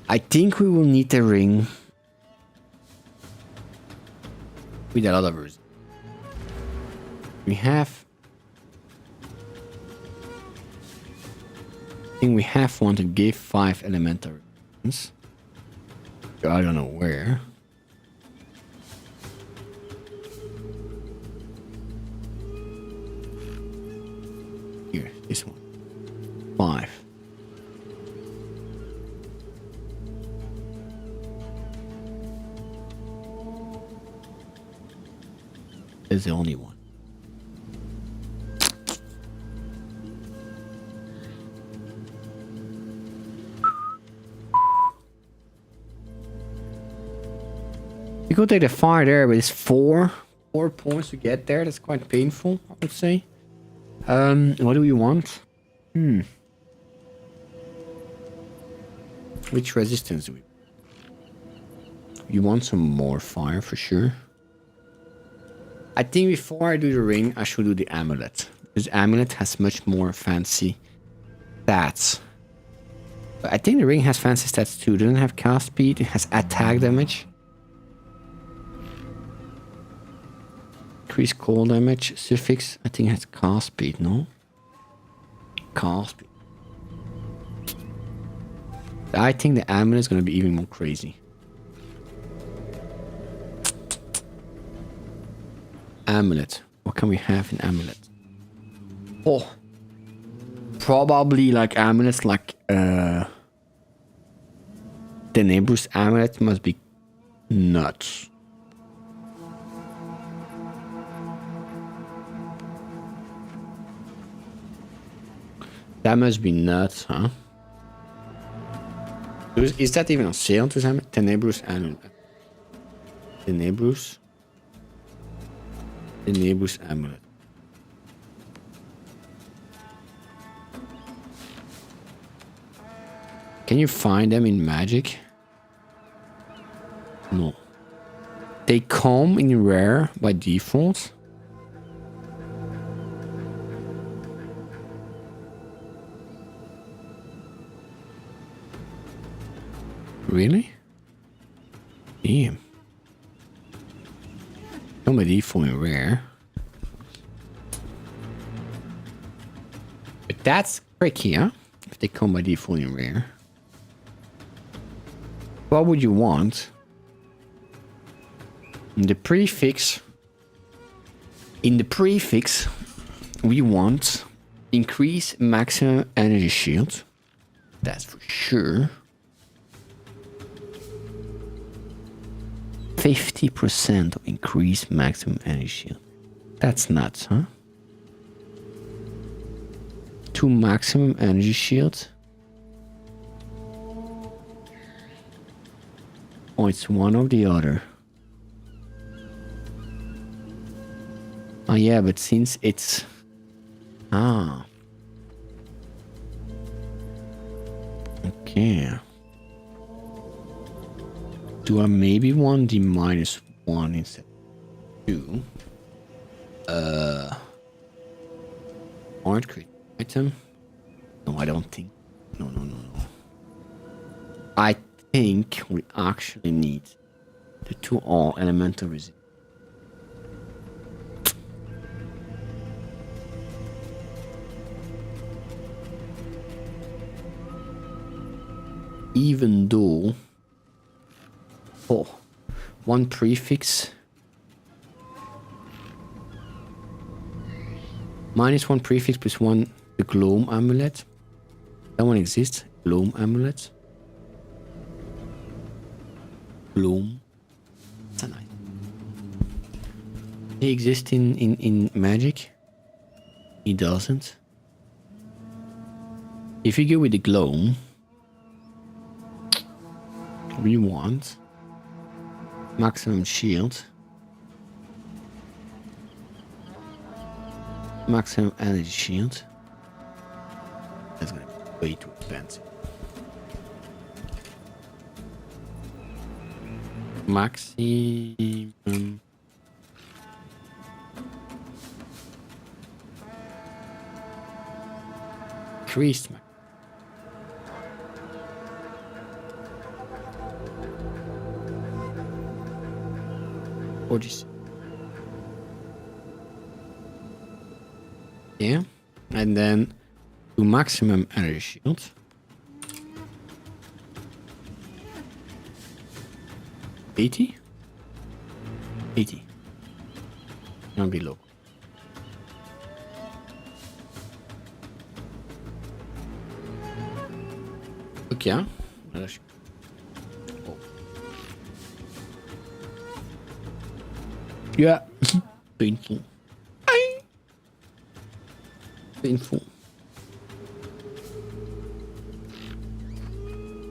I think we will need a ring with a lot of version. We have. I think we have one to give 5 elemental rings. I don't know where. Here, this one. 5. Is the only one. You could take the fire there, but it's 4 points to get there. That's quite painful, I would say. What do we want? Which resistance do we? You want some more fire for sure. I think before I do the ring, I should do the amulet. Because amulet has much more fancy stats. But I think the ring has fancy stats too. It doesn't have cast speed. It has attack damage. Increase cold damage. Suffix, I think it has cast speed, no? Cast speed. I think the amulet is going to be even more crazy. Amulet. What can we have in amulet? Oh. Probably like amulets like the neighbor's amulet must be nuts. That must be nuts, huh? Is that even on sale to some? Tenebrous amulet. Tenebrous amulet. Can you find them in Magic? No. They come in rare by default. Really? Damn. Come by default in rare. But that's tricky, huh? If they come by default in rare. What would you want? In the prefix, we want increase maximum energy shield. That's for sure. 50% of increased maximum energy shield. That's nuts, huh? 2 maximum energy shield. Oh, it's one or the other. Oh yeah, but since it's... Ah. Okay. Do I maybe want the -1 instead of 2? Art crit item? No, I don't think. No. I think we actually need the 2 all elemental resist. Even though, oh, 1 prefix -1 prefix plus 1 the gloam amulet. That one exists. Gloam amulet. Gloam. That's a nice. He exists in Magic. He doesn't. If you go with the gloam, we want maximum shield. Maximum energy shield. That's gonna be way too expensive. Maximum. Increased. Yeah, and then to maximum energy shield. 80. Gonna be low. Okay. Yeah. Painful. Painful.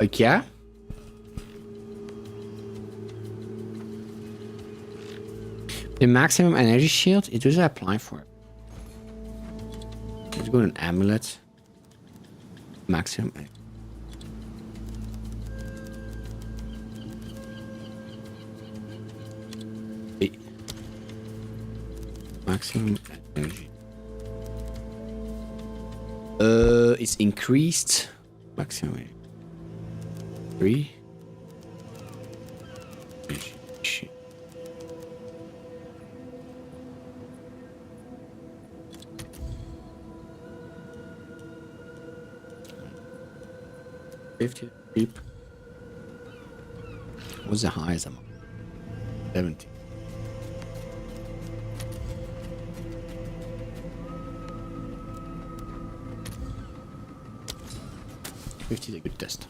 Okay. The maximum energy shield, it does apply for it. Let's go to an amulet. Maximum. Maximum energy. It's increased. Maximum energy. 3. Shit. Cheap. What's the highest amount? 70. Is a good test.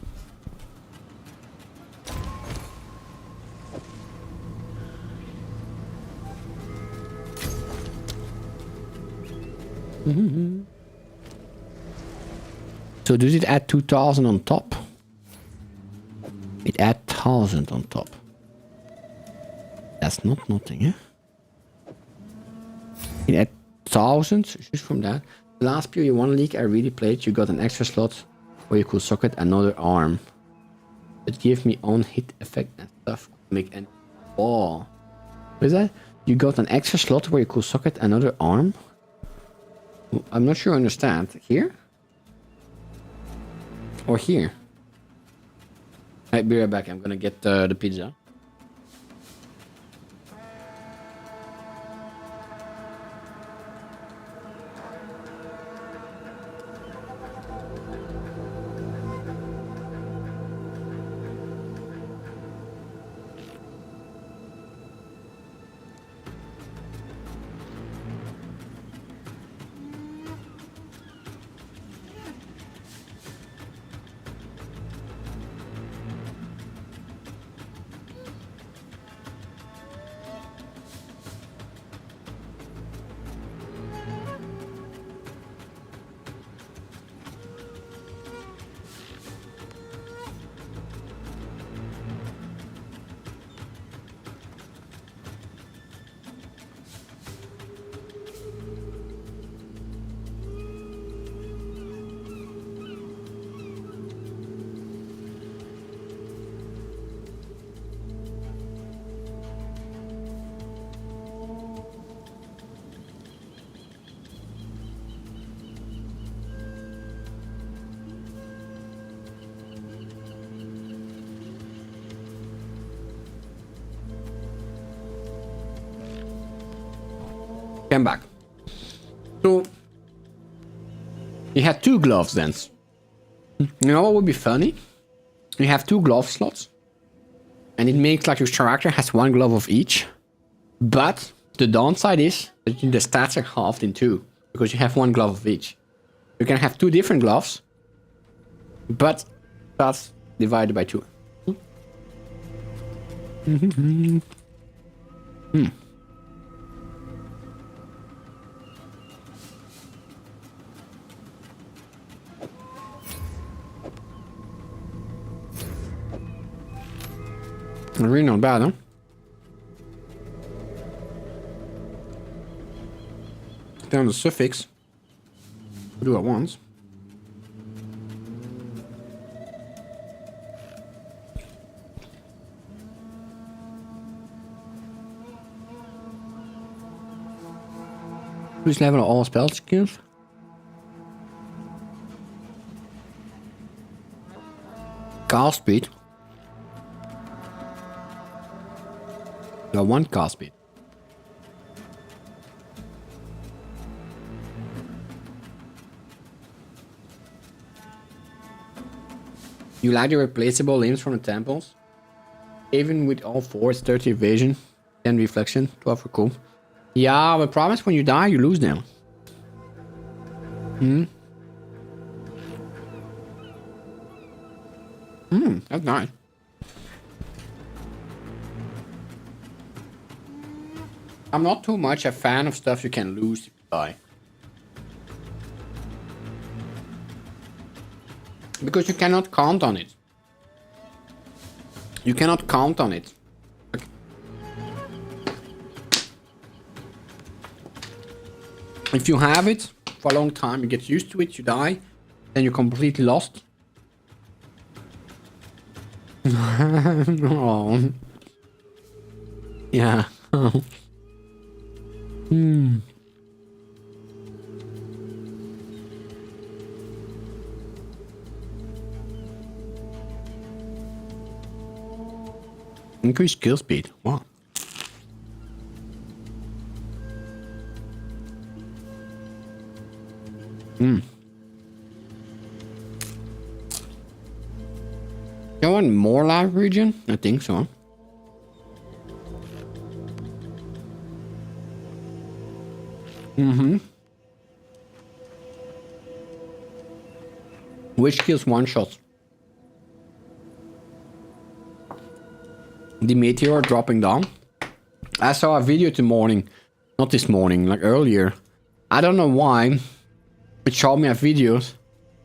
So does it add 2000 on top? It add 1000 on top. That's not nothing, eh? It add 1000 just from that. The last PoE1 league I really played, you got an extra slot where you could socket another arm. It gave me on hit effect and stuff. Make any. Oh, what is that? You got an extra slot where you could socket another arm. I'm not sure I understand. Here? Or here? Alright, be right back. I'm gonna get the pizza. Came back. So you had 2 gloves then. You know what would be funny? You have 2 glove slots, and it makes like your character has 1 glove of each. But the downside is that the stats are halved in 2 because you have 1 glove of each. You can have 2 different gloves, but that's divided by 2. Really not bad, huh? Down the suffix. Do it once. Please level all spell skills. Cast speed. No, one cast speed. You like the replaceable limbs from the temples? Even with all fours, 30 evasion, 10 reflection, 12 recoup. Yeah, but problem is when you die, you lose them. That's nice. I'm not too much a fan of stuff you can lose if you die. Because you cannot count on it. You cannot count on it. If you have it for a long time, you get used to it, you die, then you're completely lost. Oh. Yeah. Increase skill speed. Wow. You want more live region? I think so. Which kills one shot? The meteor dropping down. I saw a video this morning. Not this morning, like earlier. I don't know why. It showed me a video.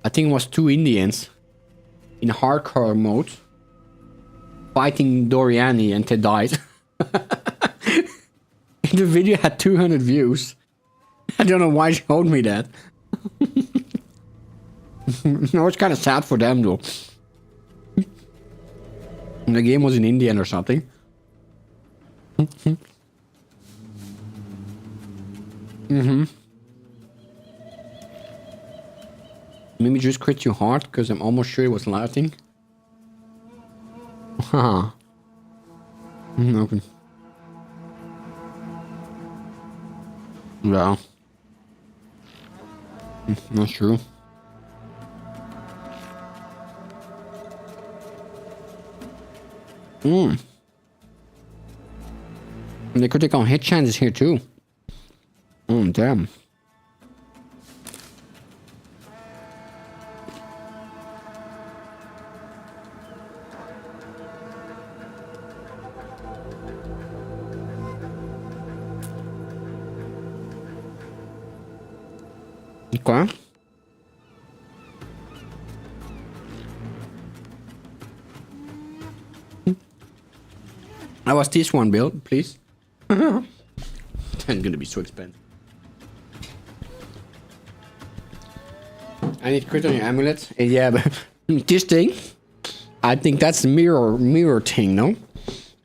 I think it was two Indians in hardcore mode fighting Doriani and they died. The video had 200 views. I don't know why it showed me that. No, it's kind of sad for them though. The game was in Indian or something. Maybe just crit you hard because I'm almost sure it was lighting. Haha. Okay. Yeah. Not true. And the critical hit chance is here too. Oh, damn. Okay. How was this one built, please? It's gonna be so expensive. I need crit on your amulet. Yeah, but this thing, I think that's a mirror thing, no?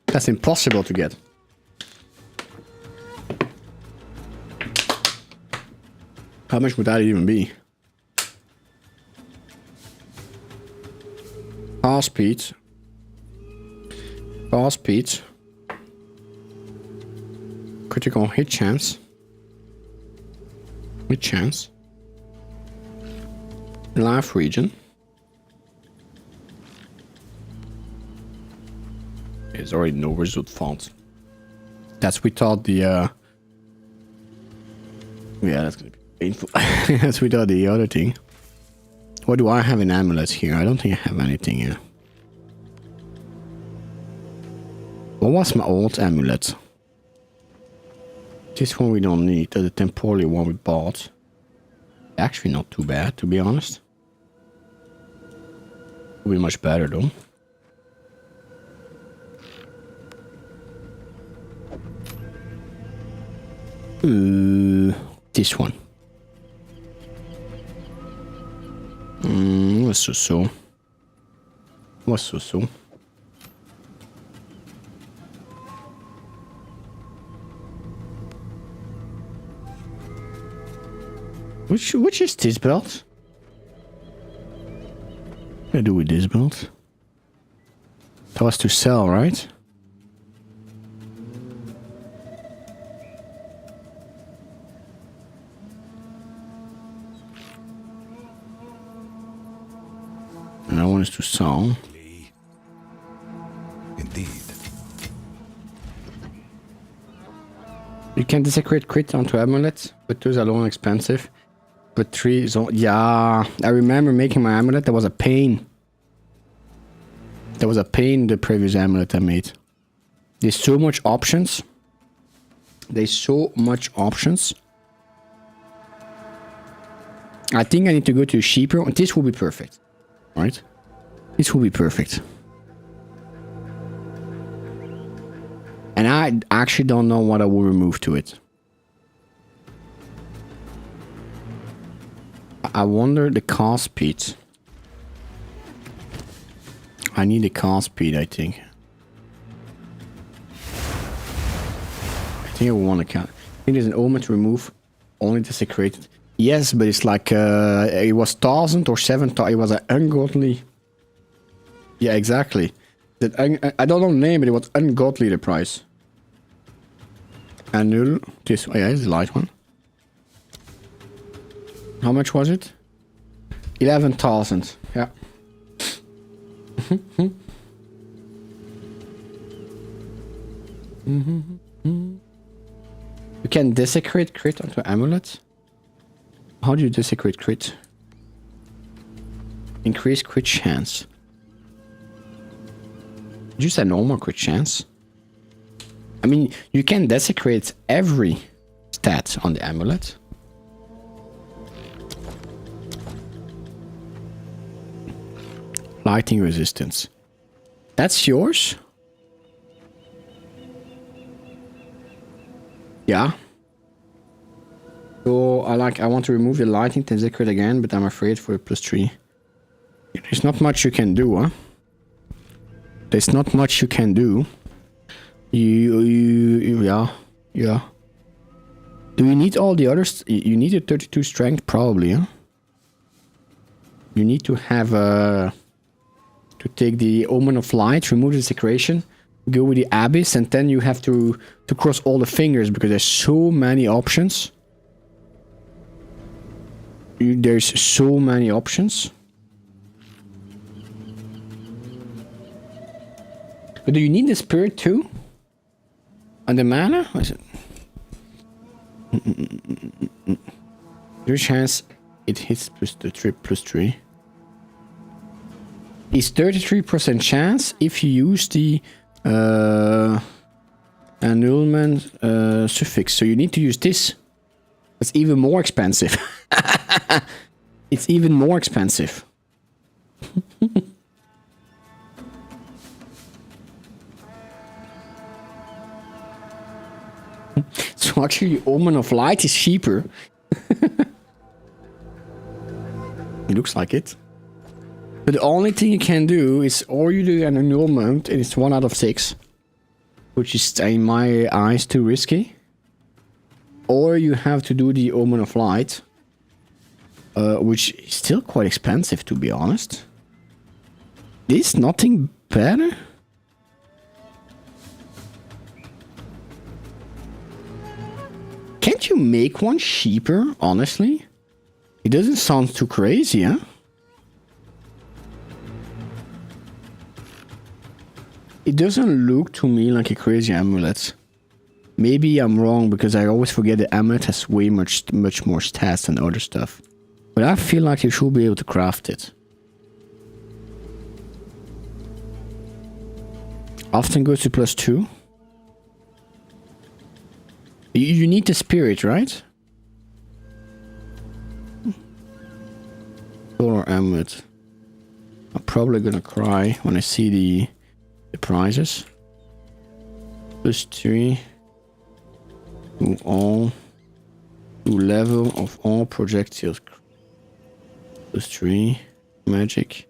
That's impossible to get. How much would that even be? Fast speed. Fast speed. Critical hit chance. Hit chance. Life region. There's already no result found. That's without the yeah, that's gonna be painful. That's without the other thing. What do I have in amulets here? I don't think I have anything here. What was my old amulet? This one we don't need. The temporary one we bought. Actually not too bad, to be honest. Will be much better though. this one. What's so? What's so? Which is this belt? What do I do with this belt? That was to sell, right? And that one is to sell. Indeed. You can desecrate crit onto amulets, but those are alone expensive. But 3 is all, yeah, I remember making my amulet. That was a pain. That was a pain, the previous amulet I made. There's so much options. There's so much options. I think I need to go to cheaper. This will be perfect. Right? This will be perfect. And I actually don't know what I will remove to it. I wonder the cast speed. I need a cast speed, I think. I think I want to count. I think there's an omen to remove only desecrated. Yes, but it's like it was 1,000 or 7,000. It was an ungodly. Yeah, exactly. That I don't know the name, but it was ungodly the price. Annul. This. Oh yeah, it's a light one. How much was it? 11,000. Yeah. You can desecrate crit onto amulets. How do you desecrate crit? Increase crit chance. Did you say normal crit chance? I mean, you can desecrate every stat on the amulet. Lightning resistance. That's yours? Yeah. So I want to remove the lightning to desecrate again, but I'm afraid for a +3. There's not much you can do, huh? There's not much you can do. Yeah. Do you need all the others? You need a 32 strength, probably, huh? You need to have to take the Omen of Light, remove the desecration, go with the Abyss, and then you have to cross all the fingers because there's so many options. There's so many options. But do you need the spirit too? And the mana? What is it? Your chance it hits +3. Is 33% chance if you use the annulment suffix. So you need to use this. It's even more expensive. It's even more expensive. So actually, Omen of Light is cheaper. It looks like it. But the only thing you can do is, or you do an annulment, and it's 1 out of 6, which is in my eyes too risky. Or you have to do the Omen of Light, which is still quite expensive, to be honest. There's nothing better. Can't you make one cheaper, honestly? It doesn't sound too crazy, huh? It doesn't look to me like a crazy amulet. Maybe I'm wrong because I always forget the amulet has way much more stats than other stuff. But I feel like you should be able to craft it. Often goes to +2. You need the spirit, right? Solar amulet. I'm probably gonna cry when I see the prices. +3. Move all. To level of all projectiles. +3. Magic.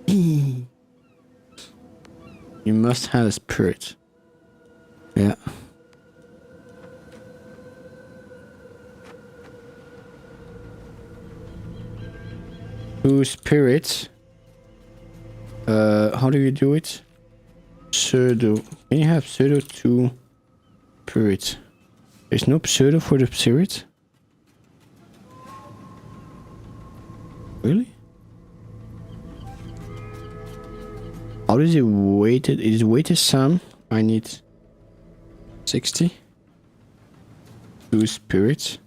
You must have a spirit. Yeah. Two spirits. How do you do it? Pseudo. Can you have pseudo 2 spirits? There's no pseudo for the spirit? Really? How is it weighted? It is weighted some. I need 60. 2 spirits.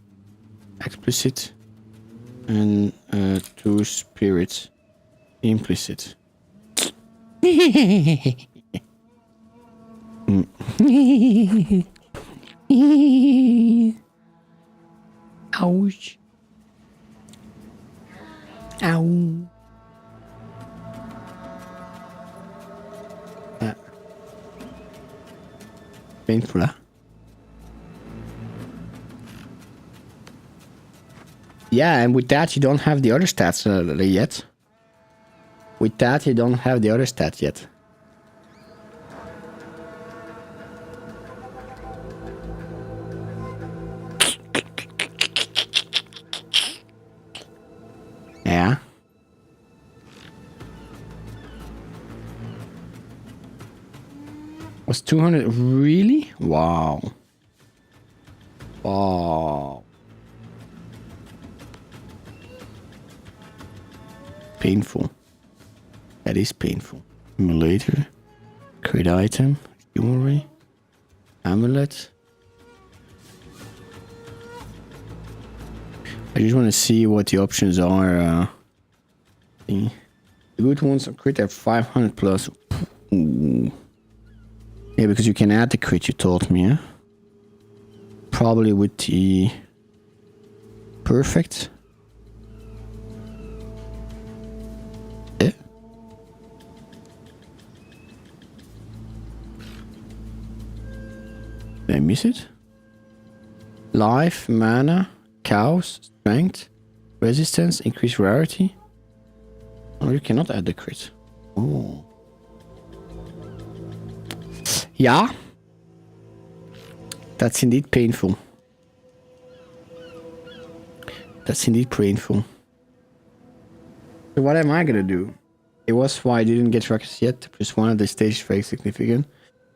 Explicit. And 2 spirits. Implicit. Ouch. Ow. Painful, huh? Yeah, and with that you don't have the other stats yet. With that you don't have the other stats yet. Yeah. Was 200 really? Wow. Wow. Painful. That is painful. Emulator. Create item. Jewelry. Amulet. I just want to see what the options are. The good ones are crit at 500 plus. Ooh. Yeah, because you can add the crit, you told me, yeah? Probably with the perfect. Yeah. Did I miss it? Life, mana, cows, strength, resistance, increased rarity. Oh, you cannot add the crit. Oh. Yeah. That's indeed painful. That's indeed painful. So what am I gonna do? It was why I didn't get ruckus yet. Plus one of the stage is very significant.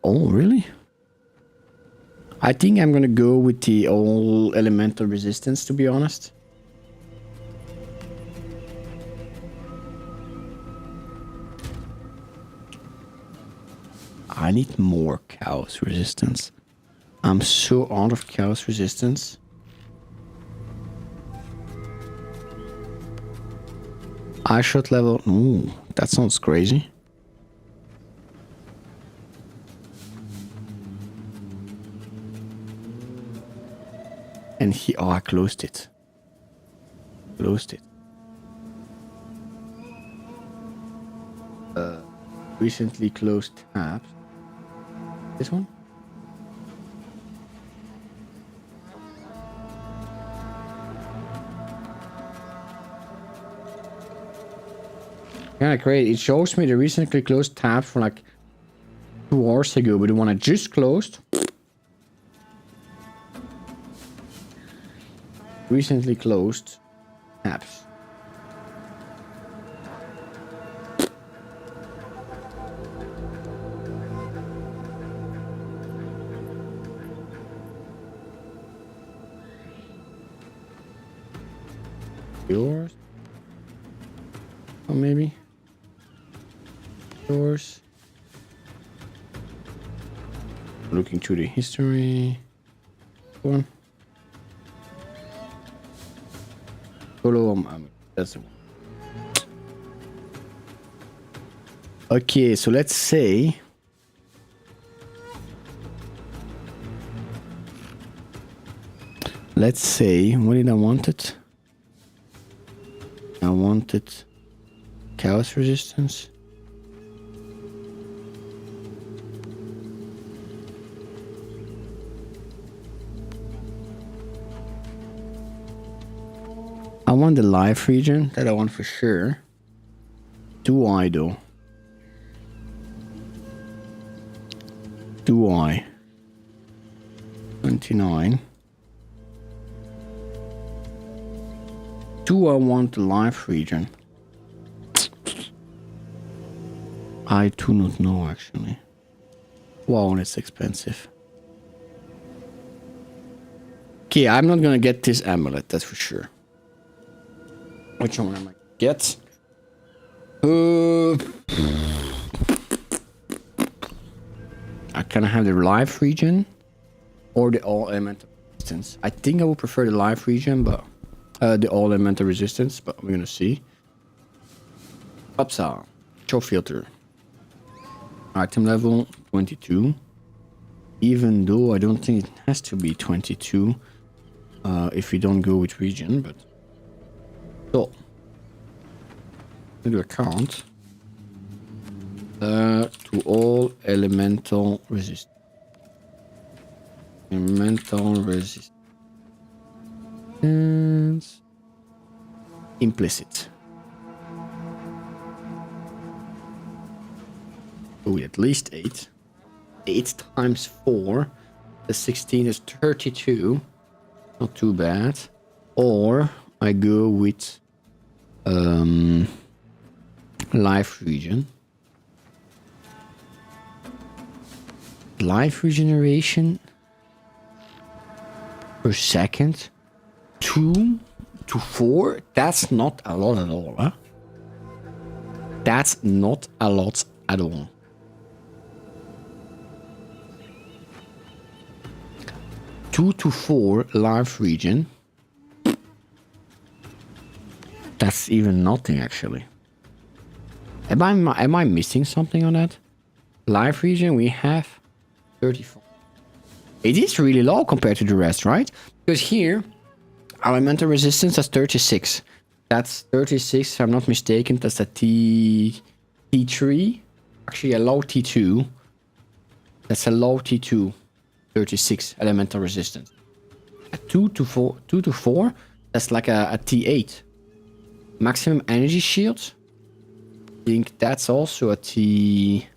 Oh, really? I think I'm gonna go with the all elemental resistance, to be honest. I need more chaos resistance. I'm so out of chaos resistance. I shot level. Ooh, that sounds crazy. And he. Oh, I closed it. Closed it. Recently closed tabs. This one? Yeah, great. It shows me the recently closed tab for like 2 hours ago, but the one I just closed. Recently closed tabs. Yours? Or maybe? Yours? Looking through the history. One. Solo, that's the one. Okay, so let's say what did I want it? I wanted chaos resistance. want the life region. That I want for sure. Do I though? Do I? 29. Do I want the life region? I do not know actually. Wow, it's expensive. Okay, I'm not gonna get this amulet, that's for sure. Which one am I gonna get? I can have the life region or the all elemental resistance. I think I would prefer the life region, but the all elemental resistance, but we're gonna see. Upside, show filter. Item level 22. Even though I don't think it has to be 22 if we don't go with region, but so do a count to all elemental resistance. Elemental resistance implicit. Oh, at least 8. 8 times 4. The 16 is 32. Not too bad. Or I go with life region. Life regeneration per second. 2 to 4. That's not a lot at all, huh? That's not a lot at all. Two to 4 life region. That's even nothing actually. Am I missing something on that? Life region we have 34. It is really low compared to the rest, right? Because here elemental resistance is 36. That's 36 if I'm not mistaken. That's a T3. Actually a low T2. That's a low T2. 36 elemental resistance. A 2 to 4, that's like a T8. Maximum energy shield. I think that's also a T.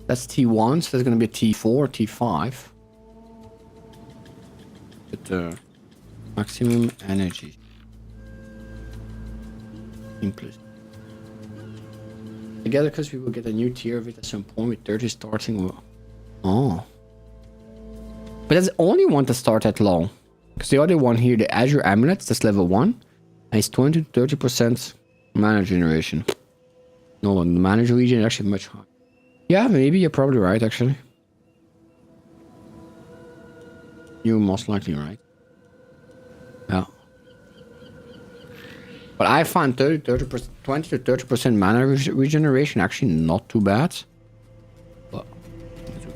That's T1, so that's gonna be a T4, T5. But maximum energy. Implicit. Together, because we will get a new tier of it at some point with 30 starting. Oh. But that's the only one to start at low. Because the other one here, the Azure Amulets, that's level 1. And it's 20 to 30% mana generation. No, the mana region is actually much higher. Yeah, maybe you're probably right, actually. You're most likely right. Yeah. But I find 20 to 30% mana regeneration actually not too bad. But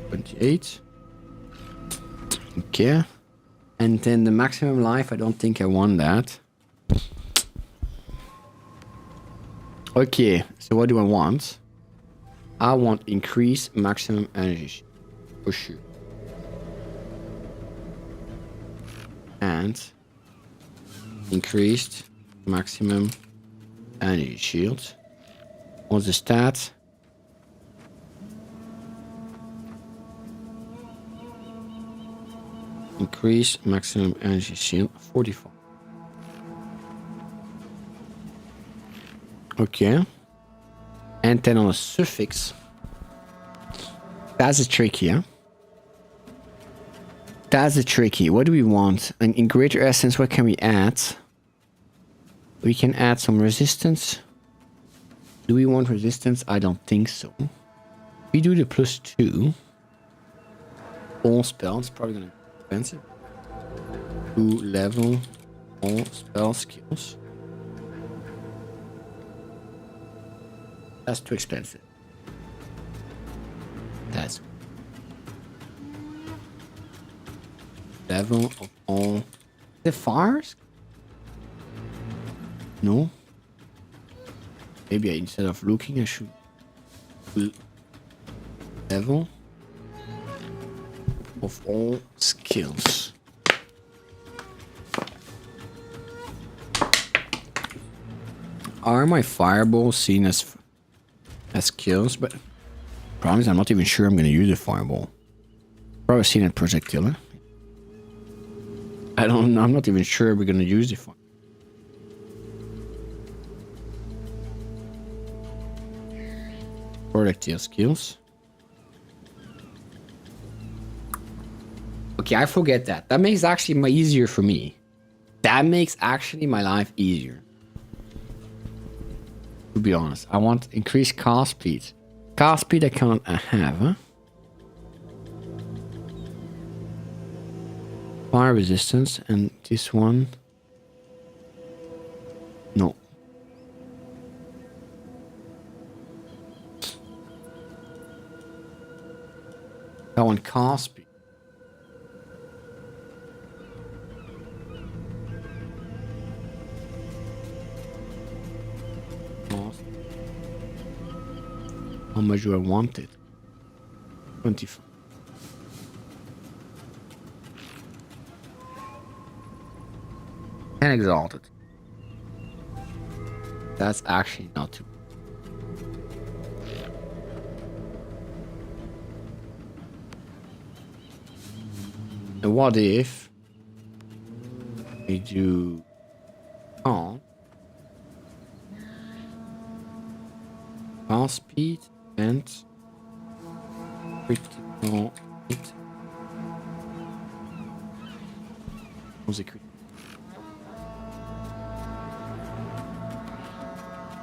28. Okay. And then the maximum life, I don't think I want that. Okay, so what do I want? I want increase maximum energy. For sure. And increased maximum energy shield. What's the stat? Increase maximum energy shield 45. Okay. And then on a suffix. That's a tricky, yeah? That's a tricky. What do we want? And in greater essence, what can we add? We can add some resistance. Do we want resistance? I don't think so. We do the +2. All spells, probably gonna be expensive. 2 level all spell skills. That's too expensive. That's level of all the fires. No. Maybe instead of looking, I should level of all skills. are my fireballs seen as kills? But problem is I'm not even sure I'm gonna use a fireball. Probably seen it projectile. I'm not even sure we're gonna use the fireball. Projectile skills. Okay, I forget that. That makes actually easier for me. That makes actually my life easier. To be honest, I want increased cast speed. Cast speed I cannot have, huh? Fire resistance and this one. No. That one cast speed. How much do I want it? 25. And exalted. That's actually not too. And what if we do on fast speed and critical hit? Was it critical?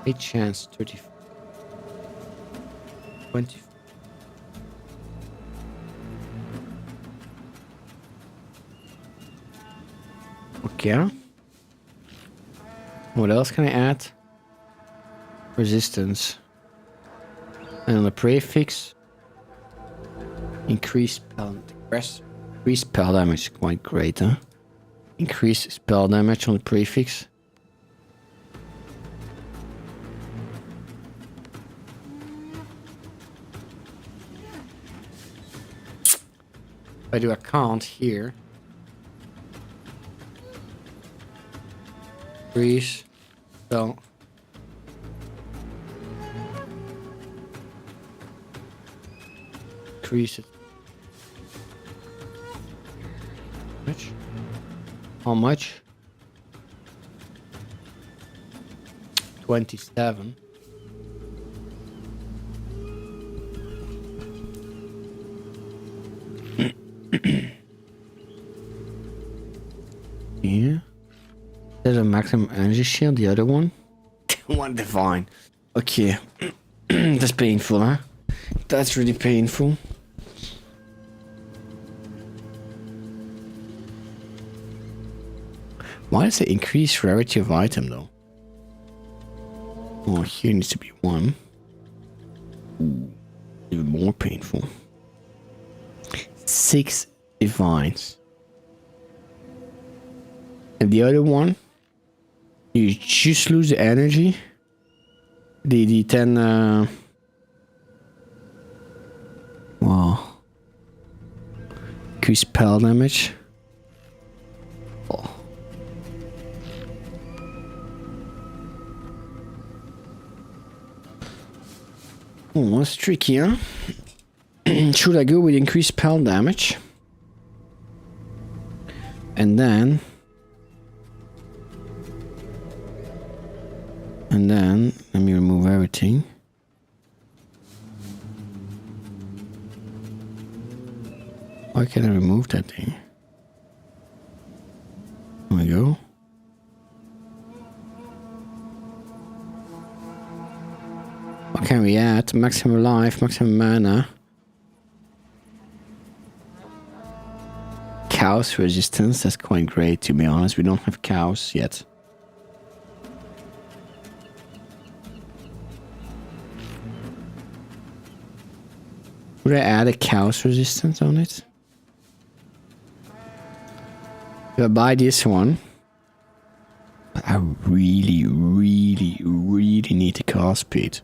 A chance 35. 20. Okay. What else can I add? Resistance. And on the prefix, increase spell damage is quite great, huh? Increase spell damage on the prefix. If I do a count here. Increase spell. Increase it. How much? 27. Yeah. There's a maximum energy shield, the other one. One divine. Okay. That's painful, huh? That's really painful. Why does it increase rarity of item though? Oh, here needs to be 1. Ooh, even more painful. 6 divines. And the other one, you just lose the energy. The 10. Wow. Increase spell damage. Oh. Oh, that's tricky, huh? Should I go with increased spell damage? And then let me remove everything. Why can't I remove that thing? There we go. What can we add? Maximum life, maximum mana. Chaos resistance, that's quite great to be honest. We don't have chaos yet. Would I add a chaos resistance on it? If I buy this one, I really need the cast speed.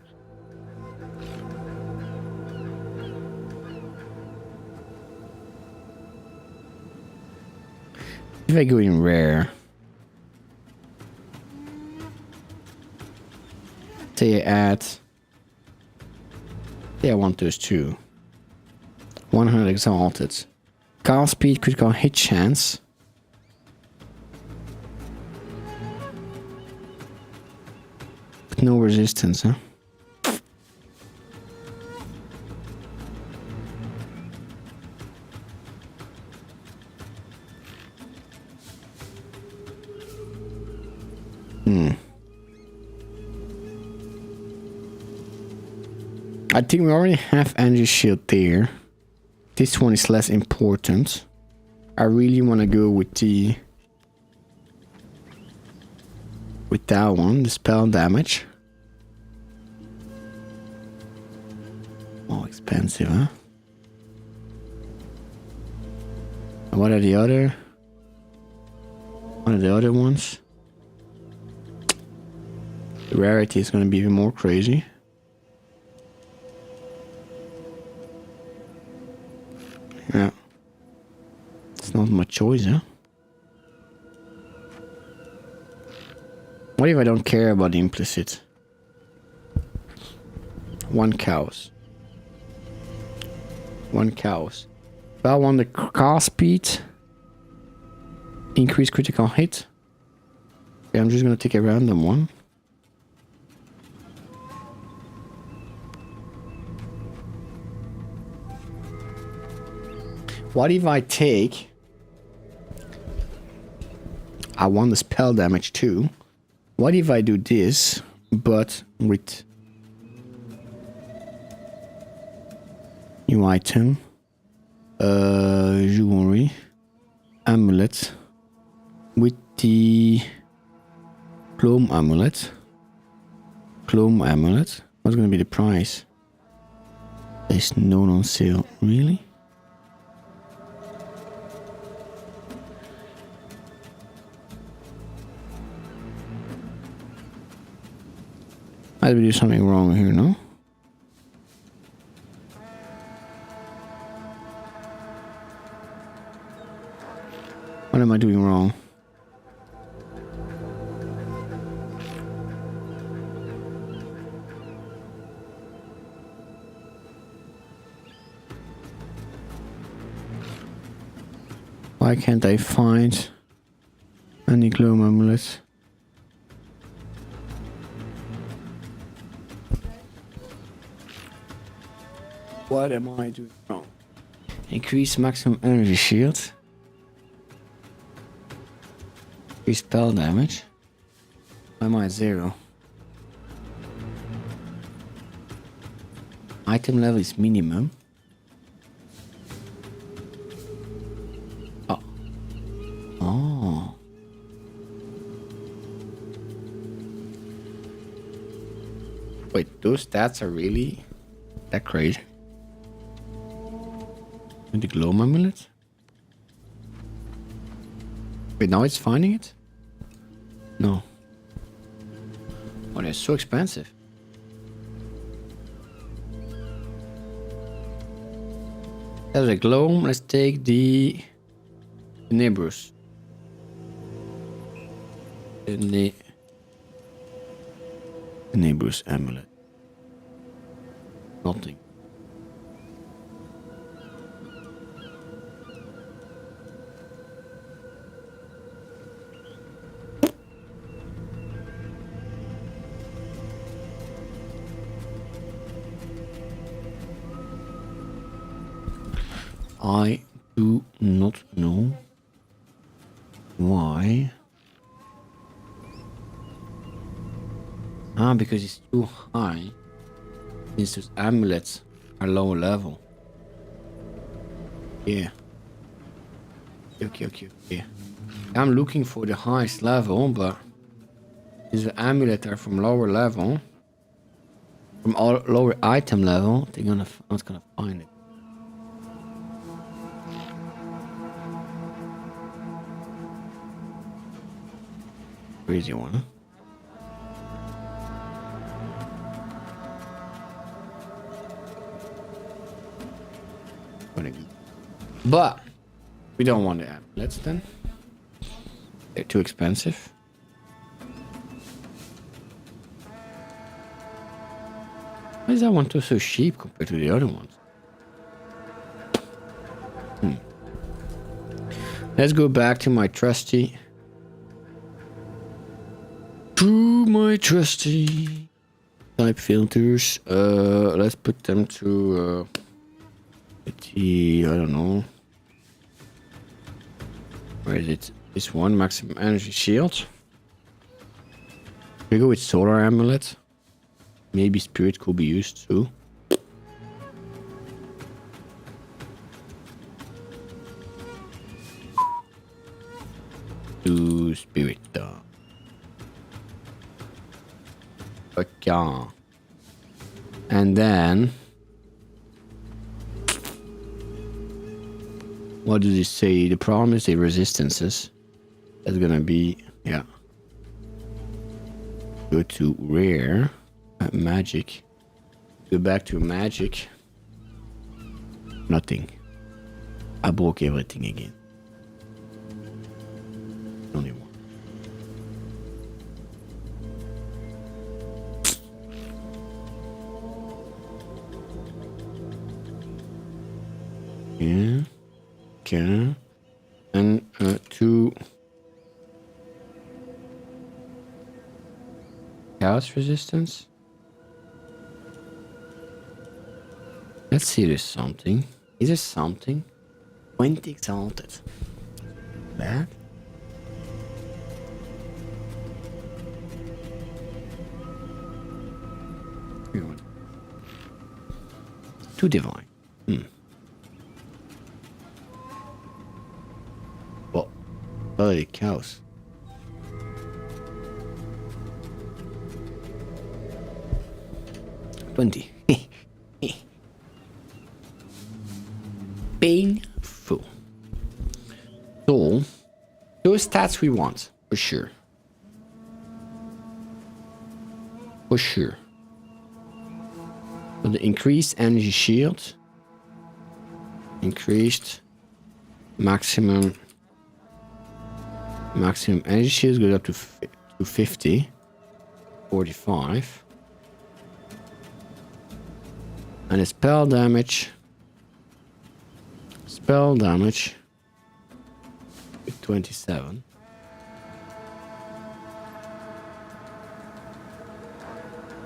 If I go in rare, They add. Yeah, I want those two. 100 exalted. Cast speed, critical hit chance. But no resistance, huh? I think we already have energy shield there. This one is less important. I really want to go with that one, the spell damage. More expensive, huh? And what are the other? What are the other ones? The rarity is going to be even more crazy. Yeah. It's not much choice, huh? What if I don't care about the implicit? 1 cows. 1 cows. If I want the cast speed, increase critical hit. Okay, I'm just gonna take a random one. What if I take... I want the spell damage too. What if I do this, but with... New item. Jewelry. Amulet. With the... Clone amulet. Clone amulet. What's gonna be the price? There's no on sale. Really? I did do something wrong here, no? What am I doing wrong? Why can't I find any glow amulets? What am I doing wrong? Increase maximum energy shield. Increase spell damage. Why am I at 0? Item level is minimum. Oh. Oh. Wait, those stats are really that crazy? And the glow amulet? Wait, now it's finding it? No. Oh, they're so expensive. There's a glow. Let's take the Nebrus. And the Nebrus amulet. Nothing. I do not know why. Because it's too high. Since those amulets are lower level. Yeah. Okay. I'm looking for the highest level, but these amulets are from lower level. From all lower item level, they're not gonna find it. Crazy one, huh? But we don't want the amulets then. They're too expensive. Why is that one so cheap compared to the other ones? Let's go back to my trusty. Type filters. Let's put them to I don't know. Where is it? This one, maximum energy shield. We go with solar amulet. Maybe spirit could be used too. To spirit. Okay. And then what does it say? The problem is the resistances. That's gonna be, yeah. Go to rare. Magic. Go back to magic. Nothing. I broke everything again. Only one. Yeah. Okay. And 2 chaos resistance. Let's see, there's something. Is there something? 20 exalted. That? Too divine. Well, bloody cows. $20. Painful. So, those stats we want, for sure. For sure. So the increased energy shield. Increased maximum energy shield goes up to 50. 45. And the spell damage with 27.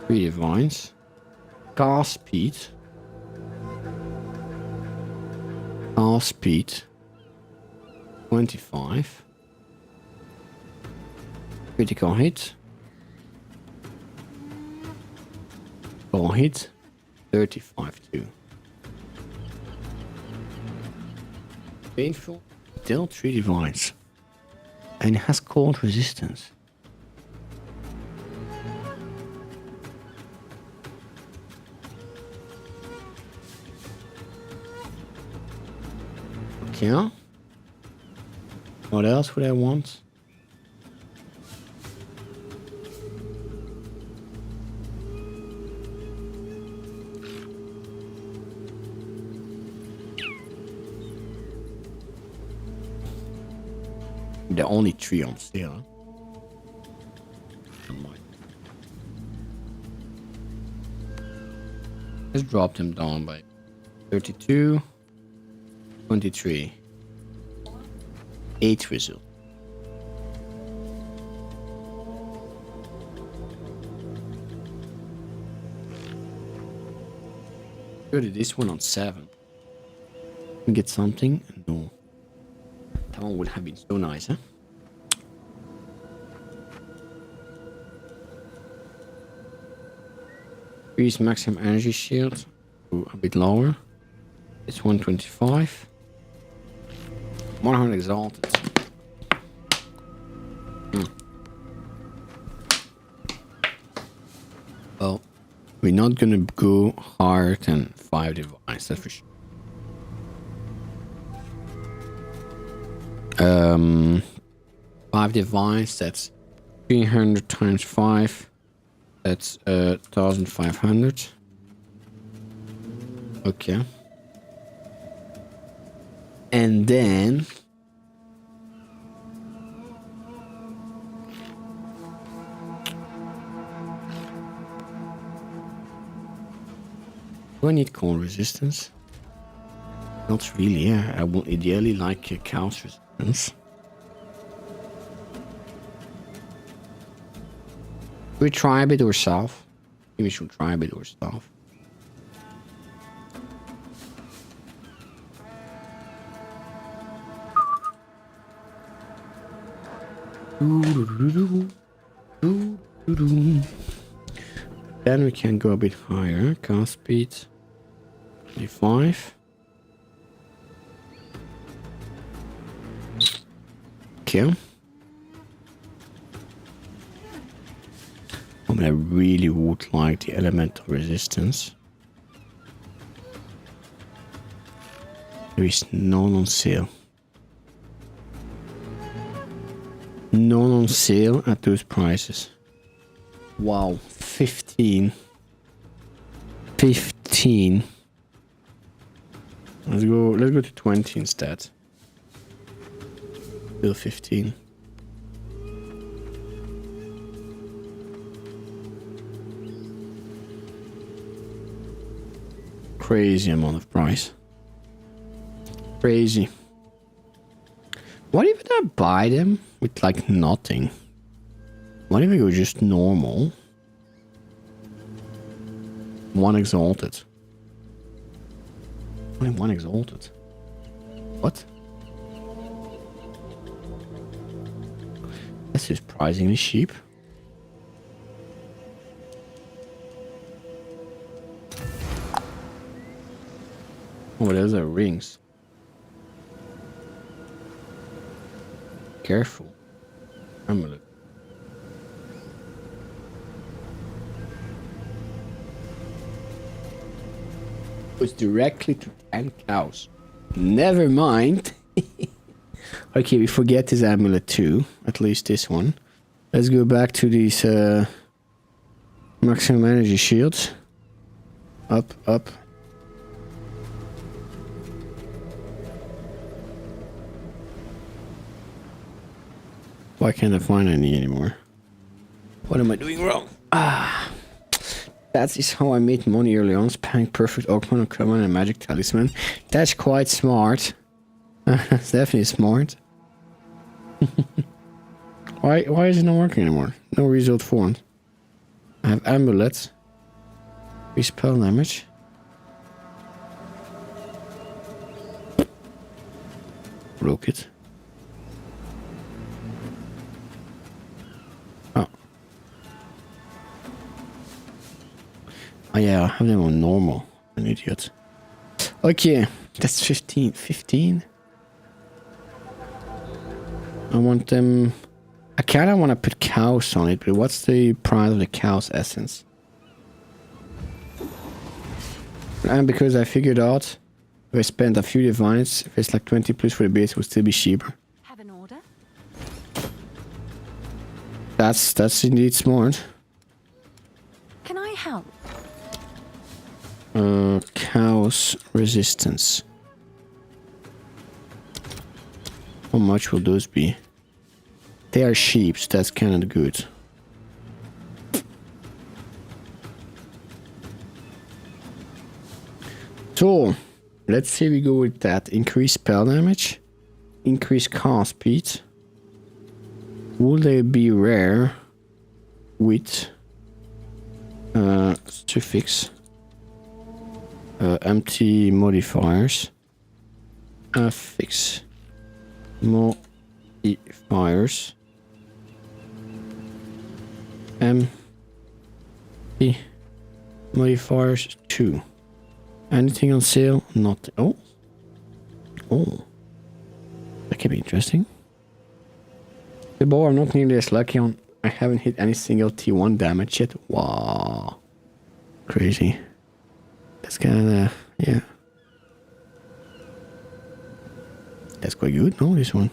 Three divines. Cast speed. Cast speed 25. Critical hit. Critical hit 35 too. Painful. Still 3 divines. And it has cold resistance. Okay. What else would I want? There are only 3 on sale. Let's drop them down by 32, 23. 8 result. Go to this one on 7. We get something? No. That one would have been so nice, huh? Increase maximum energy shield to a bit lower. It's 125. 100 exalted. Well, we're not gonna go higher than 5 divines, that's for sure. 5 divines, that's 300 times 5. That's 1500. Okay. And then Do I need cold resistance? Not really, yeah. I would ideally like chaos resistance. Should we try a bit or south? Maybe we should try a bit or south. Then we can go a bit higher. Cast speed 25. Okay. Oh, but I really would like the elemental resistance. There is none on sale. None on sale at those prices. Wow, 15. 15. Let's go to 20 instead. Still 15. Crazy amount of price. Crazy. What if I buy them with like nothing? What if I go just normal? One exalted. Only one exalted. What? That's surprisingly cheap. Oh, those are rings. Careful. Amulet. Goes directly to 10 cows. Never mind. Okay, we forget this amulet too. At least this one. Let's go back to these maximum energy shields. Up, up. Why can't I find any anymore? What am I doing wrong? That is how I made money early on. Spamming perfect Oakman, Common, and Magic Talisman. That's quite smart. That's definitely smart. Why is it not working anymore? No result formed. I have amulets. Spell damage. Broke it. Oh yeah, I have them on normal. An idiot. Okay, that's 15. 15? I want them... I kinda wanna put cows on it, but what's the price of the cow's essence? And because I figured out if I spent a few divines, if it's like 20 plus for the base, it would still be cheaper. Have an order? That's indeed smart. Can I help? Chaos resistance. How much will those be? They are sheep, so that's kind of good. So, let's say we go with that. Increase spell damage. Increase cast speed. Will they be rare with suffix? Empty modifiers. Affix. Modifiers. Empty modifiers 2. Anything on sale? Not. Oh. Oh. That could be interesting. The bow I'm not nearly as lucky on. I haven't hit any single T1 damage yet. Wow. Crazy. That's kinda, yeah. That's quite good, no, this one.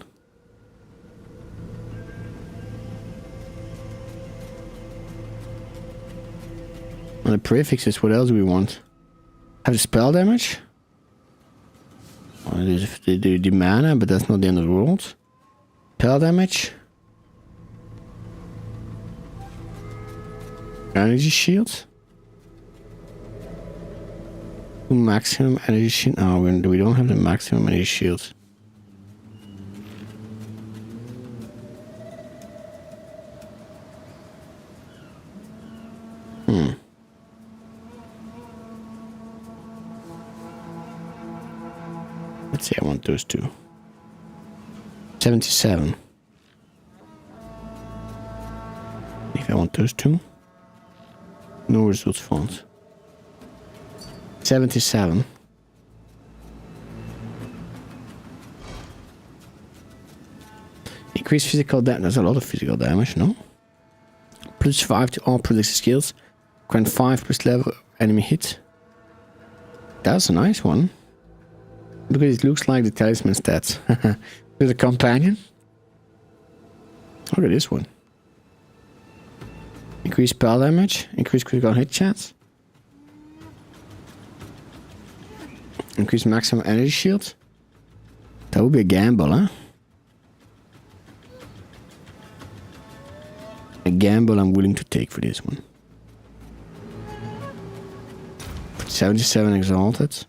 And the prefixes, what else do we want? Have the spell damage? Well, there's the mana, but that's not the end of the world. Spell damage. Energy shield. Maximum energy shield. Oh, we don't have the maximum energy shields. Let's see, I want those two. 77. If I want those two. No results found. 77. Increase physical damage. That's a lot of physical damage, no? Plus 5 to all predicted skills. Grant 5 plus level enemy hit. That's a nice one. Because it looks like the talisman stats. With a companion. Look at this one. Increase spell damage. Increase critical hit chance. Increase maximum energy shield. That would be a gamble, huh? A gamble I'm willing to take for this one. 77 exalted.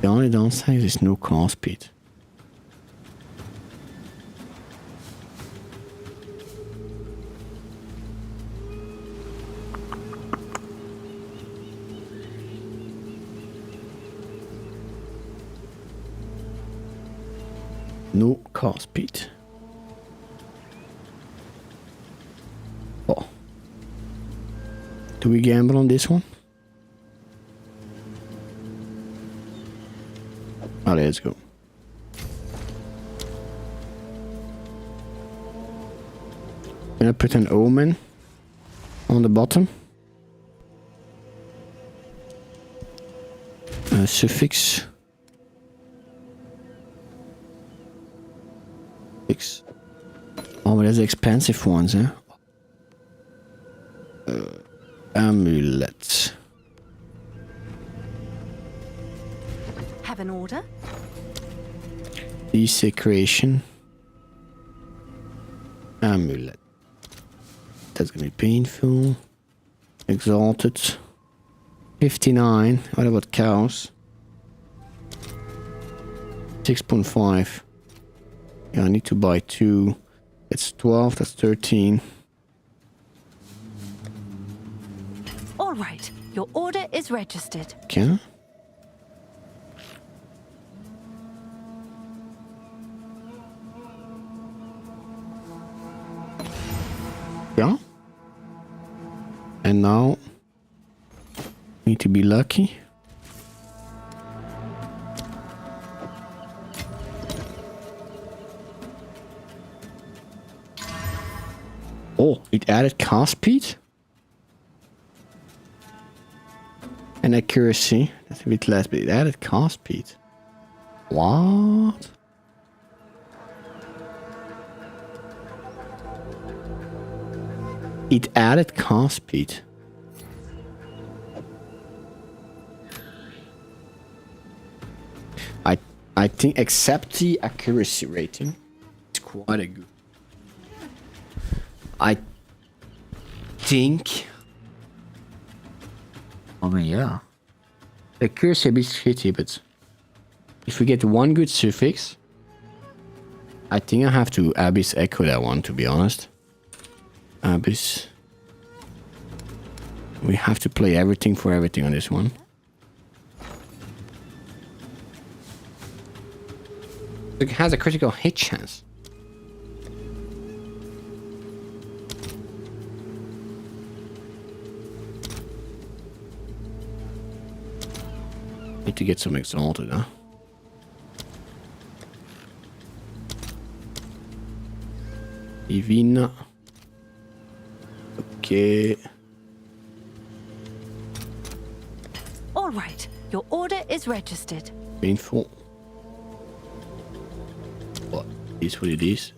The only downside is no call speed. No car speed. Oh. Do we gamble on this one? Oh, let's go. Gonna put an omen on the bottom. A suffix. Oh, but there's the expensive ones, huh? Amulet. Have an order? Desecration. Amulet. That's gonna be painful. Exalted. 59. What about cows? 6.5. Yeah, I need to buy 2. It's 12, that's 13. All right. Your order is registered. Okay. Yeah. And now, need to be lucky. Oh, it added cast speed and accuracy. That's a bit less, but it added cast speed. What? It added cast speed. I think, except the accuracy rating, it's quite a good. I think. I mean, yeah. The accuracy a bit shitty, but if we get one good suffix, I think I have to Abyss Echo that one, to be honest. Abyss. We have to play everything for everything on this one. It has a critical hit chance. Need to get some exalted, huh? Divina. Okay. All right. Your order is registered. Painful. What is what it is?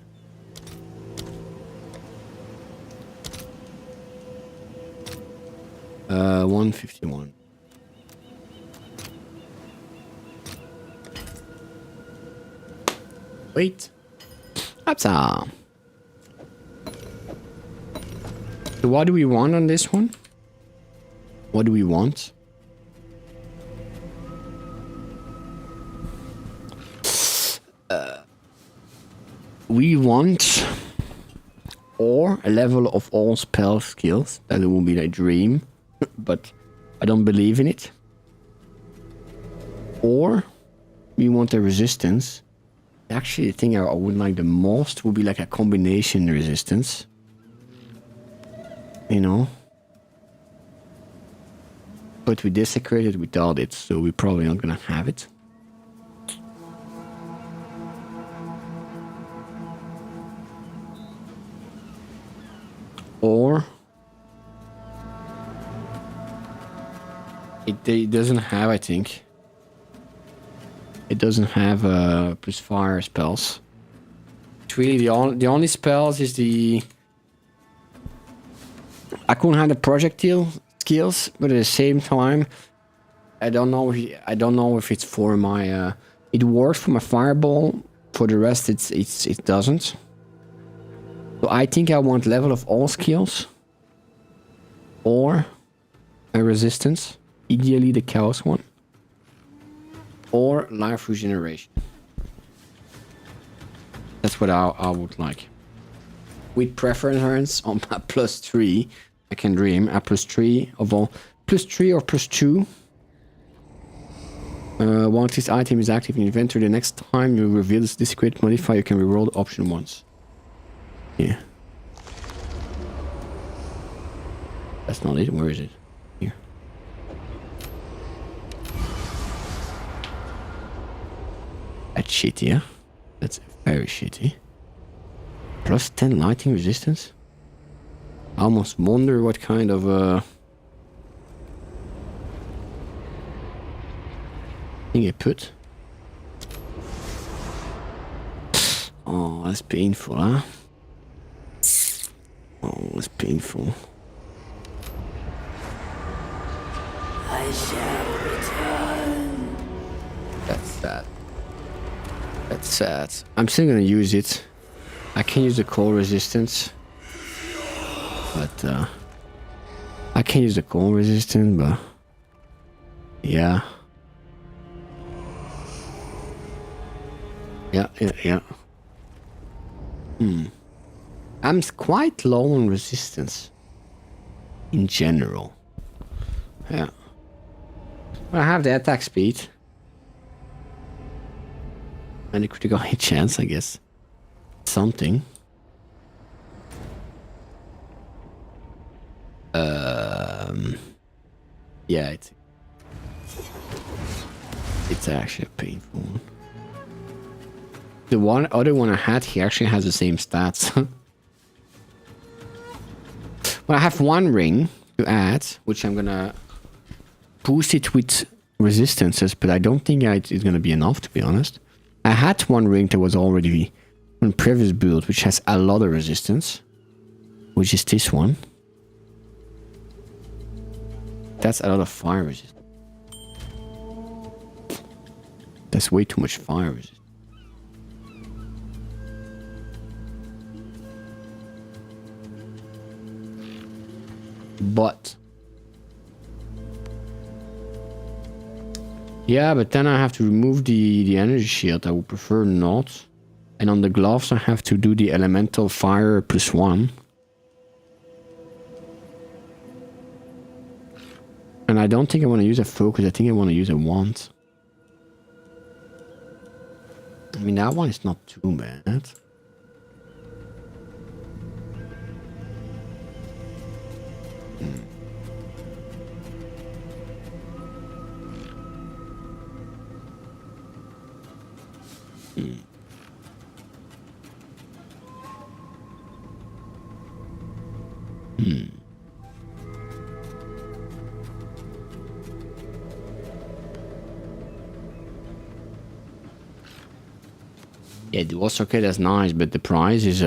Uh, 151. Wait. That's So what do we want on this one? What do we want? We want or a level of all spell skills. That will be a dream, but I don't believe in it. Or we want a resistance. Actually, the thing I would like the most would be like a combination resistance. You know? But we desecrated without it, so we're probably not gonna have it. Or it doesn't have, I think. It doesn't have plus fire spells. It's really the only spells is the. I couldn't have the projectile skills, but at the same time, I don't know if it's for my. It works for my fireball. For the rest, it doesn't. So I think I want level of all skills, or a resistance, ideally the chaos one, or life regeneration. That's what I would like. With preference on my +3, I can dream a +3 of all, +3 or +2. Once this item is active in inventory, the next time you reveal this discrete modifier, you can reroll the option once. Yeah. That's not it. Where is it? Here. That's shitty, yeah? That's very shitty. +10 lighting resistance? I almost wonder what kind of thing I put. Oh, that's painful, huh? Oh, it's painful. I shall return. That's sad. That's sad. I'm still gonna use it. I can use the cold resistance. But, I can use the cold resistance, but... Yeah. Yeah. I'm quite low on resistance. In general. Yeah. But I have the attack speed. And the critical hit chance, I guess. Something. Yeah, it's actually a painful one. The other one I had, he actually has the same stats. Well, I have one ring to add, which I'm gonna boost it with resistances, but I don't think it's gonna be enough, to be honest. I had one ring that was already on previous build, which has a lot of resistance, which is this one. That's a lot of fire resistance. That's way too much fire resistance. But yeah, but then I have to remove the energy shield. I would prefer not. And on the gloves I have to do the elemental fire +1. And I don't think I want to use a focus. I think I want to use a wand. I mean, that one is not too bad. Yeah, the was okay, that's nice, but the price is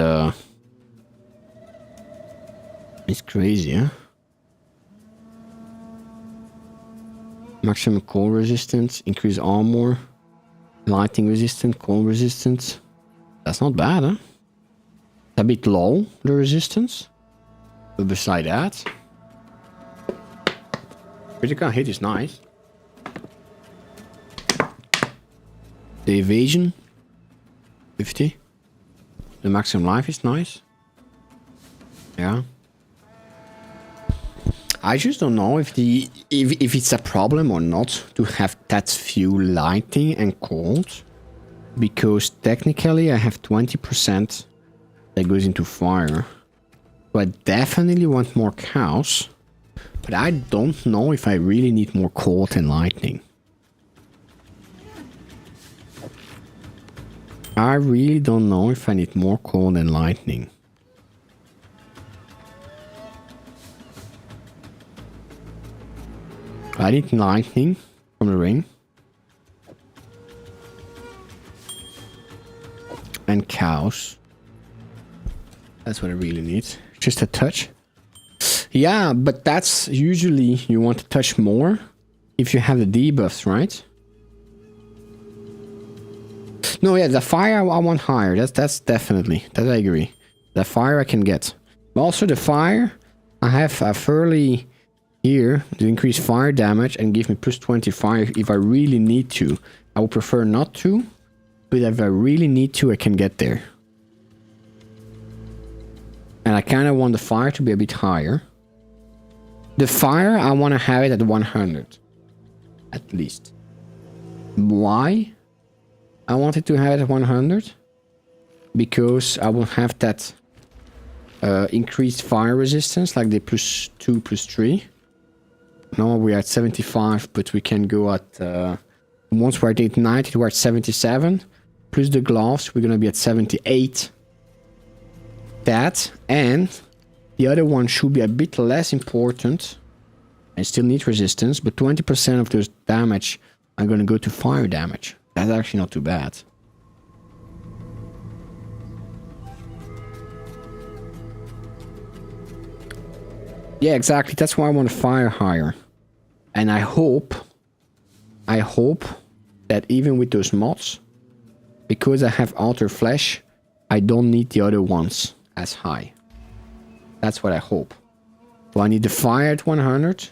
it's crazy, huh? Maximum cold resistance, increase armor, lighting resistance, cold resistance. That's not bad, huh? It's a bit low, the resistance. But beside that, Critical hit is nice. The evasion 50. The maximum life is nice. Yeah. I just don't know if it's a problem or not to have that few lightning and cold, because technically I have 20% that goes into fire. So I definitely want more cows, but I don't know if I really need more cold and lightning. I really don't know if I need more cold and lightning. I need lightning from the ring. And cows. That's what I really need. Just a touch. Yeah, but that's usually you want to touch more if you have the debuffs, right? No, yeah, the fire I want higher. That's definitely. That I agree. The fire I can get. Also the fire, I have a fairly here to increase fire damage and give me plus 25 if I really need to. I would prefer not to, but if I really need to, I can get there. And I kind of want the fire to be a bit higher. The fire, I want to have it at 100. At least. Why? I wanted to have it at 100. Because I will have that increased fire resistance, like the plus 2, plus 3. Now we're at 75, but we can go at... once we're at 90, we're at 77. Plus the gloves, we're going to be at 78. That, and the other one should be a bit less important. I still need resistance, but 20% of those damage are going to go to fire damage. That's actually not too bad. Yeah, exactly. That's why I want to fire higher. And I hope that even with those mods, because I have Alter Flesh, I don't need the other ones as high. That's what I hope. So I need the fire at 100.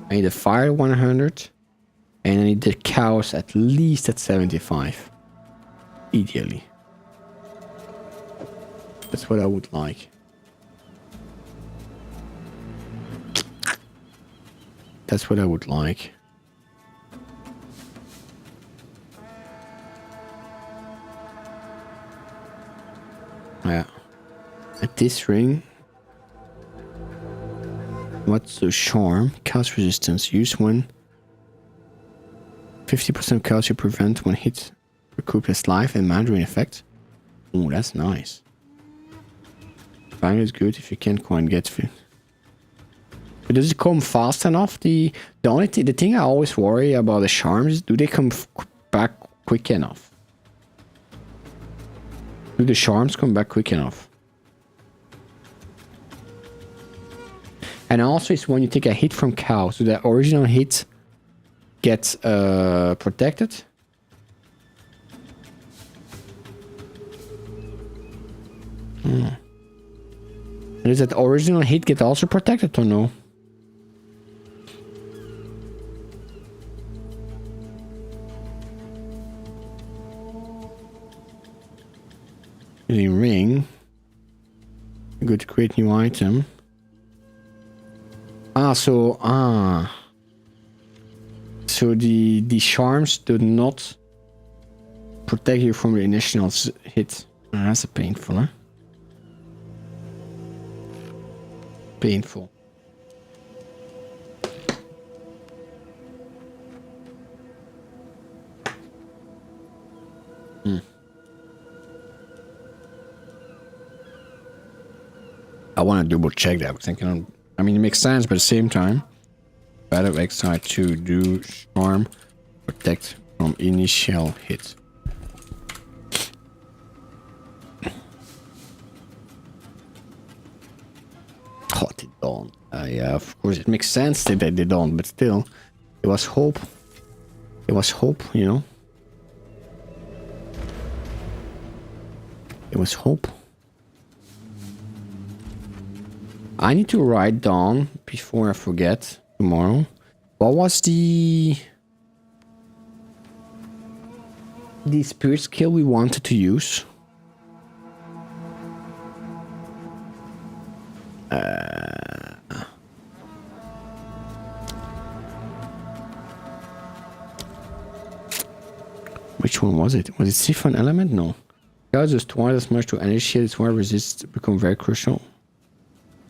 I need the fire at 100. And I need the cows at least at 75. Ideally. That's what I would like. That's what I would like. Yeah. At this ring. What's the charm? Chaos resistance. Use when 50% chaos you prevent when hit recoup less life and Mandarin effect. Oh, that's nice. Fire is good if you can't quite get it. But does it come fast enough? The thing I always worry about the charms, do they come back quick enough? Do the charms come back quick enough? And also it's when you take a hit from cow, so the original hit gets protected. Does that original hit get also protected or no? Using ring. Go to create new item. So the charms do not protect you from the initial hit. That's a painful, huh? Painful. I want to double check that. I'm thinking, I mean, it makes sense, but at the same time, Battle Exile to do charm protect from initial hit. Oh, they don't. Yeah, of course, it makes sense that they don't, but still, it was hope. It was hope, you know. It was hope. I need to write down before I forget tomorrow. What was the spirit skill we wanted to use? Which one was it? Was it Siphon Element? No. Causes twice as much to initiate its water resist become very crucial.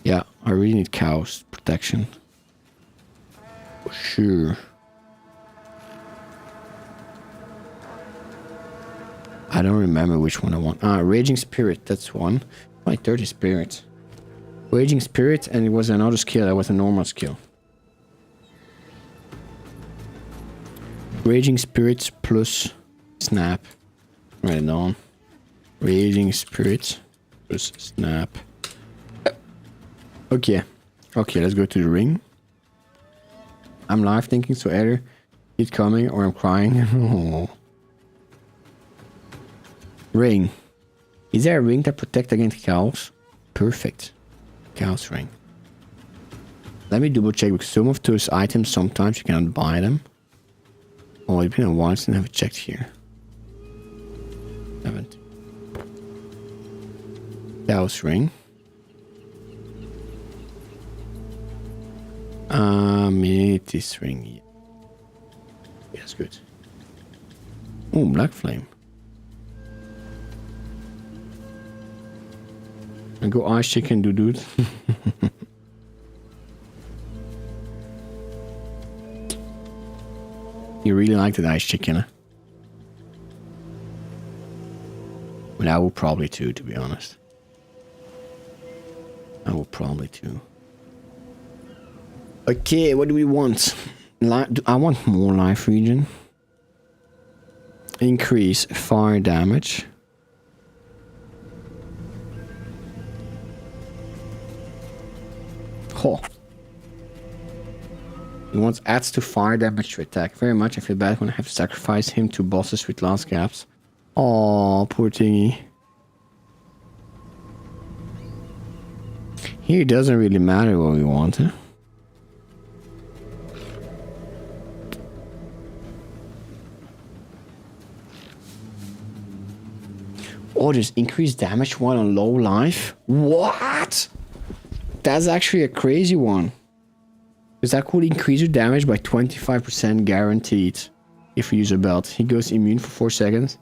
Yeah, I really need cows protection. For sure. I don't remember which one I want. Ah, Raging Spirit, that's one. My 30 Spirit. Raging Spirit, and it was another skill. That was a normal skill. Raging Spirits plus Snap. Write it down. Raging Spirits plus Snap. Okay. Okay, let's go to the ring. I'm live thinking, so either it's coming or I'm crying. Oh. Ring. Is there a ring that protects against cows? Perfect. Cows ring. Let me double check because some of those items sometimes you cannot buy them. Oh, it's been a while since I've checked here. Haven't. Cows ring. This ring. Yeah. That's good. Oh, Black Flame. And go ice chicken, dude. You really like that ice chicken, huh? Well, I will probably too, to be honest. I will probably too. Okay, what do we want? I want more life region. Increase fire damage. Oh. He wants adds to fire damage to attack. Very much. I feel bad when I have to sacrifice him to bosses with last gaps. Oh, poor thingy. Here it doesn't really matter what we want, huh? Oh, there's increased damage while on low life? What? That's actually a crazy one. Because that could increase your damage by 25% guaranteed. If you use a belt. He goes immune for 4 seconds.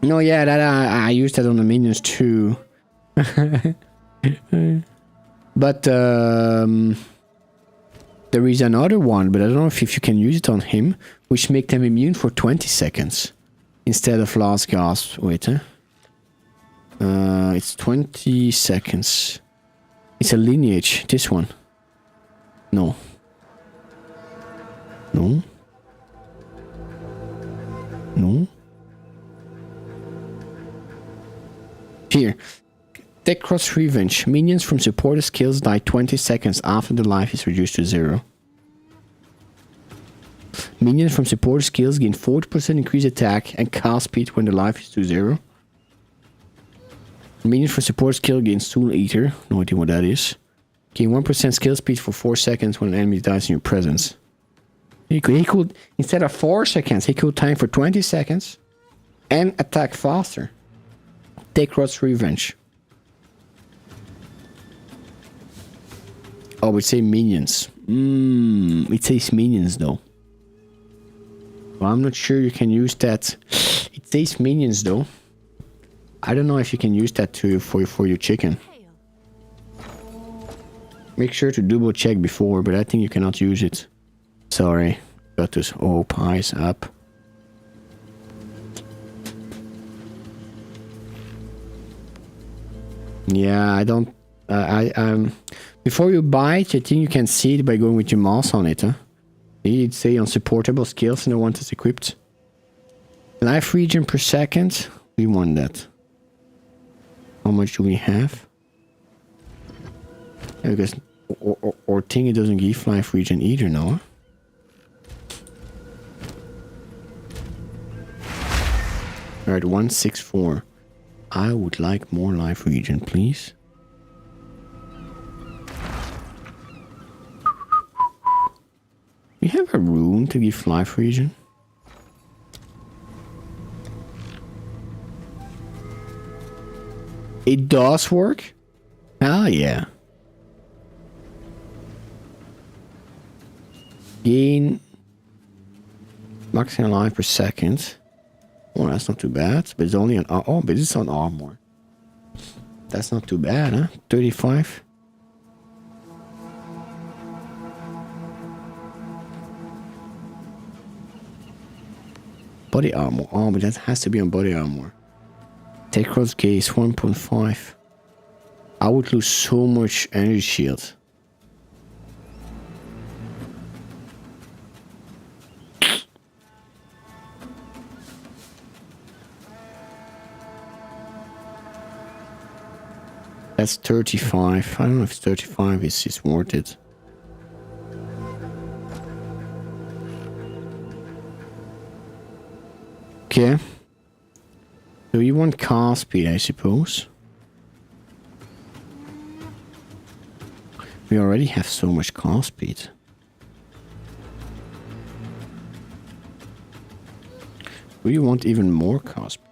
No, yeah, that I used that on the minions too. But there is another one, but I don't know if you can use it on him, which make them immune for 20 seconds. Instead of last gasp. Wait, huh? It's 20 seconds. It's a lineage. This one. No. No. No. Here. Take Cross Revenge. Minions from supported skills die 20 seconds after the life is reduced to 0. Minions from support skills gain 40% increased attack and cast speed when the life is to 0. Minions from support skill gain Soul Eater. No idea what that is. Gain 1% skill speed for 4 seconds when an enemy dies in your presence. He could instead of 4 seconds, he could tank for 20 seconds and attack faster. Take Cross Revenge. Oh, it says minions. It says minions though. Well, I'm not sure you can use that. It says minions though. I don't know if you can use that for your chicken. Make sure to double check before, but I think you cannot use it. Sorry. Got those pies up. Yeah, I don't. Before you buy it, I think you can see it by going with your mouse on it, huh? It'd say unsupportable skills and the one that's equipped. Life region per second. We want that. How much do we have? Yeah, because or thing it doesn't give life region either, no? Alright, 164. I would like more life region, please. have a rune to give life region? It does work? Hell yeah. Gain maximum life per second. Oh, that's not too bad. But it's only an... Oh, but it's on armor. That's not too bad, huh? 35. Body armor. Oh, but that has to be on body armor. Take cross gaze 1.5. I would lose so much energy shield. That's 35. I don't know if 35 is worth it. Okay. So you want cast speed, I suppose. We already have so much cast speed. Do you want even more cast speed?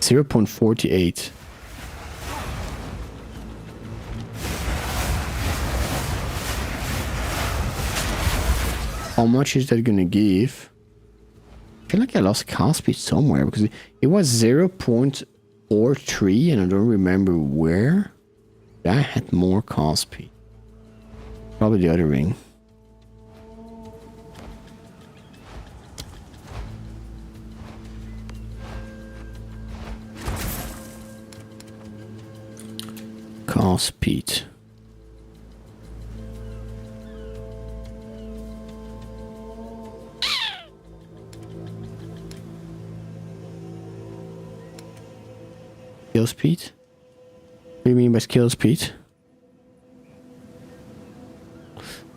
0.48. How much is that gonna give? I feel like I lost cast speed somewhere because it was 0.43 and I don't remember where. I had more cast speed. Probably the other ring. Cast speed. Skill speed? What do you mean by skill speed?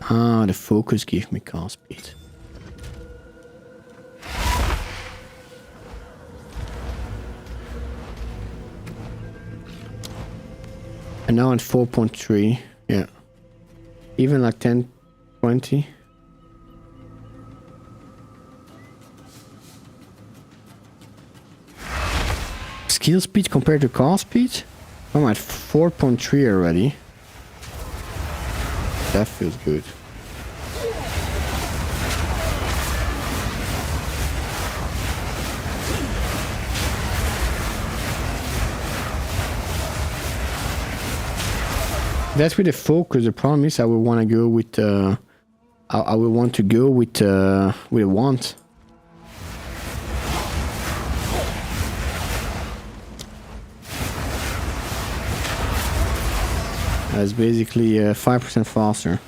Ah, the focus gives me cast speed. And now at 4.3, yeah. Even like 10, 20. Skill speed compared to cast speed? I'm at 4.3 already. That feels good. That's with the focus. The problem is I will want to go with I will want to go with a wand. That's basically 5% faster.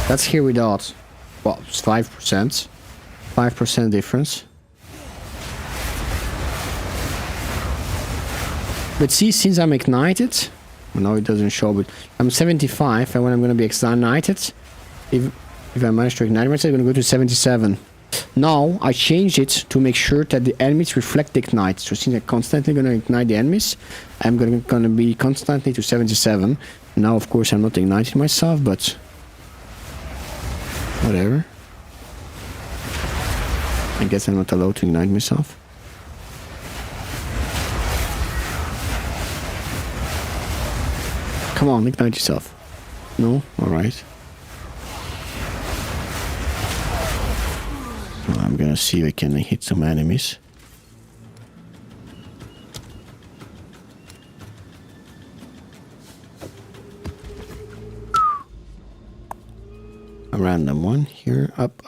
That's here without. Well, it's 5%. 5% difference. But see, since I'm ignited, well, no, it doesn't show, but I'm 75, and when I'm going to be ignited, if I manage to ignite myself, I'm going to go to 77. Now, I changed it to make sure that the enemies reflect the ignite. So since I'm constantly going to ignite the enemies, I'm going to be constantly to 77. Now, of course, I'm not igniting myself, but whatever. I guess I'm not allowed to ignite myself. Come on, ignite yourself. No? Alright. Well, I'm gonna see if I can hit some enemies. A random one here, up.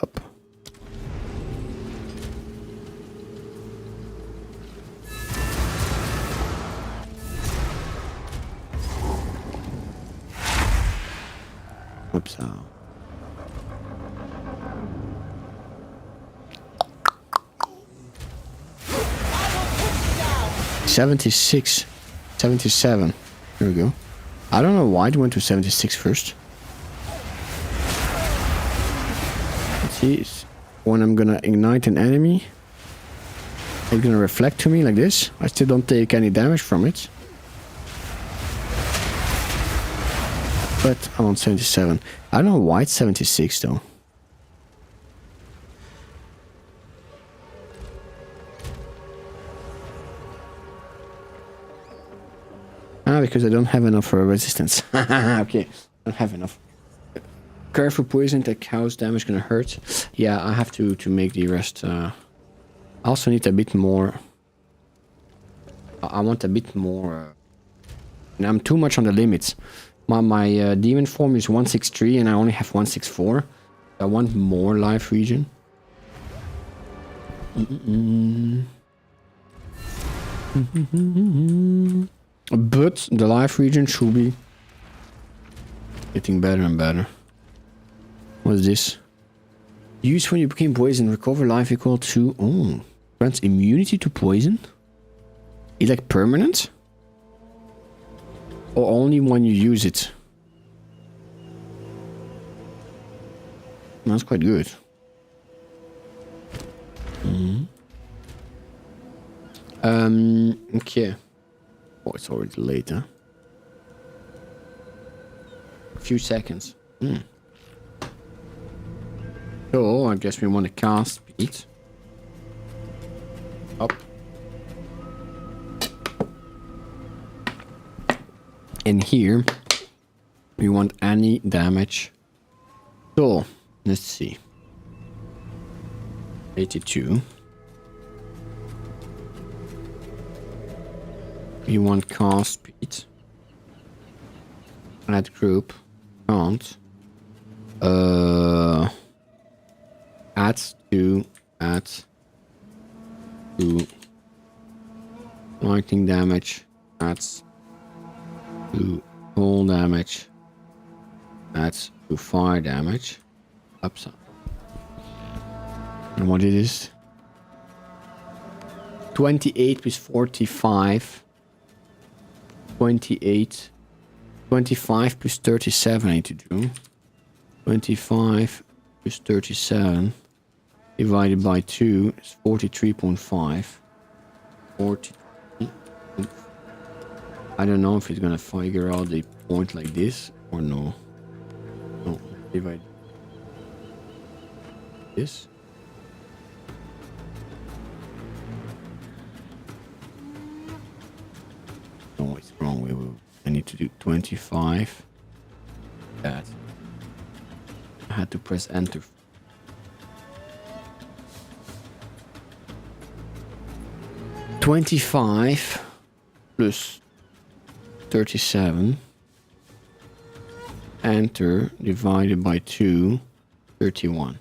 Oops. 76, 77. Here we go. I don't know why it went to 76 first. Let's see. When I'm gonna ignite an enemy, it's gonna reflect to me like this. I still don't take any damage from it. But I'm on 77. I don't know why it's 76 though. Ah, because I don't have enough resistance. Okay, I don't have enough. Careful poison, that cow's damage gonna hurt. Yeah, I have to make the rest. I also need a bit more. I want a bit more. And I'm too much on the limits. My demon form is 163 and I only have 164. I want more life region. But the life region should be getting better and better. What's this? Use when you became poison. Recover life equal to... Oh. Grants immunity to poison? Is like permanent? Or only when you use it? That's quite good. Okay. Oh, it's already late, huh? A few seconds. So, I guess we want to cast speed. Up. And here, we want any damage. So, let's see. 82. We want cast speed. Add group. Can't. Add to lightning damage. Adds to cold damage. Adds to fire damage. Upside. And what it is? 28 plus 45. 28. 25 plus 37 I need to do. 25 plus 37 divided by 2 is 43.5. 40. I don't know if it's gonna figure out the point like this or no. No, divide this. No, it's wrong. I need to do 25. That. I had to press enter. $25 plus 37. Enter divided by 2, 31.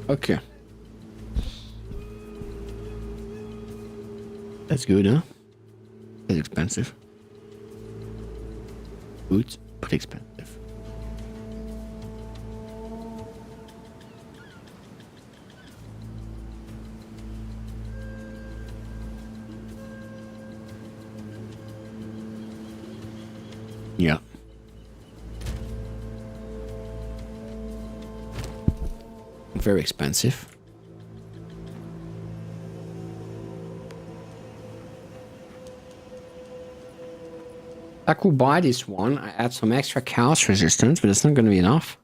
Okay. That's good, huh? That's expensive. Good, but expensive. Yeah. Very expensive. I could buy this one. I add some extra chaos resistance, but it's not going to be enough.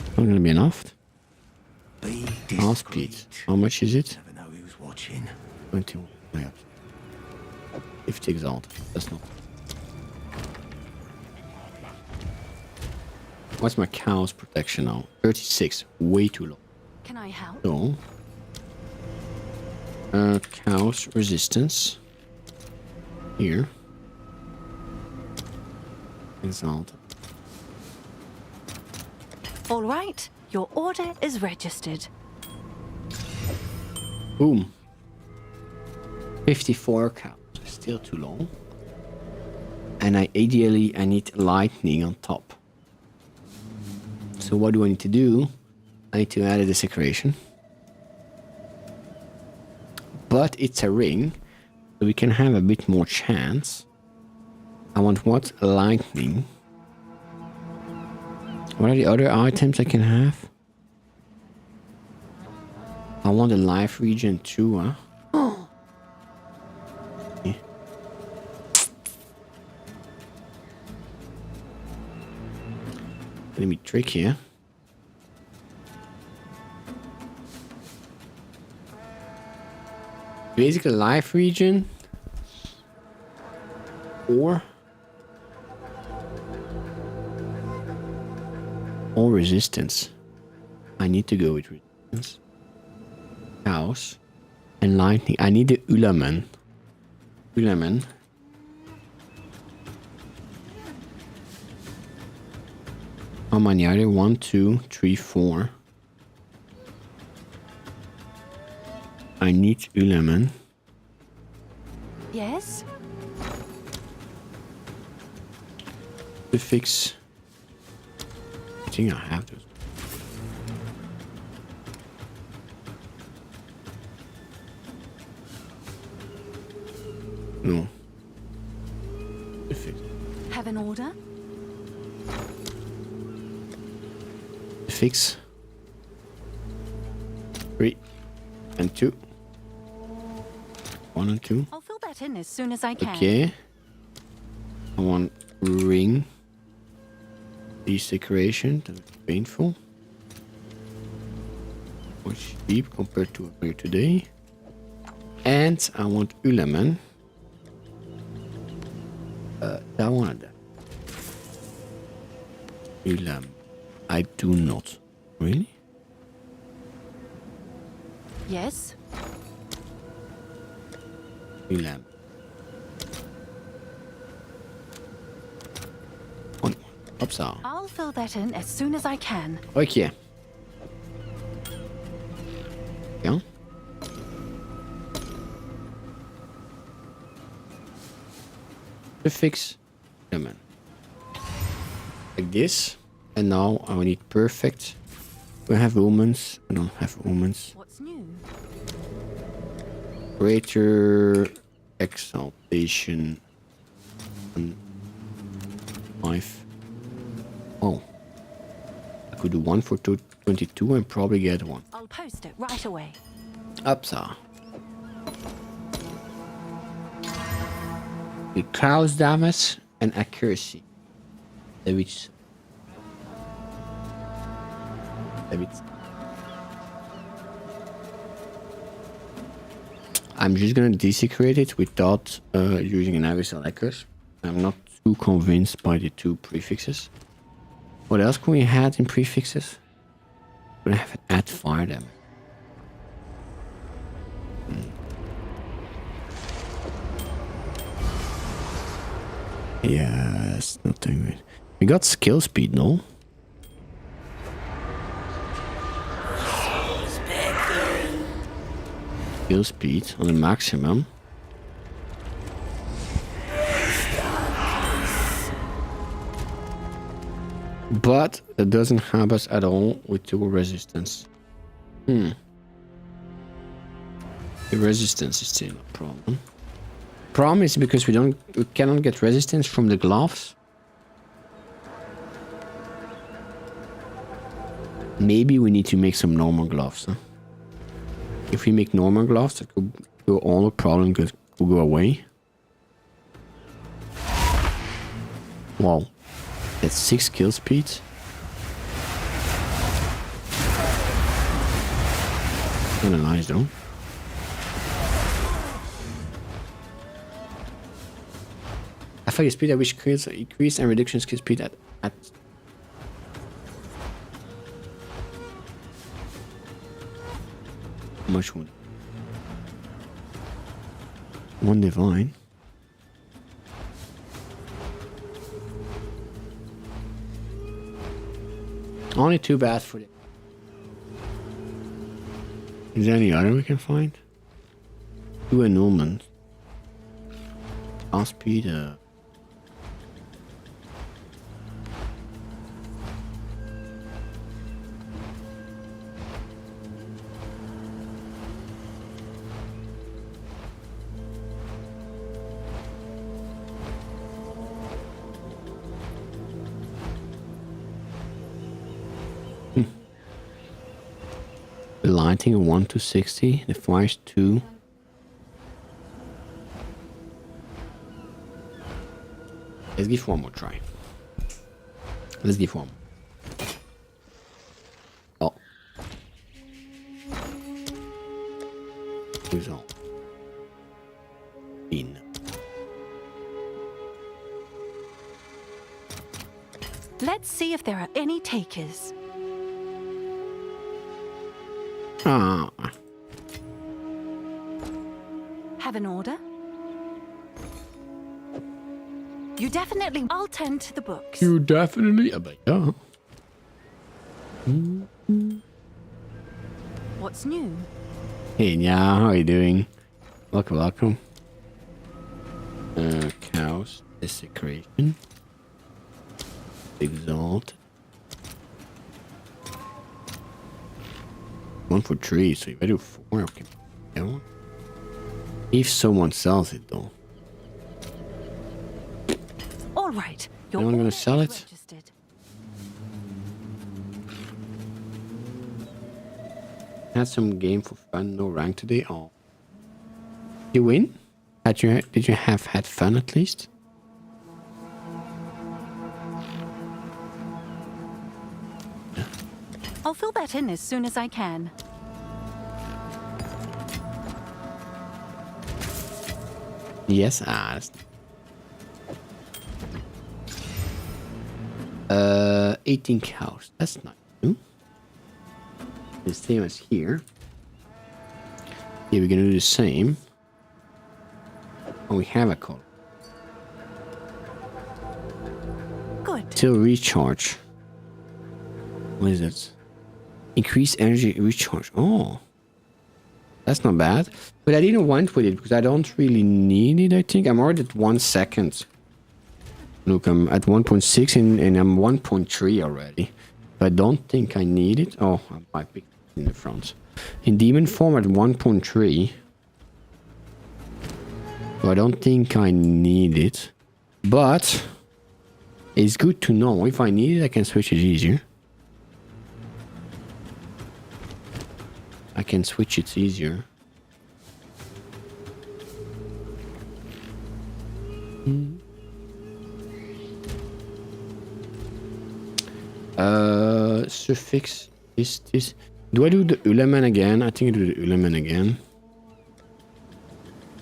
Not going to be enough. Chaos speed. How much is it? Never know who's watching. 21. Yeah. 50 exalt. That's not. What's my chaos protection now? 36. Way too low. Can I help? So. Chaos resistance. Here. Exalt. All right. Your order is registered. Boom. 54 cows. Still too low. And I need lightning on top. So what do I need to do? I need to add a desecration. But it's a ring. So we can have a bit more chance. I want what? Lightning. What are the other items I can have? I want a life region too, huh? Let me trick here. Basically life region or resistance. I need to go with resistance. Chaos and lightning. I need the Ulaman. Ulaman. How many are there? 1, 2, 3, 4. I need Ulaman. Yes? To fix. I think I have those. No. To fix. Have an order? To fix. 3 and 2. 1 and 2. I'll fill that in as soon as I can. Okay. I want ring. These decoration. That's painful. Or cheap compared to earlier today. And I want Ulaman. That one. Ulam. I do not. Really? Yes? Ulam. On. Upside. I'll fill that in as soon as I can. Okay. Yeah. To fix Ulaman. Like this. And now I need perfect. Do I have omens? I don't have omens. What's new? Greater exaltation. 5. Oh. I could do 1 for 22 and probably get 1. I'll post it right away. Upsa. The chaos damage and accuracy. Which. I'm just gonna desecrate it without using an abyssal echoes. I'm not too convinced by the 2 prefixes. What else can we add in prefixes? We're gonna have an add fire damage. Yes, not doing good. We got skill speed, no? Skill speed on the maximum. But it doesn't help us at all with 2 resistance. The resistance is still a problem. Problem is because we cannot get resistance from the gloves. Maybe we need to make some normal gloves, huh? If we make normal gloves, that could go, all the problem could go away. Wow. That's 6 kill speeds. Kinda nice though. I find the speed at which kills increase and reduction skill speed at much one. 1 divine. Only 2 bad for it. Is there any other we can find? 2 annulment. Fast speed. The lighting 1 to 60, the fires 2. Let's give one more try. Let's give one. Use all. In. Let's see if there are any takers. Ah. Have an order? You definitely... I'll tend to the books. You definitely. Yeah. What's new? Hey, yeah, how are you doing? Welcome, welcome. Cows, desecration, exalt. 1 for 3, so you better do 4. Okay. Yeah. If someone sells it, though. All right. You're No one gonna order sell is it? registered. Had some game for fun, no rank today. Oh, you win? Did you have had fun at least? I'll fill that in as soon as I can. Yes. 18 cows. That's nice. The same as here. Yeah, we're gonna do the same. Oh, we have a call. Good. Till recharge. What is it? Increase energy recharge. Oh. That's not bad. But I didn't want with it because I don't really need it, I think. I'm already at 1 second. Look, I'm at 1.6 and I'm 1.3 already. I don't think I need it. Oh, I might be in the front. In demon form at 1.3. So I don't think I need it. But it's good to know. If I need it, I can switch it easier. I can switch it easier. Suffix is this. Do I do the element again? I think I do the element again.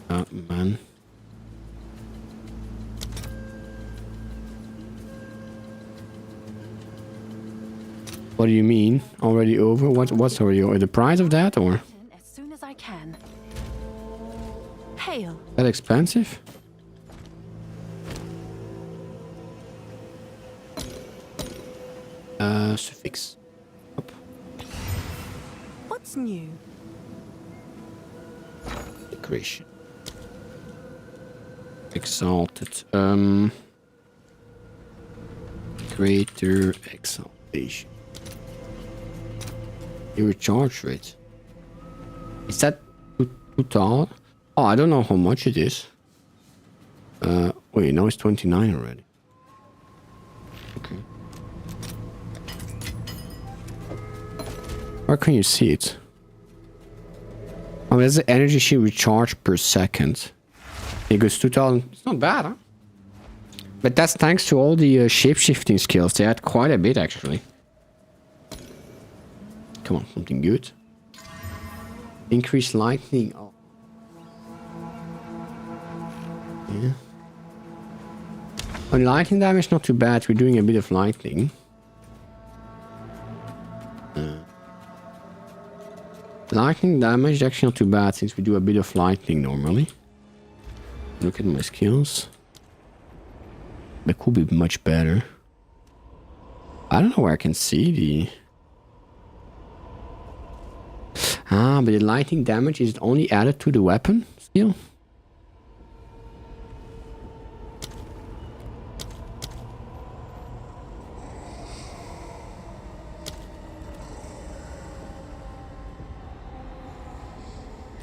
Oh man. What do you mean? Already over? What's already over? The price of that or? As soon as I can. Hail. That expensive? Suffix. Up. What's new? Decoration. Exalted. Greater exaltation. Your recharge rate. Is that too tall? Oh, I don't know how much it is. Wait, now it's 29 already. Okay. Where can you see it? Oh, that's the energy she recharged per second. It goes 2000. It's not bad, huh? But that's thanks to all the shape-shifting skills. They had quite a bit, actually. Come on, something good. Increase lightning. Oh. Yeah. On lightning damage, not too bad. We're doing a bit of lightning. Lightning damage is actually not too bad since we do a bit of lightning normally. Look at my skills. That could be much better. I don't know where I can see the... Ah, but the lightning damage is only added to the weapon skill?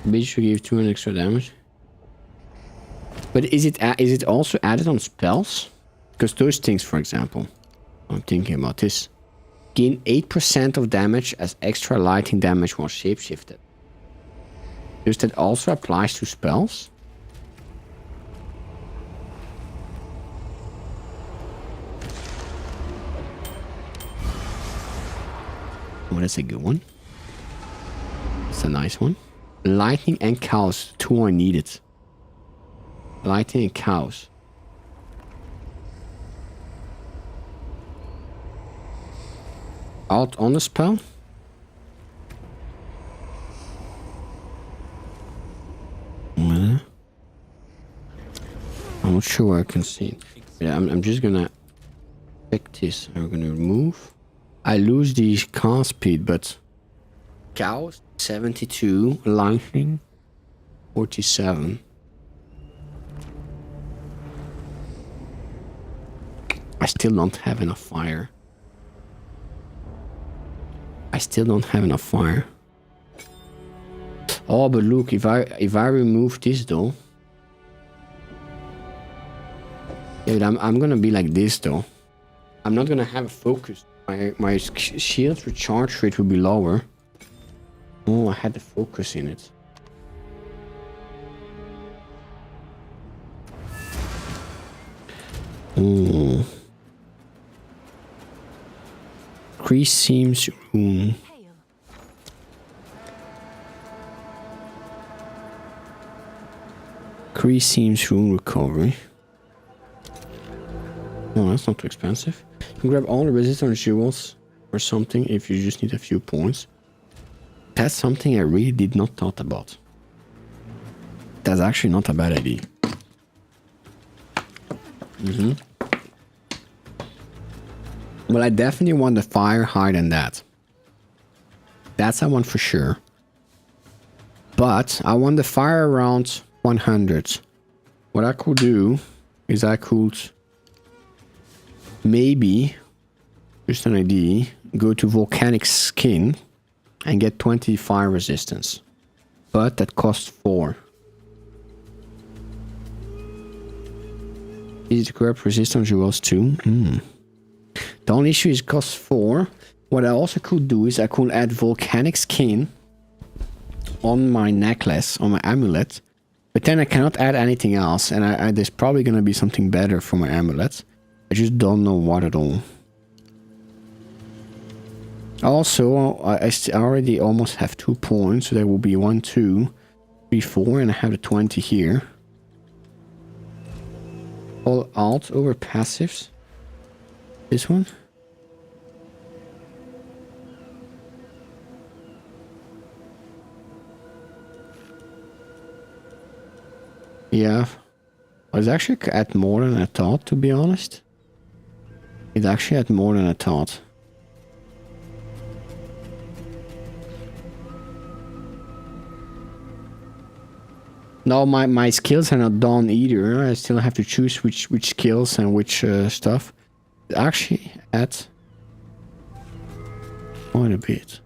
Bitch should give 200 extra damage. But is it also added on spells? Because those things, for example, I'm thinking about this. Gain 8% of damage as extra lightning damage while shapeshifted. Does that also applies to spells? Oh, that's a good one. It's a nice one. Lightning and cows. 2 I needed. Lightning and cows. Out on the spell? I'm not sure I can see it. Yeah, I'm just gonna check this. I'm gonna remove. I lose the car speed, but cows 72, lightning 47. I still don't have enough fire. I still don't have enough fire. Oh, but look, if I remove this though. Yeah, but I'm gonna be like this though. I'm not gonna have a focus. My shield recharge rate will be lower. Oh, I had the focus in it. Oh. Increase seems rune. Increase seems rune recovery. Oh, that's not too expensive. You can grab all the resistance jewels or something if you just need a few points. That's something I really did not thought about. That's actually not a bad idea. Well, I definitely want the fire higher than that. That's I want for sure. But I want the fire around 100. What I could do is I could maybe, just an idea, go to volcanic skin and get 20 fire resistance. But that costs 4. Easy to grab resistance jewels too. The only issue is it costs 4. What I also could do is I could add volcanic skin on my necklace, on my amulet. But then I cannot add anything else. And there's probably going to be something better for my amulet. I just don't know what at all. Also, I already almost have 2 points. So there will be 1, 2, 3, 4. And I have the 20 here. All alt over passives. This one. Yeah. I was actually at more than I thought, to be honest. It's actually at more than I thought. No, my skills are not done either. I still have to choose which skills and which stuff. Actually, at quite a bit.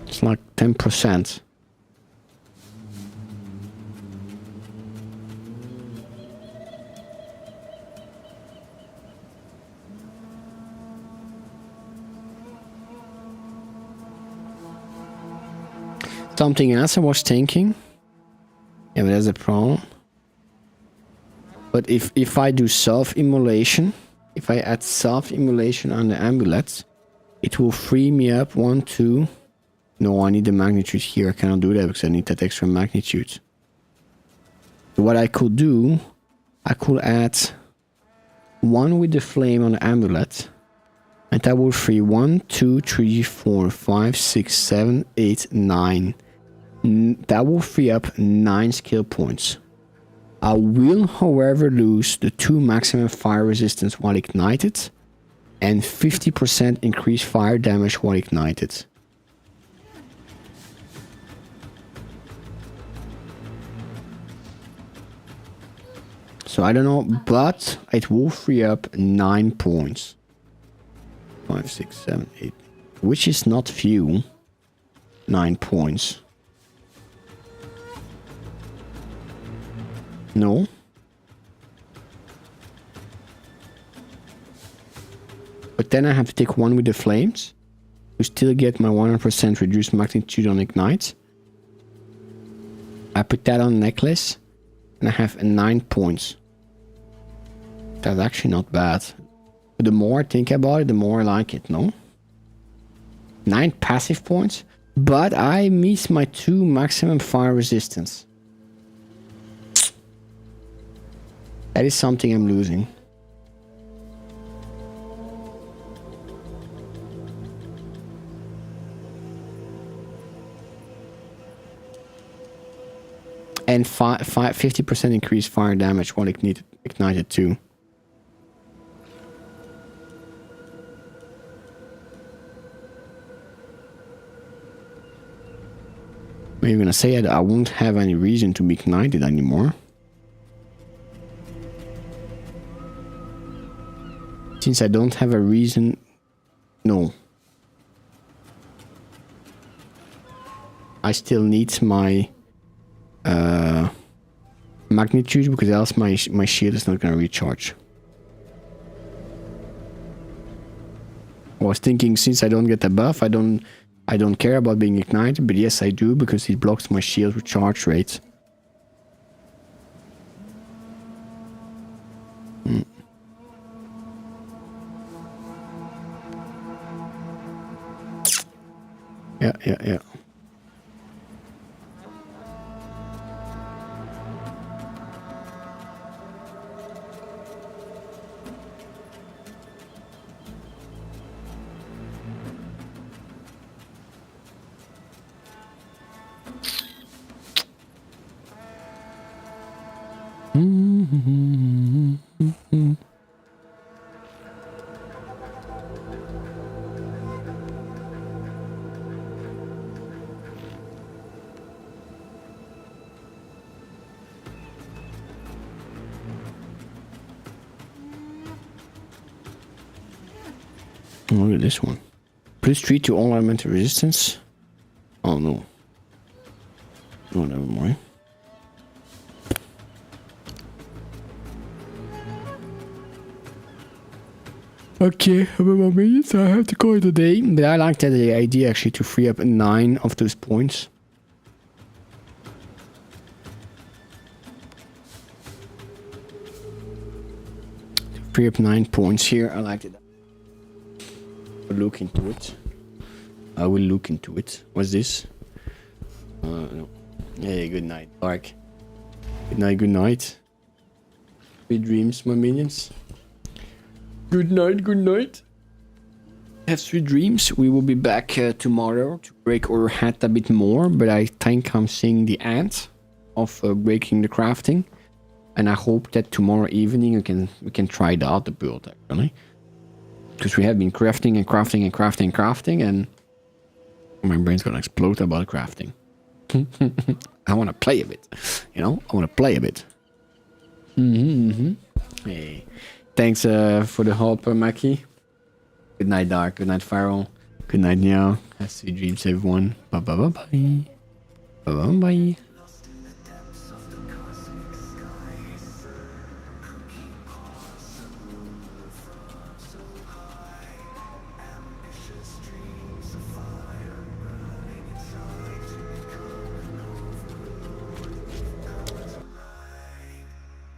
It's like 10%. Something else I was thinking. Yeah, but there's a problem. But if I do self-immolation, if I add self-immolation on the amulets, it will free me up 1, 2. No, I need the magnitude here. I cannot do that because I need that extra magnitude. What I could do, I could add 1 with the flame on the amulet. And that will free 1, 2, 3, 4, 5, 6, 7, 8, 9. That will free up 9 skill points. I will, however, lose the 2 maximum fire resistance while ignited and 50% increased fire damage while ignited. So I don't know, but it will free up 9 points. 5, 6, 7, 8. Which is not few. 9 points. No. But then I have to take 1 with the flames to still get my 100% reduced magnitude on ignite. I put that on necklace and I have 9 points. That's actually not bad. But the more I think about it, the more I like it, no? 9 passive points, but I miss my 2 maximum fire resistance. That is something I'm losing. And 50% increased fire damage while ignited too. Are you gonna say that I won't have any reason to be ignited anymore? Since I don't have a reason, no. I still need my magnitude, because else my shield is not gonna recharge. I was thinking, since I don't get the buff, I don't care about being ignited, but yes I do, because it blocks my shield recharge rate. Yeah. Look at this one. Plus 3 to all elemental resistance. Oh no. Oh, never mind. Okay, about more minutes. I have to call it a day. But I like that idea actually to free up 9 of those points. To free up 9 points here. I like it. I'll look into it. I will look into it. What's this? No. Hey, good night, Dark. Good night, good night. Sweet dreams, my minions. Good night, good night. Have sweet dreams. We will be back tomorrow to break our hat a bit more, but I think I'm seeing the end of breaking the crafting, and I hope that tomorrow evening we can try it out, the build actually, because we have been crafting and my brain's gonna explode about crafting. I want to play a bit, you know. I want to play a bit. Hey, thanks for the help, Maki. Good night, Dark. Good night, Farrell. Good night, Meow. Have sweet dreams, everyone. Bye bye bye bye. Bye bye bye. Lost in the depths of the cosmic skies. Who keep possible from so high. Ambitious dreams of fire burning inside to become an overlord. Come to ride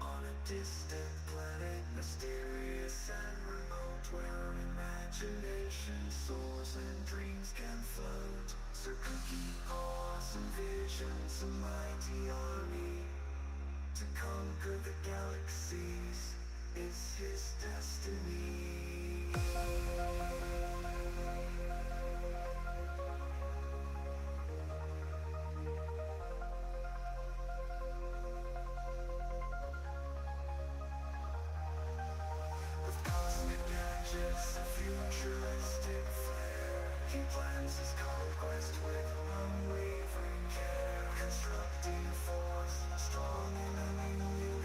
on a distant planet, mysterious and remote, where imagination soars and dreams can float. Sir Cookie paws and visions, a mighty army to conquer the galaxies is his destiny. With cosmic gadgets and futuristic flair, he plans his conquest with unwavering care, constructing a force strong in a new